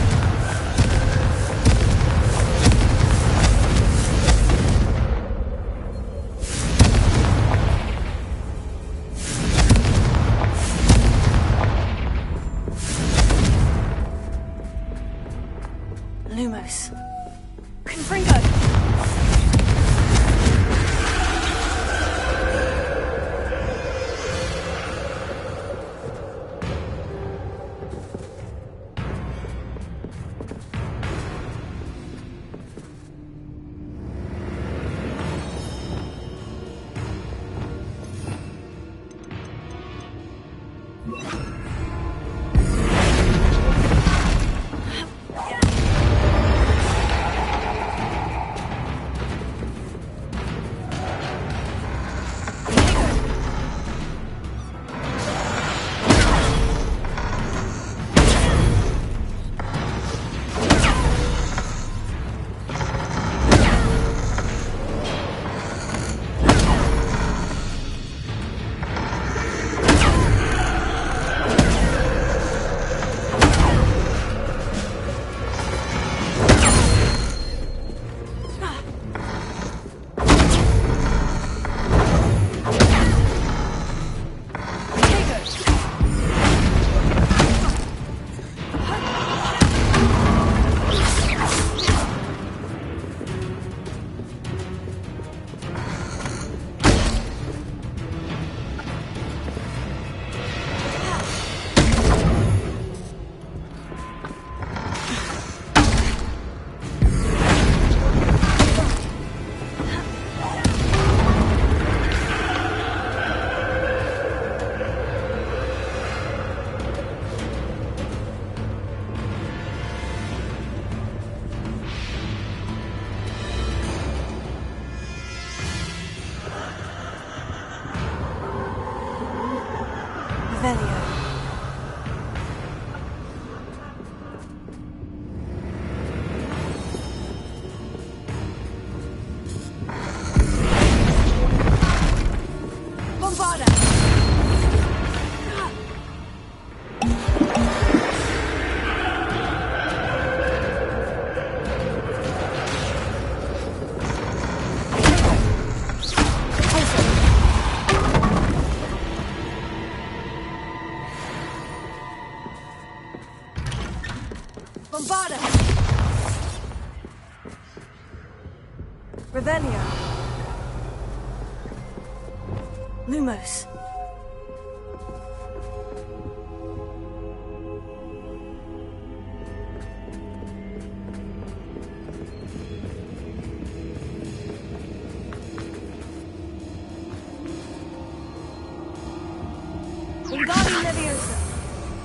Lumos. Confringo. Revelio. Bombarda! Bombarda! Revelio. Lumos. Wingardium Leviosa.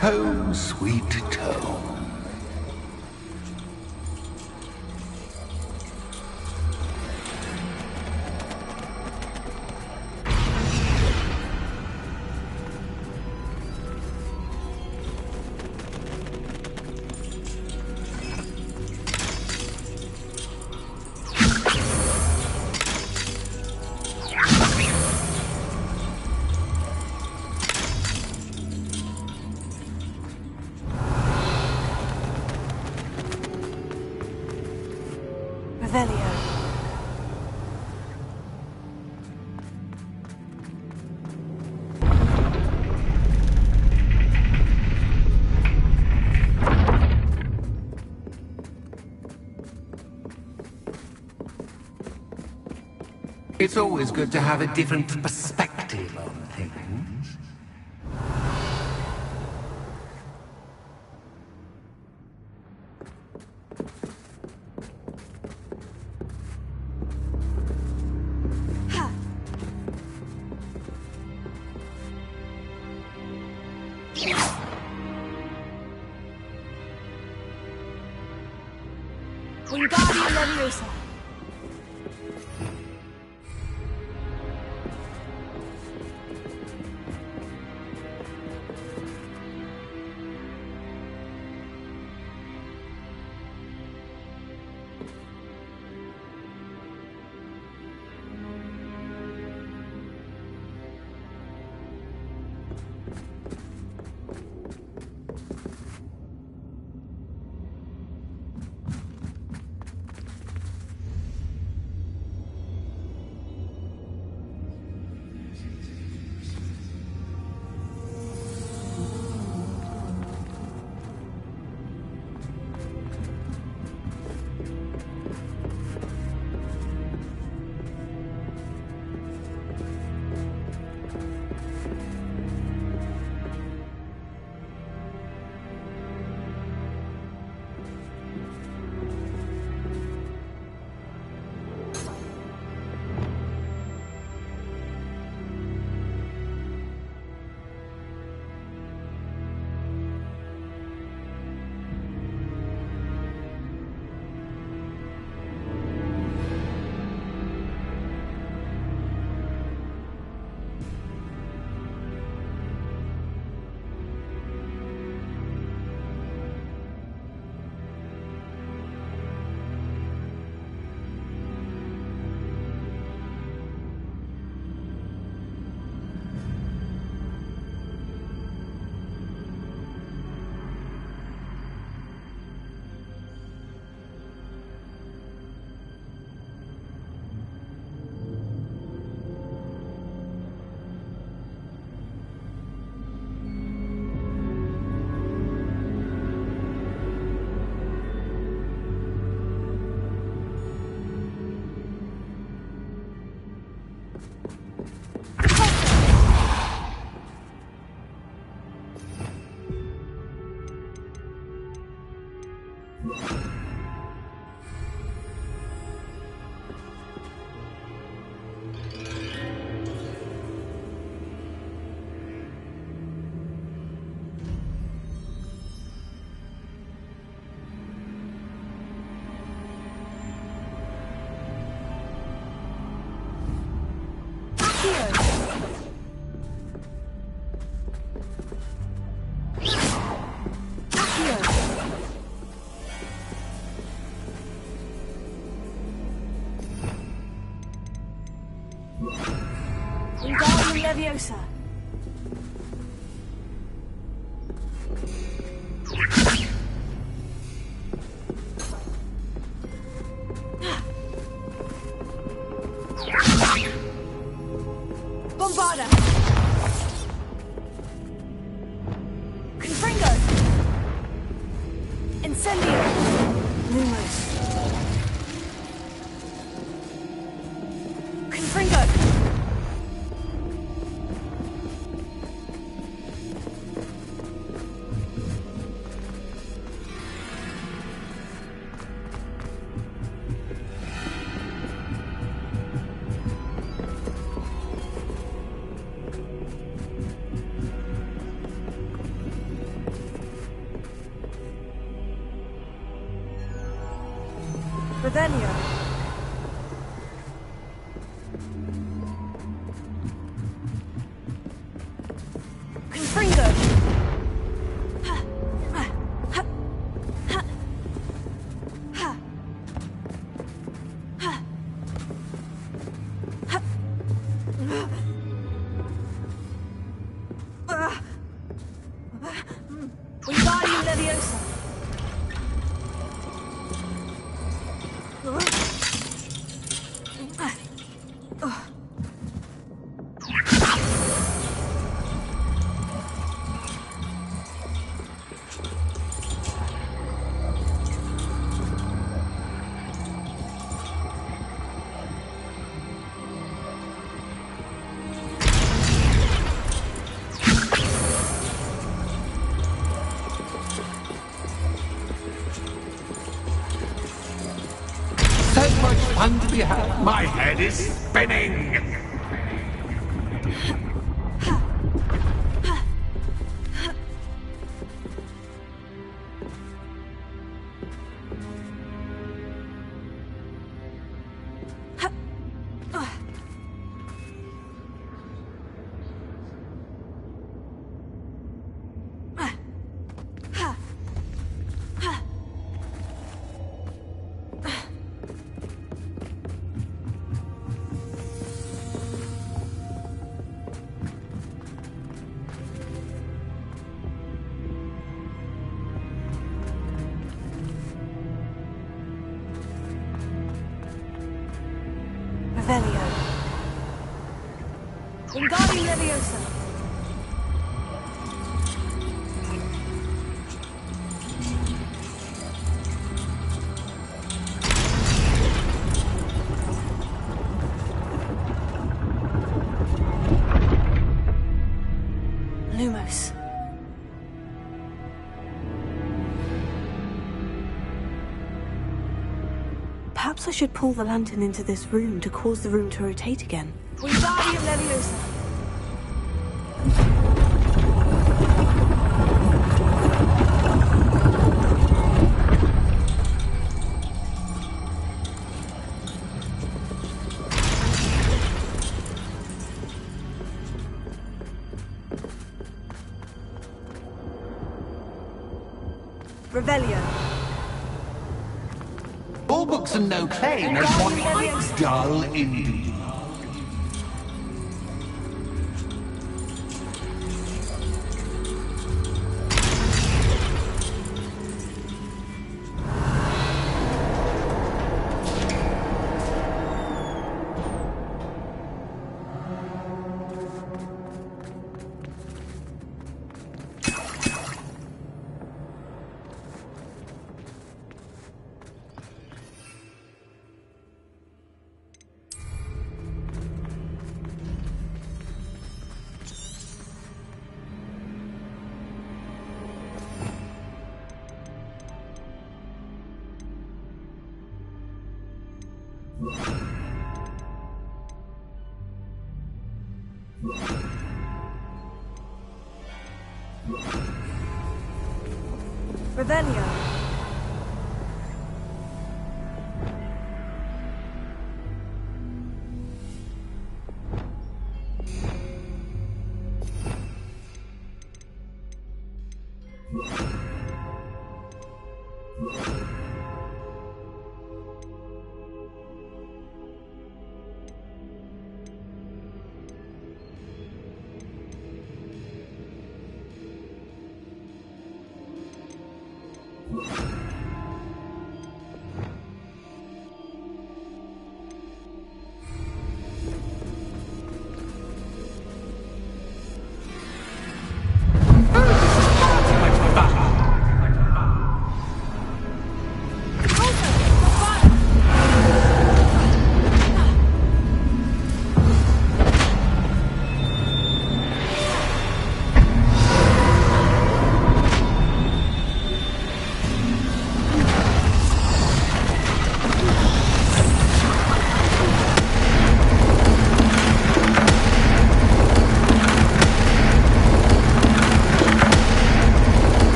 Home, sweet home.
Revelio.
It's always good to have a different perspective on things.
Wingardium Leviosa. Wingardium Leviosa. Bombarda. Confringo. Incendio. Lumos. Confringo. Revelio. Confringo. Wingardium Leviosa.
So much fun to be had. My head is spinning.
Revelio. Wingardium Leviosa. Lumos. Perhaps I should pull the lantern into this room to cause the room to rotate again. Wingardium Leviosa. Revelio.
All books and no claim as one dull indeed.
Revelio.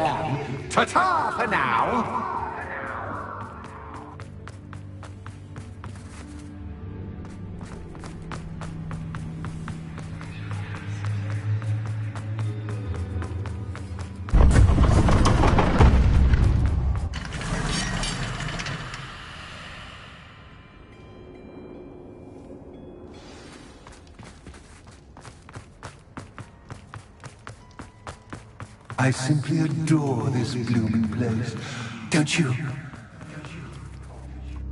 can. Ta-ta for now!
I simply adore this blooming place. Don't you?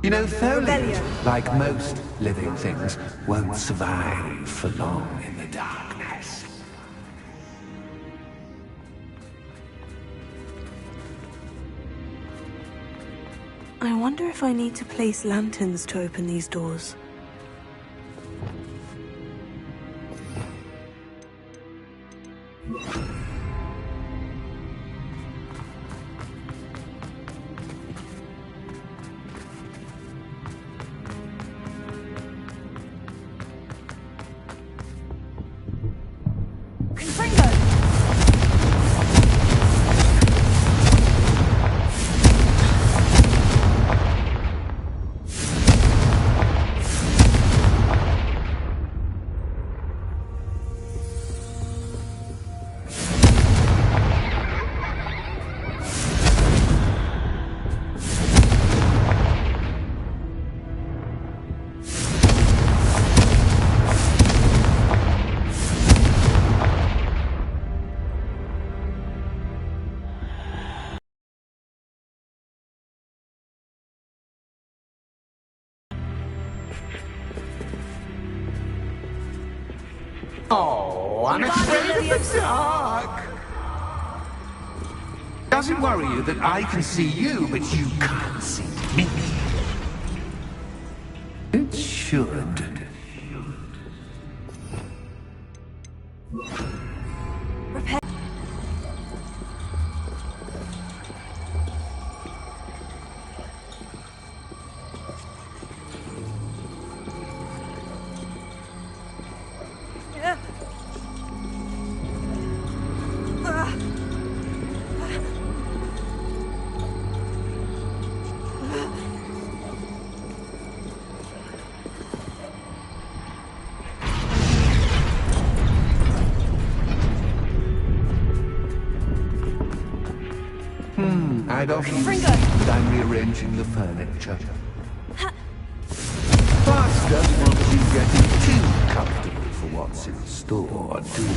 You know, foliage, like most living things, won't survive for long in the darkness.
I wonder if I need to place lanterns to open these doors.
Oh, I'm afraid of the dark! Does it worry you that I can see you, but you can't see me? It should.
I'd often think that I'm rearranging the furniture. Plus, don't want you getting too comfortable for what's in store, do you?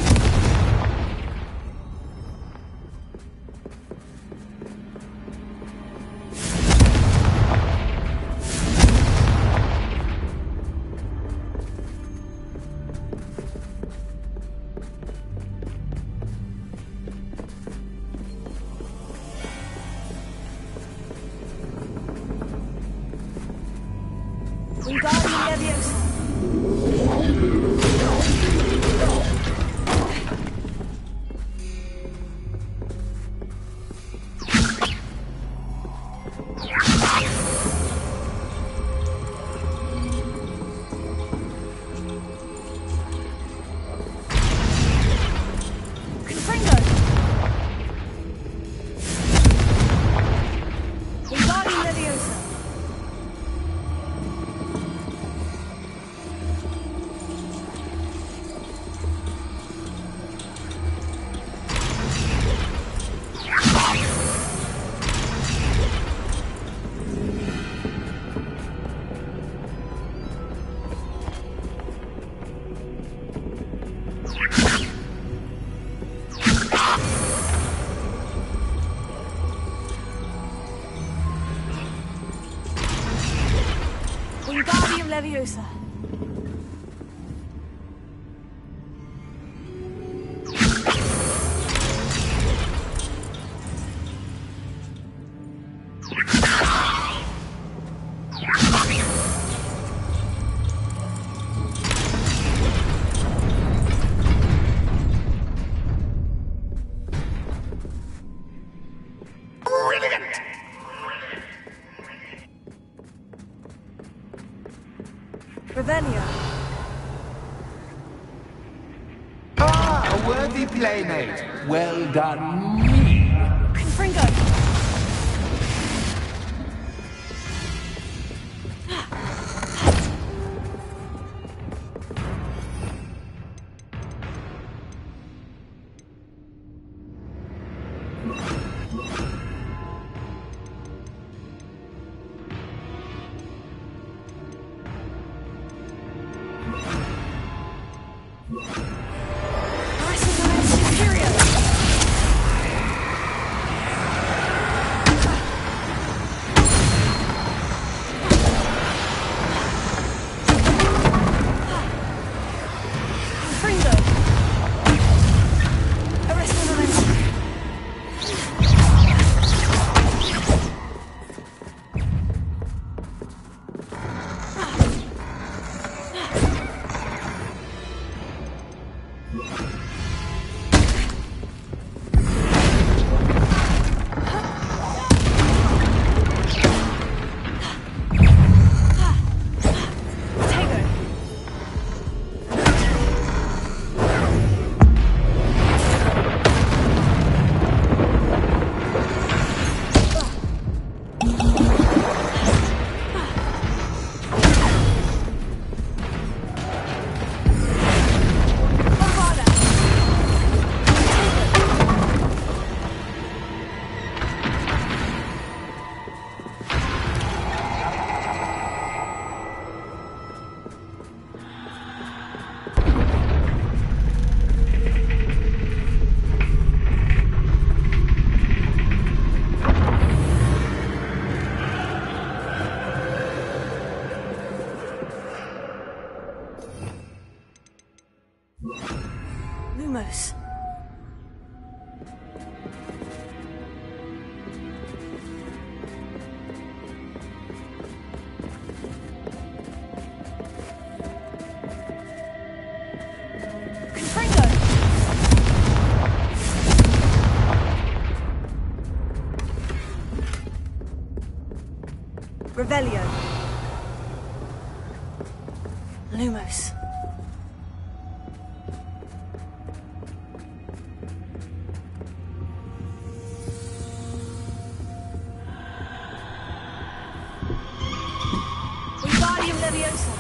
Leviosa.
Ah, a worthy playmate. Well done, me.
Revelio.
Lumos.
Wingardium Leviosa.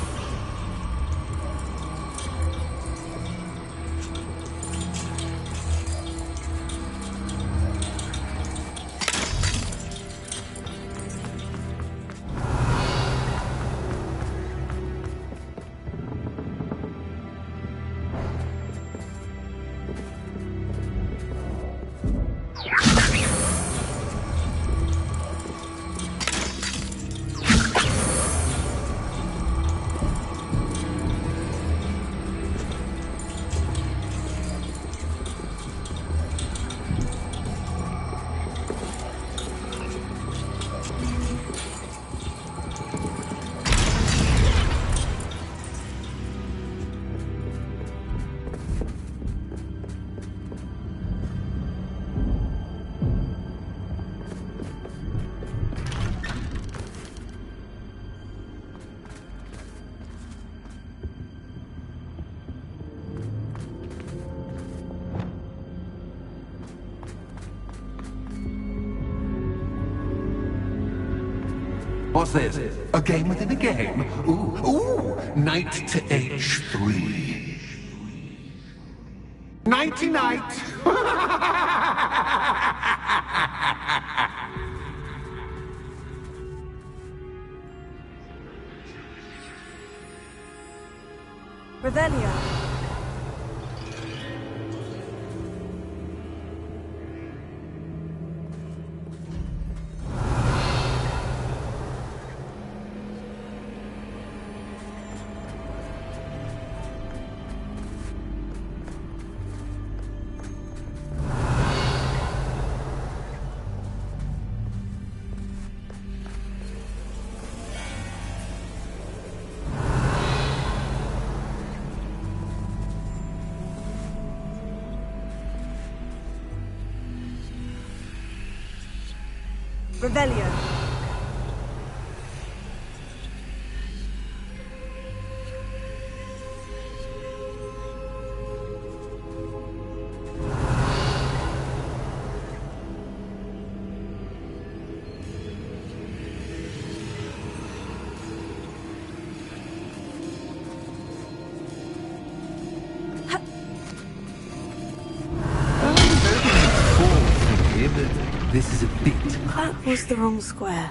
What's this? A game within a game? Ooh, knight to H3. Nighty-night!
Revelio. Revelio.
This is a bit...
That was the wrong square.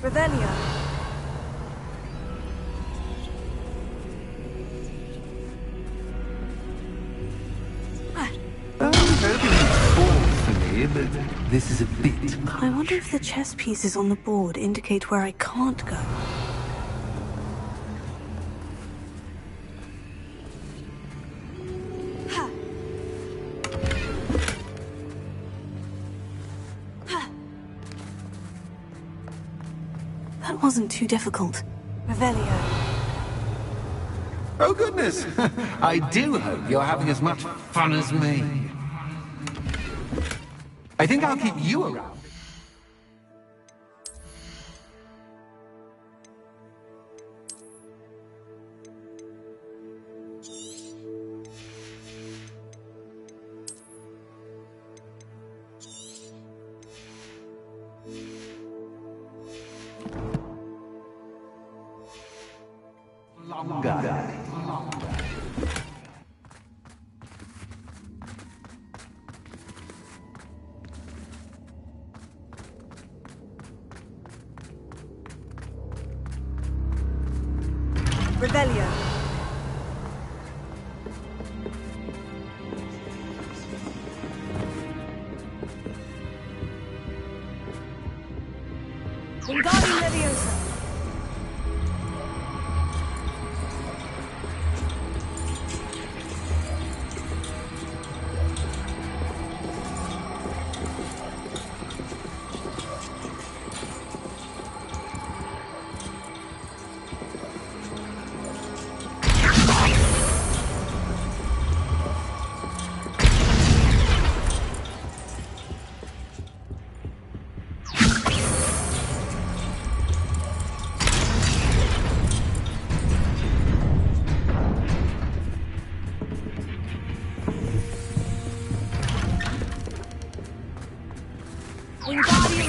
Revelio.
But this is a bit...
I wonder if the chess pieces on the board indicate where I can't go. That wasn't too difficult.
Revelio.
Oh, goodness! I do hope you're having as much fun as me. I think I'll keep you around. Longer.
Revelio. Wingardium Leviosa.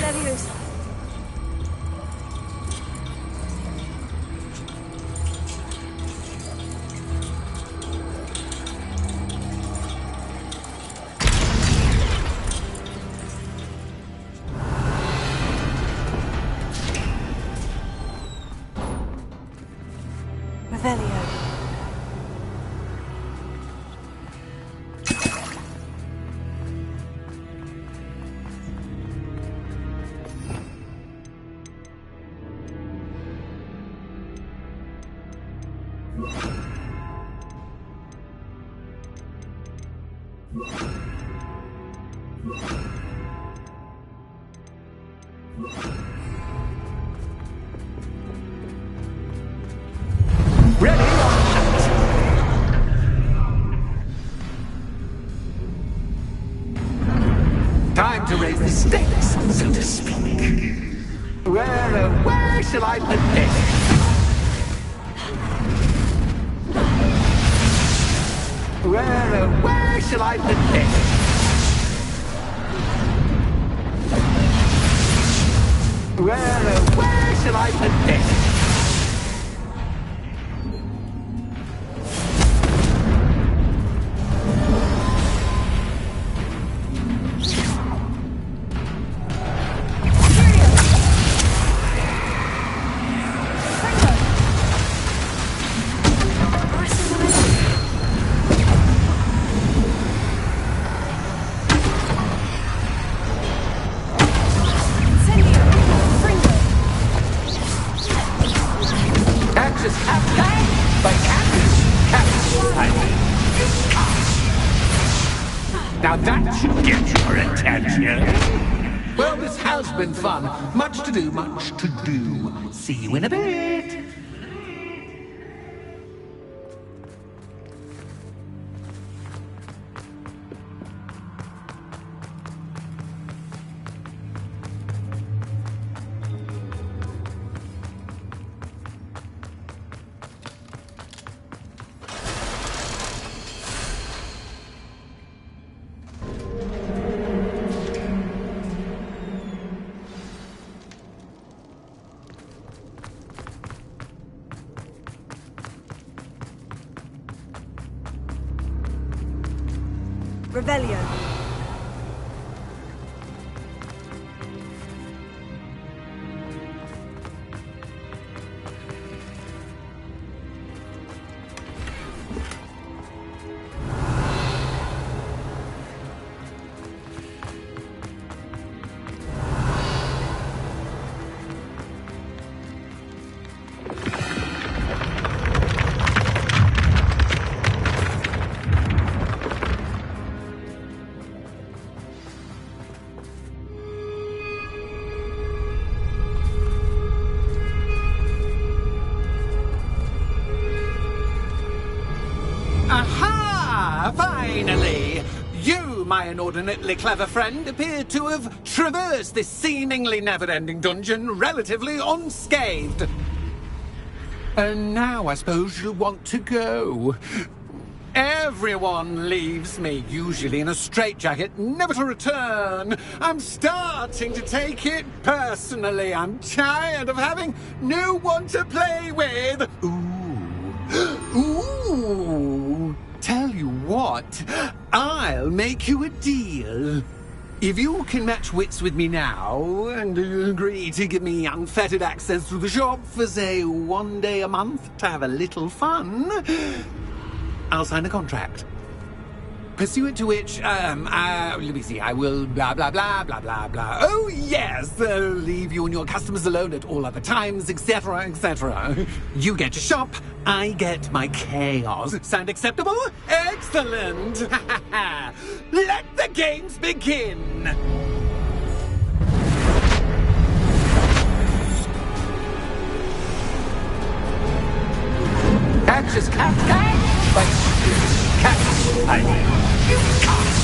Leviosa. Revelio.
Ready or not? Time to raise the stakes, so to speak. Where shall I put this? Where shall I put this? Where shall I put this? Now that should get your attention. Well, this has been fun. Much to do, much to do. See you in a bit.
Revelio.
Aha! Finally! You, my inordinately clever friend, appear to have traversed this seemingly never-ending dungeon relatively unscathed. And now I suppose you'll want to go. Everyone leaves me, usually in a straitjacket, never to return. I'm starting to take it personally. I'm tired of having no one to play with. Ooh, tell you what, I'll make you a deal. If you can match wits with me now and agree to give me unfettered access to the shop for, say, 1 day a month to have a little fun, I'll sign a contract. Pursuant to which, let me see, I will blah, blah, blah, blah, blah, blah. Oh, yes, leave you and your customers alone at all other times, etc., etc. You get your shop, I get my chaos. Sound acceptable? Excellent! Let the games begin! Catch as cat, but cat, you can't.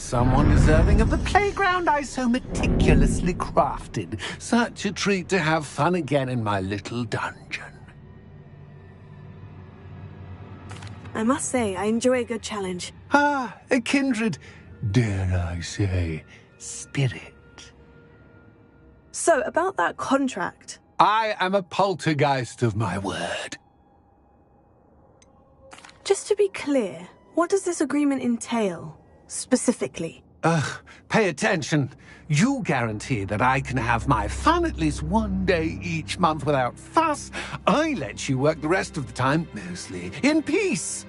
someone deserving of the playground I so meticulously crafted. Such a treat to have fun again in my little dungeon.
I must say, I enjoy a good challenge.
Ah, a kindred, dare I say, spirit.
So, about that contract.
I am a poltergeist of my word.
Just to be clear, what does this agreement entail, specifically?
Pay attention. You guarantee that I can have my fun at least one day each month without fuss. I let you work the rest of the time, mostly in peace.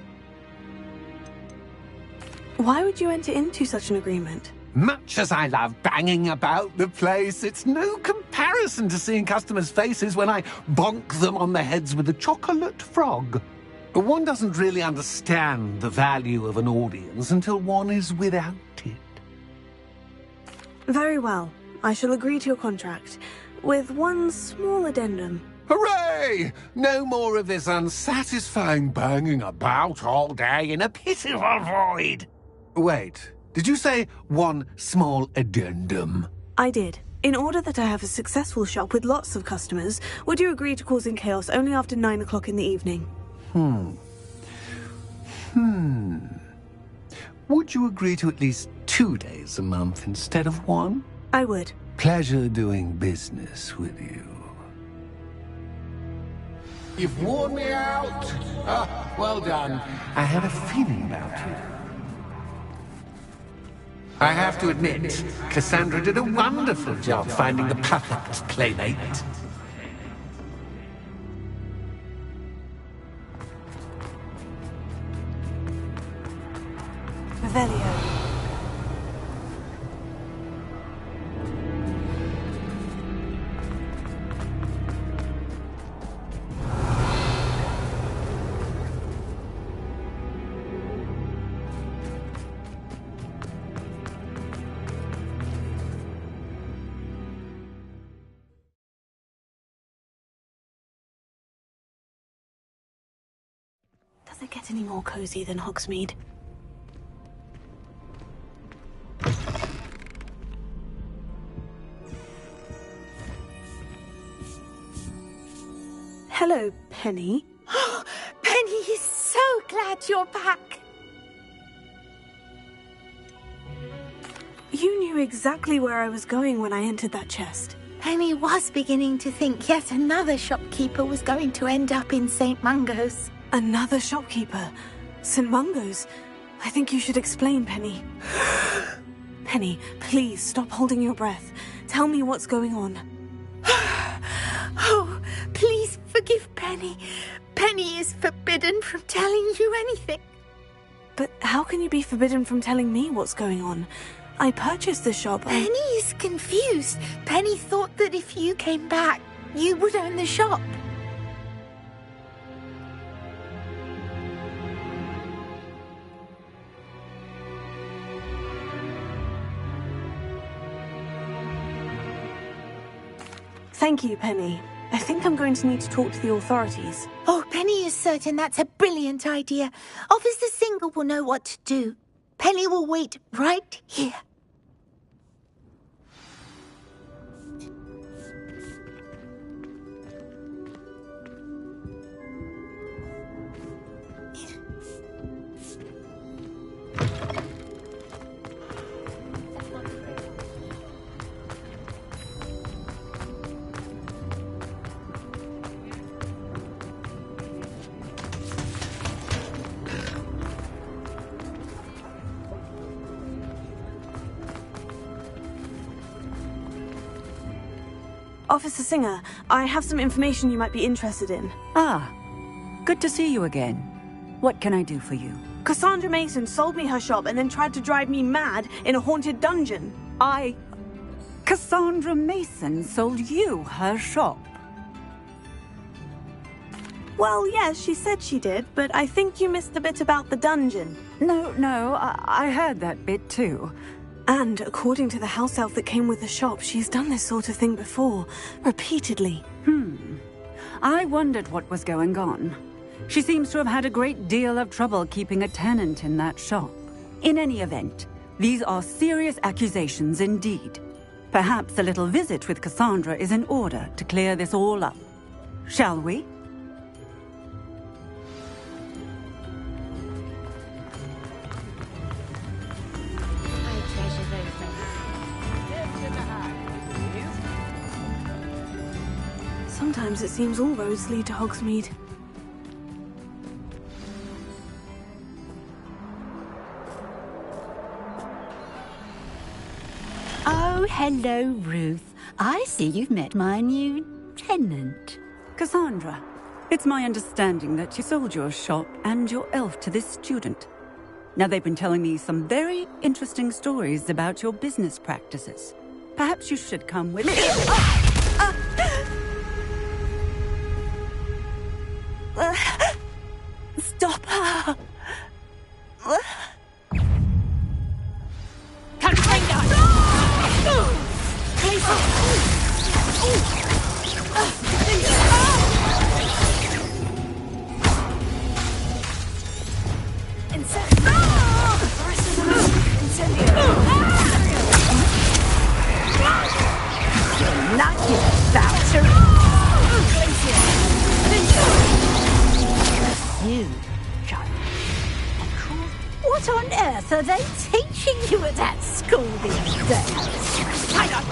Why would you enter into such an agreement?
Much as I love banging about the place, it's no comparison to seeing customers' faces when I bonk them on the heads with a chocolate frog. One doesn't really understand the value of an audience until one is without it.
Very well. I shall agree to your contract, with one small addendum.
Hooray! No more of this unsatisfying banging about all day in a pitiful void. Wait, did you say one small addendum?
I did. In order that I have a successful shop with lots of customers, would you agree to causing chaos only after 9 o'clock in the evening?
Would you agree to at least 2 days a month instead of one?
I would.
Pleasure doing business with you. You've worn me out. Ah, well done. I had a feeling about you. I have to admit, Cassandra did a wonderful job finding the perfect playmate.
Revelio. Does it get any more cozy than Hogsmeade? Hello, Penny.
Penny is so glad you're back.
You knew exactly where I was going when I entered that chest.
Penny was beginning to think yet another shopkeeper was going to end up in St. Mungo's.
Another shopkeeper? St. Mungo's? I think you should explain, Penny. Penny, please stop holding your breath. Tell me what's going on.
Oh, please forgive Penny. Penny is forbidden from telling you anything.
But how can you be forbidden from telling me what's going on? I purchased the shop.
Penny is confused. Penny thought that if you came back, you would own the shop.
Thank you, Penny. I think I'm going to need to talk to the authorities.
Oh, Penny is certain that's a brilliant idea. Officer Singer will know what to do. Penny will wait right here.
Officer Singer, I have some information you might be interested in.
Ah, good to see you again. What can I do for you?
Cassandra Mason sold me her shop and then tried to drive me mad in a haunted dungeon.
Cassandra Mason sold you her shop?
Well, yes, she said she did, but I think you missed the bit about the dungeon.
No, I heard that bit too.
And according to the house elf that came with the shop, she's done this sort of thing before, repeatedly.
I wondered what was going on. She seems to have had a great deal of trouble keeping a tenant in that shop. In any event, These are serious accusations indeed. Perhaps a little visit with Cassandra is in order to clear this all up. Shall we?
Sometimes it seems all roads lead to Hogsmeade.
Oh, hello, Ruth. I see you've met my new tenant.
Cassandra, it's my understanding that you sold your shop and your elf to this student. Now, they've been telling me some very interesting stories about your business practices. Perhaps you should come with me.
Stop her!
What on earth are they teaching you at that school these days? Hang on.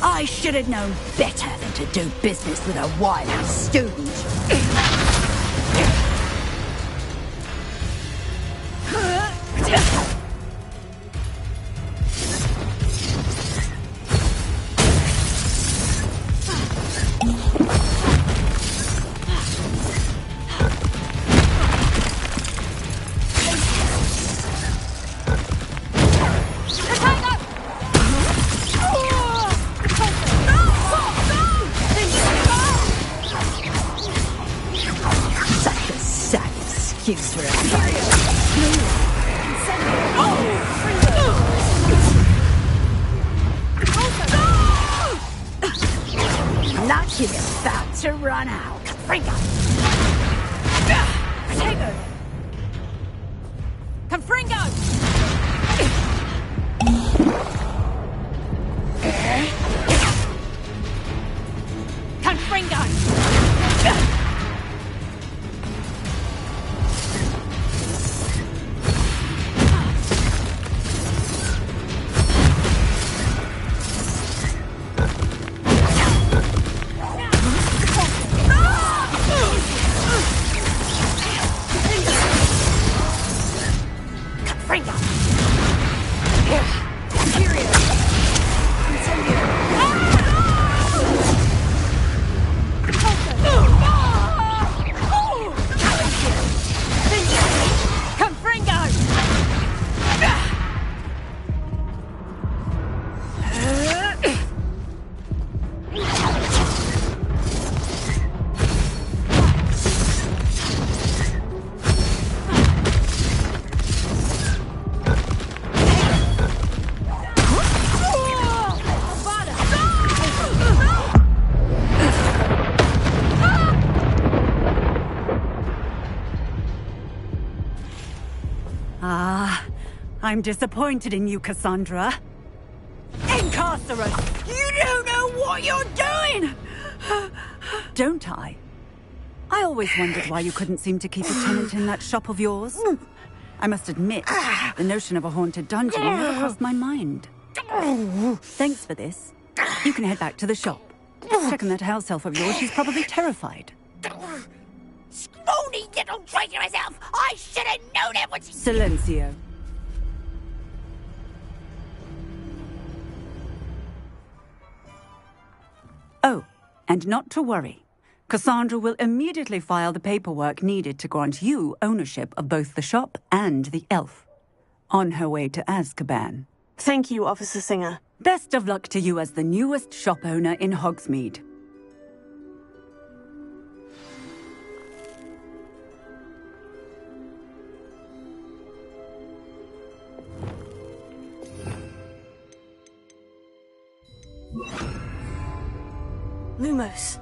I should have known better than to do business with a wild student. Excuse for a Not you about to run out. Confringo! Confringo! Confringo!
I'm disappointed in you, Cassandra. Incarcerate! You don't know what you're doing! Don't I? I always wondered why you couldn't seem to keep a tenant in that shop of yours. I must admit, the notion of a haunted dungeon never crossed my mind. Thanks for this. You can head back to the shop. Check on that house elf of yours. She's probably terrified.
Scrawny little traitor herself! I should have known it when she...
Silencio. Oh, and not to worry. Cassandra will immediately file the paperwork needed to grant you ownership of both the shop and the elf. On her way to Azkaban.
Thank you, Officer Singer.
Best of luck to you as the newest shop owner in Hogsmeade.
Lumos.